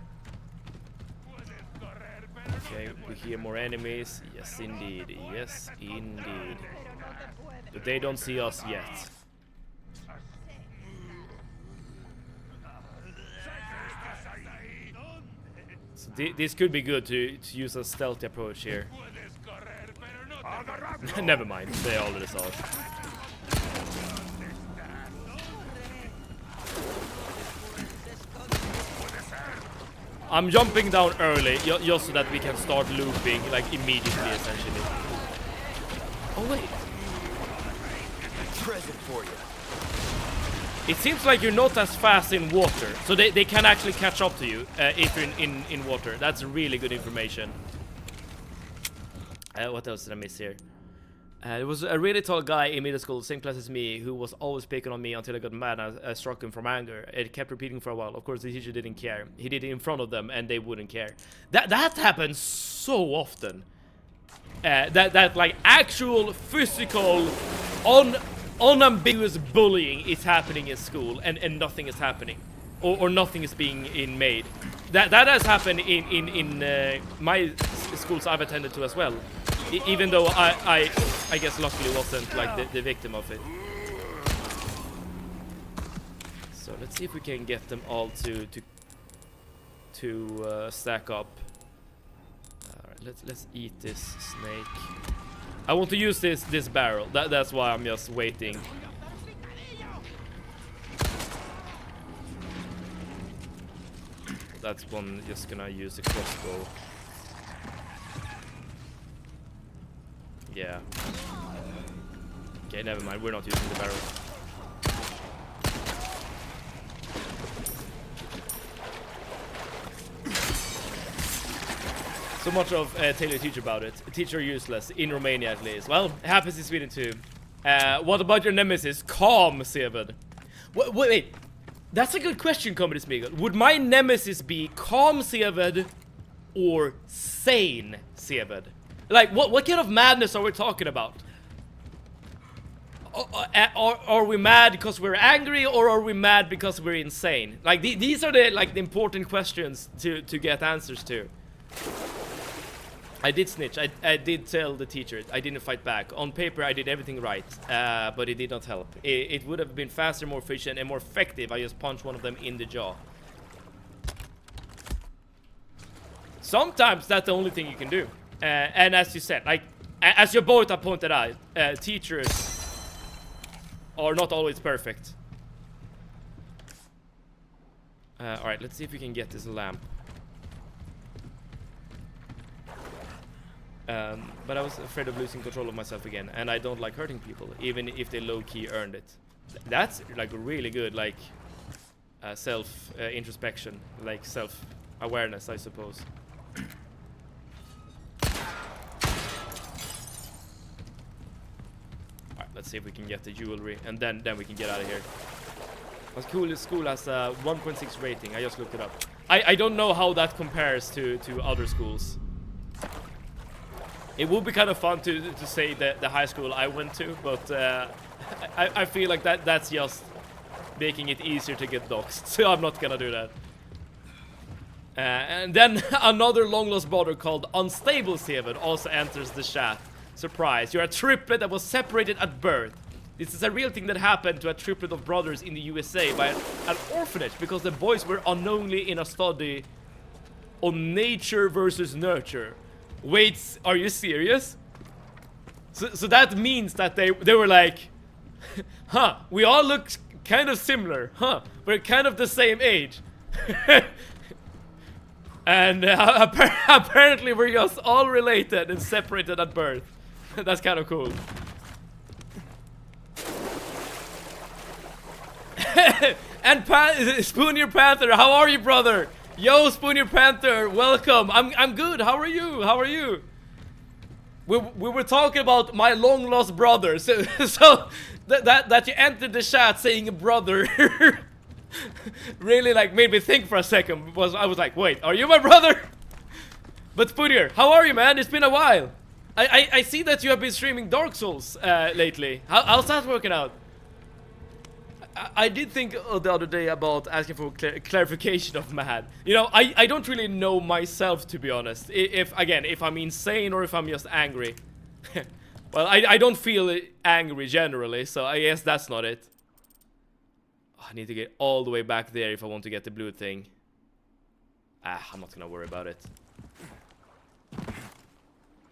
Okay, we hear more enemies. Yes, indeed. Yes, indeed. But they don't see us yet. So this could be good to use a stealthy approach here. Never mind, they already saw it. I'm jumping down early, just so that we can start looping, like, immediately, essentially. Oh, wait. Present for you. It seems like you're not as fast in water, so they can actually catch up to you if you're in water. That's really good information. What else did I miss here? There was a really tall guy in middle school, same class as me, who was always picking on me until I got mad and I struck him from anger. It kept repeating for a while. Of course, the teacher didn't care. He did it in front of them, and they wouldn't care. That happens so often. That like actual physical, unambiguous bullying is happening in school, and nothing is happening, or nothing is being made. That has happened in my schools I've attended to as well. Even though I guess luckily wasn't like the victim of it. So let's see if we can get them all to stack up. Alright, let's eat this snake. I want to use this barrel. That's why I'm just waiting. That's one just gonna use the crossbow. Yeah. Okay, never mind. We're not using the barrel. So much of Taylor teach about it. Teacher useless in Romania at least. Well, it happens in Sweden too. What about your nemesis? Calm, Seven. Wait. That's a good question, Comedy Smeagol. Would my nemesis be Calm Seven or Sane Seven? Like, what kind of madness are we talking about? Are we mad because we're angry, or are we mad because we're insane? Like, these are the important questions to get answers to. I did snitch. I did tell the teacher. I didn't fight back. On paper, I did everything right, but it did not help. It would have been faster, more efficient, and more effective. I just punched one of them in the jaw. Sometimes that's the only thing you can do. And as you said, like, as your boy pointed out, teachers are not always perfect. Alright, let's see if we can get this lamp. But I was afraid of losing control of myself again, and I don't like hurting people, even if they low-key earned it. That's like really good, like self-introspection, like self-awareness, I suppose. Alright, let's see if we can get the jewelry, and then we can get out of here. What's cool is school has a 1.6 rating. I just looked it up. I don't know how that compares to other schools. It would be kind of fun to say the high school I went to, but I feel like that's just making it easier to get doxxed, so I'm not gonna do that. And then another long lost brother called Unstable Seven also enters the chat. Surprise, you're a triplet that was separated at birth. This is a real thing that happened to a triplet of brothers in the USA by an orphanage because the boys were unknowingly in a study on nature versus nurture. Wait, are you serious? So that means that they were like, huh, we all look kind of similar, huh? We're kind of the same age. And apparently we're just all related and separated at birth. That's kind of cool. And Spoonier Panther, how are you, brother? Yo, Spoonier Panther, welcome. I'm good. How are you? How are you? We were talking about my long lost brother. So that you entered the chat saying brother really like made me think for a second. I was like, wait, are you my brother? But Spoonier, how are you, man? It's been a while. I see that you have been streaming Dark Souls lately. How's that working out? I did think the other day about asking for clarification of Mad. You know, I don't really know myself, to be honest. If I'm insane or if I'm just angry. Well, I don't feel angry generally, so I guess that's not it. Oh, I need to get all the way back there if I want to get the blue thing. I'm not gonna worry about it.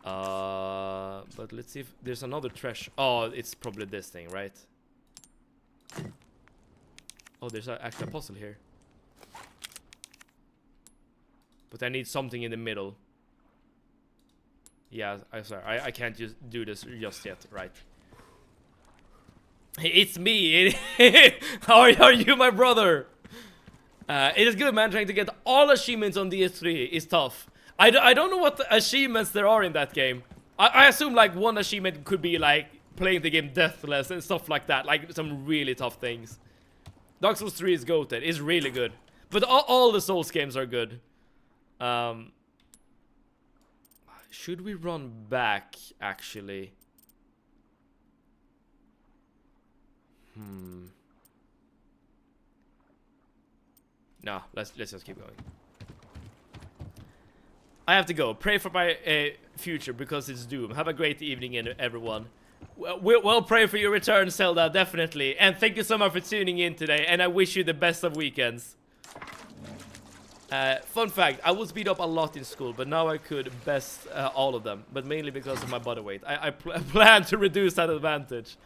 But let's see if there's another treasure. Oh, it's probably this thing, right? Oh, there's actually a puzzle here. But I need something in the middle. Yeah, I'm sorry. I can't just do this just yet, right? It's me. How are you, my brother? It is good, man. Trying to get all achievements on DS3 is tough. I don't know what achievements there are in that game. I assume like one achievement could be like playing the game deathless and stuff like that, like some really tough things. Dark Souls 3 is goated. It's really good, but all the Souls games are good. Should we run back actually? No, let's just keep going. I have to go. Pray for my future because it's doom. Have a great evening, everyone. We'll pray for your return, Zelda, definitely. And thank you so much for tuning in today. And I wish you the best of weekends. Fun fact, I was beat up a lot in school, but now I could best all of them. But mainly because of my body weight. I plan to reduce that advantage.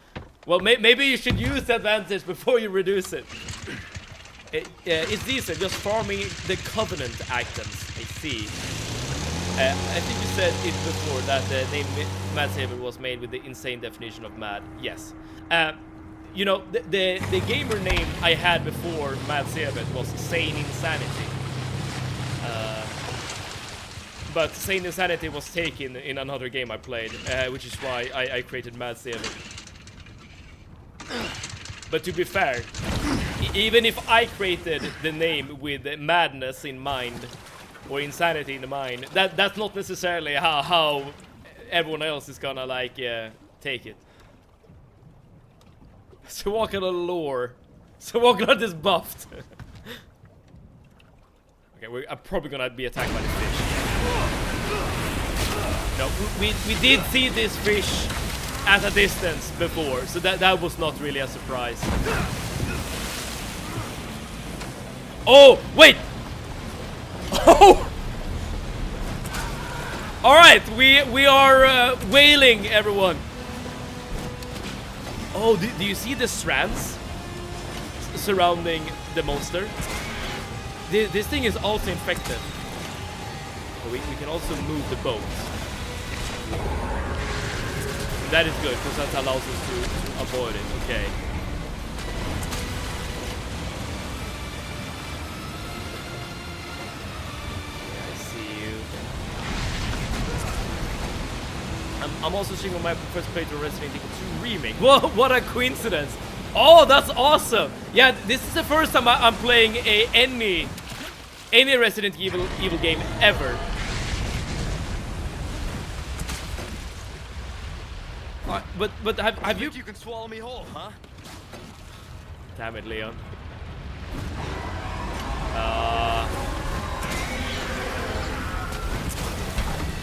Well, maybe you should use the advantage before you reduce it. It's decent, just farming the Covenant items. I see. I think you said it before that the name Mad Saber was made with the insane definition of mad. Yes. You know, the gamer name I had before Mad Saber was Sane Insanity. But Sane Insanity was taken in another game I played, which is why I created Mad Saber. But to be fair, even if I created the name with madness in mind, or insanity in the mind, that's not necessarily how everyone else is gonna like take it. So walk on the lore. So walk on this buffed. Okay, I'm probably gonna be attacked by the fish. No, we did see this fish at a distance before, so that was not really a surprise. Oh, wait! Oh! Alright, we are wailing, everyone. Oh, do you see the strands surrounding the monster? This thing is also infected. We can also move the boat. That is good, because that allows us to avoid it. Okay. I see you. I'm also seeing on my first playthrough of Resident Evil 2 Remake. Whoa, what a coincidence! Oh, that's awesome! Yeah, this is the first time I'm playing any Resident Evil game ever. But have you? You can swallow me whole, huh? Damn it, Leon.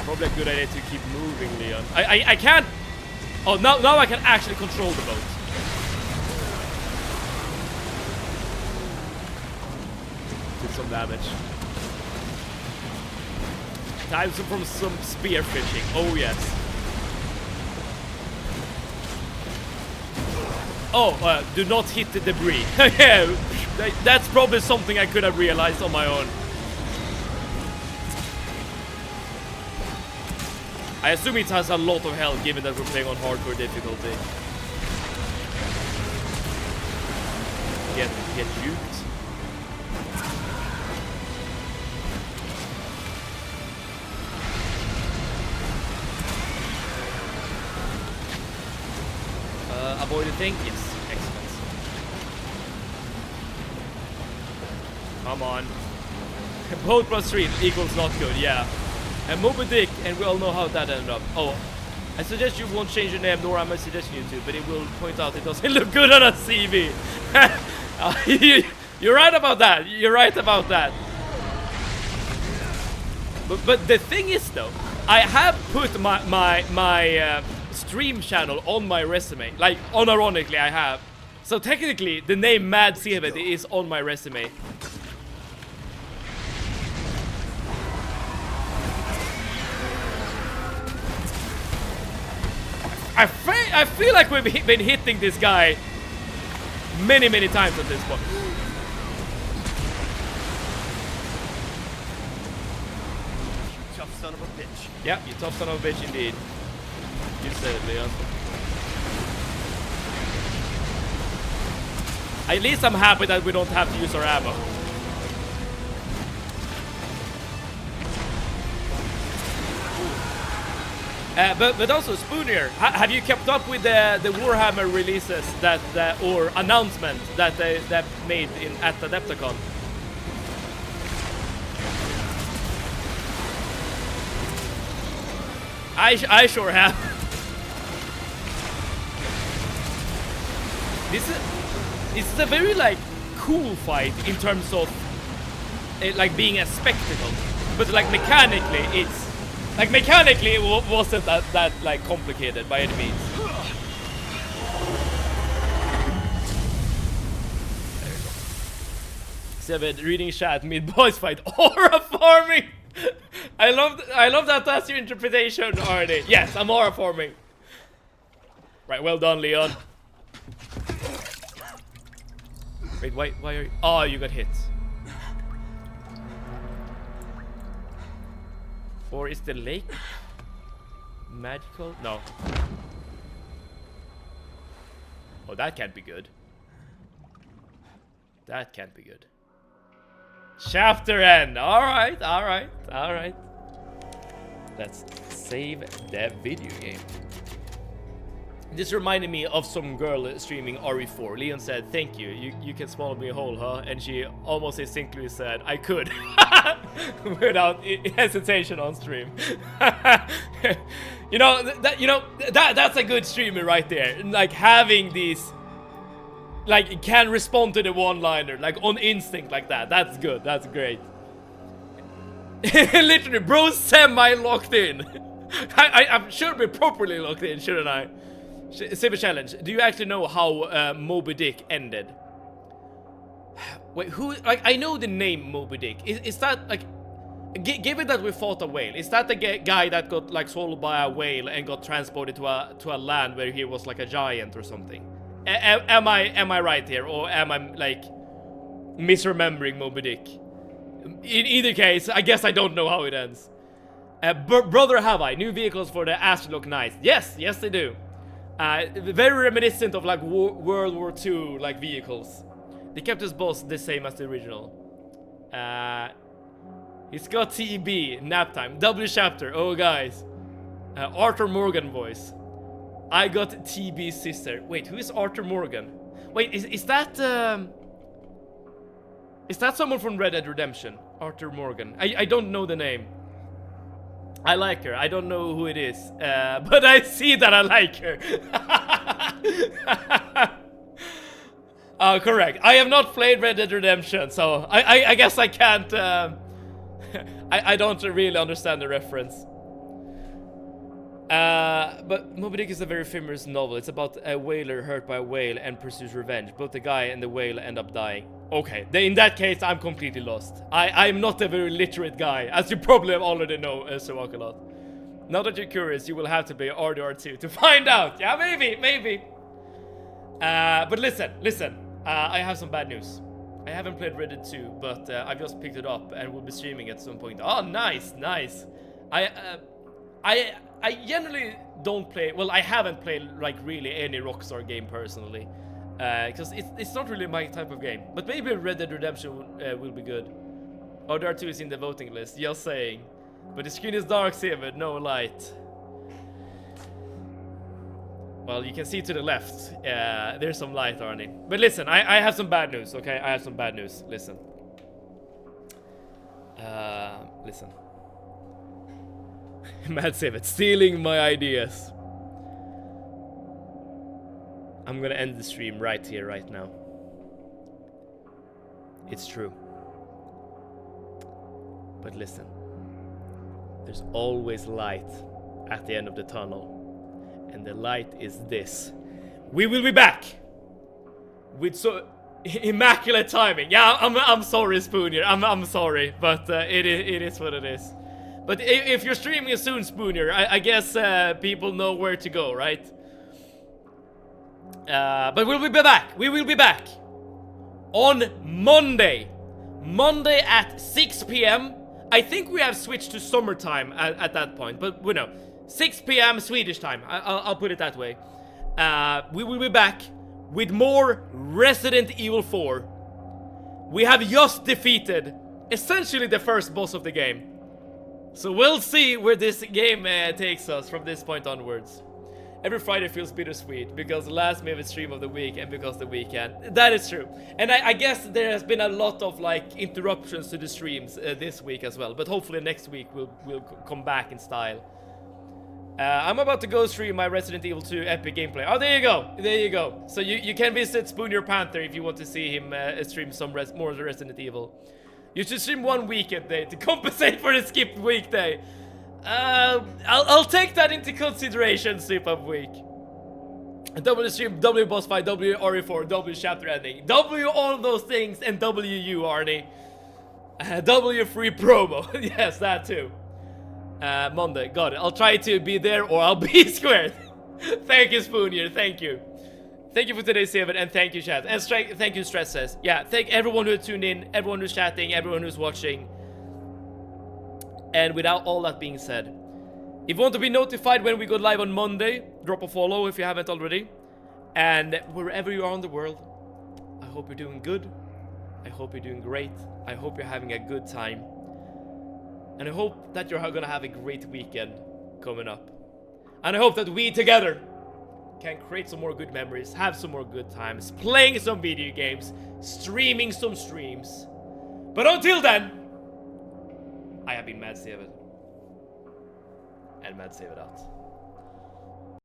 Probably a good idea to keep moving, Leon. I can't. Oh, now I can actually control the boat. Did some damage. Time from some spear fishing. Oh yes. Oh, do not hit the debris. Yeah, that's probably something I could have realized on my own. I assume it has a lot of health, given that we're playing on hardcore difficulty. Get juked. Avoid the thing? Yes. Excellent. Come on. Boat plus 3 equals not good, yeah. And Moby Dick, and we all know how that ended up. Oh, I suggest you won't change your name, nor am I suggesting you to, but it will point out it doesn't look good on a CV. You're right about that. You're right about that. But the thing is, though, I have put my stream channel on my resume. Like, unironically, I have. So technically, the name Mad Sevet is on my resume. I feel like we've been hitting this guy many times at this point. You tough son of a bitch. Yeah, you tough son of a bitch indeed. You said it, Leon. At least I'm happy that we don't have to use our ammo. But also Spooner, have you kept up with the Warhammer releases that or announcement that they made at Adepticon? I sure have. This is a very like cool fight in terms of it, like being a spectacle, but like mechanically it wasn't that like complicated by any means. Seven reading chat mid boss fight aura farming. I love that that's your interpretation, Arnie. Yes, I'm aura farming. Right, well done, Leon. Wait, why are you? Oh, you got hit. Or is the lake magical? No. Oh, that can't be good. That can't be good. Chapter end. All right. Let's save the video game. This reminded me of some girl streaming RE4. Leon said, "Thank you. You can swallow me whole, huh?" And she almost instinctively said, "I could," without hesitation on stream. That's a good streamer right there. Like having these, like can respond to the one-liner like on instinct like that. That's good. That's great. Literally, bro, semi-locked in. I should be properly locked in, shouldn't I? Saber challenge. Do you actually know how Moby Dick ended? Wait, who? Like, I know the name Moby Dick. Is that like, given that we fought a whale, is that the guy that got like swallowed by a whale and got transported to a land where he was like a giant or something? Am I right here, or am I like misremembering Moby Dick? In either case, I guess I don't know how it ends. Brother, have I new vehicles for the Astrolock Knights? Yes, they do. Very reminiscent of like World War II like vehicles. They kept his boss the same as the original. He's got TB, nap time, W chapter. Oh guys, Arthur Morgan voice. I got TB sister. Wait, who is Arthur Morgan? Wait, is that someone from Red Dead Redemption? Arthur Morgan. I don't know the name. I like her. I don't know who it is, but I see that I like her. Correct. I have not played Red Dead Redemption, so I guess I can't. I don't really understand the reference. But Moby Dick is a very famous novel. It's about a whaler hurt by a whale and pursues revenge. Both the guy and the whale end up dying. Okay, in that case, I'm completely lost. I'm not a very literate guy, as you probably already know, Swakalot. Now that you're curious, you will have to play RDR2 to find out. Yeah, maybe. But listen. I have some bad news. I haven't played Red Dead 2, but I've just picked it up and will be streaming at some point. Oh, nice. I generally don't play. Well, I haven't played like really any Rockstar game personally, because it's not really my type of game. But maybe Red Dead Redemption will be good. RDR2 is in the voting list. Just saying. But the screen is dark, Severed, no light. Well, you can see to the left. There's some light, Arnie. But listen, I have some bad news. Okay, I have some bad news. Listen. Listen. Mad Severed, stealing my ideas. I'm gonna end the stream right here, right now. It's true. But listen. There's always light at the end of the tunnel. And the light is this. We will be back! With so immaculate timing. Yeah, I'm sorry, Spooner. I'm sorry, but it is what it is. But if you're streaming soon, Spooner, I guess people know where to go, right? But we'll be back. We will be back on Monday. Monday at 6 p.m. I think we have switched to summertime at that point, but we know. 6 p.m. Swedish time. I'll put it that way. We will be back with more Resident Evil 4. We have just defeated essentially the first boss of the game. So we'll see where this game takes us from this point onwards. Every Friday feels bittersweet because the last Maven stream of the week and because the weekend. That is true. And I guess there has been a lot of like interruptions to the streams this week as well. But hopefully next week we'll come back in style. I'm about to go stream my Resident Evil 2 epic gameplay. Oh, there you go. There you go. So you can visit Spoon Your Panther if you want to see him stream some more Resident Evil. You should stream one weekend day to compensate for the skipped weekday. I'll take that into consideration, Super Week. W stream, W boss fight, W RE4, W chapter ending, W all of those things, and W you, Arnie. W free promo. Yes, that too. Monday, got it. I'll try to be there or I'll be squared. Thank you, Spoonier. Thank you. Thank you for today's Seven, and thank you, chat. And thank you, Stress says. Yeah, thank everyone who tuned in, everyone who's chatting, everyone who's watching. And without all that being said, if you want to be notified when we go live on Monday, drop a follow if you haven't already. And wherever you are in the world, I hope you're doing good. I hope you're doing great. I hope you're having a good time. And I hope that you're gonna have a great weekend coming up. And I hope that we together can create some more good memories, have some more good times, playing some video games, streaming some streams. But until then, I have been Mad Seven, and Mad Seven out.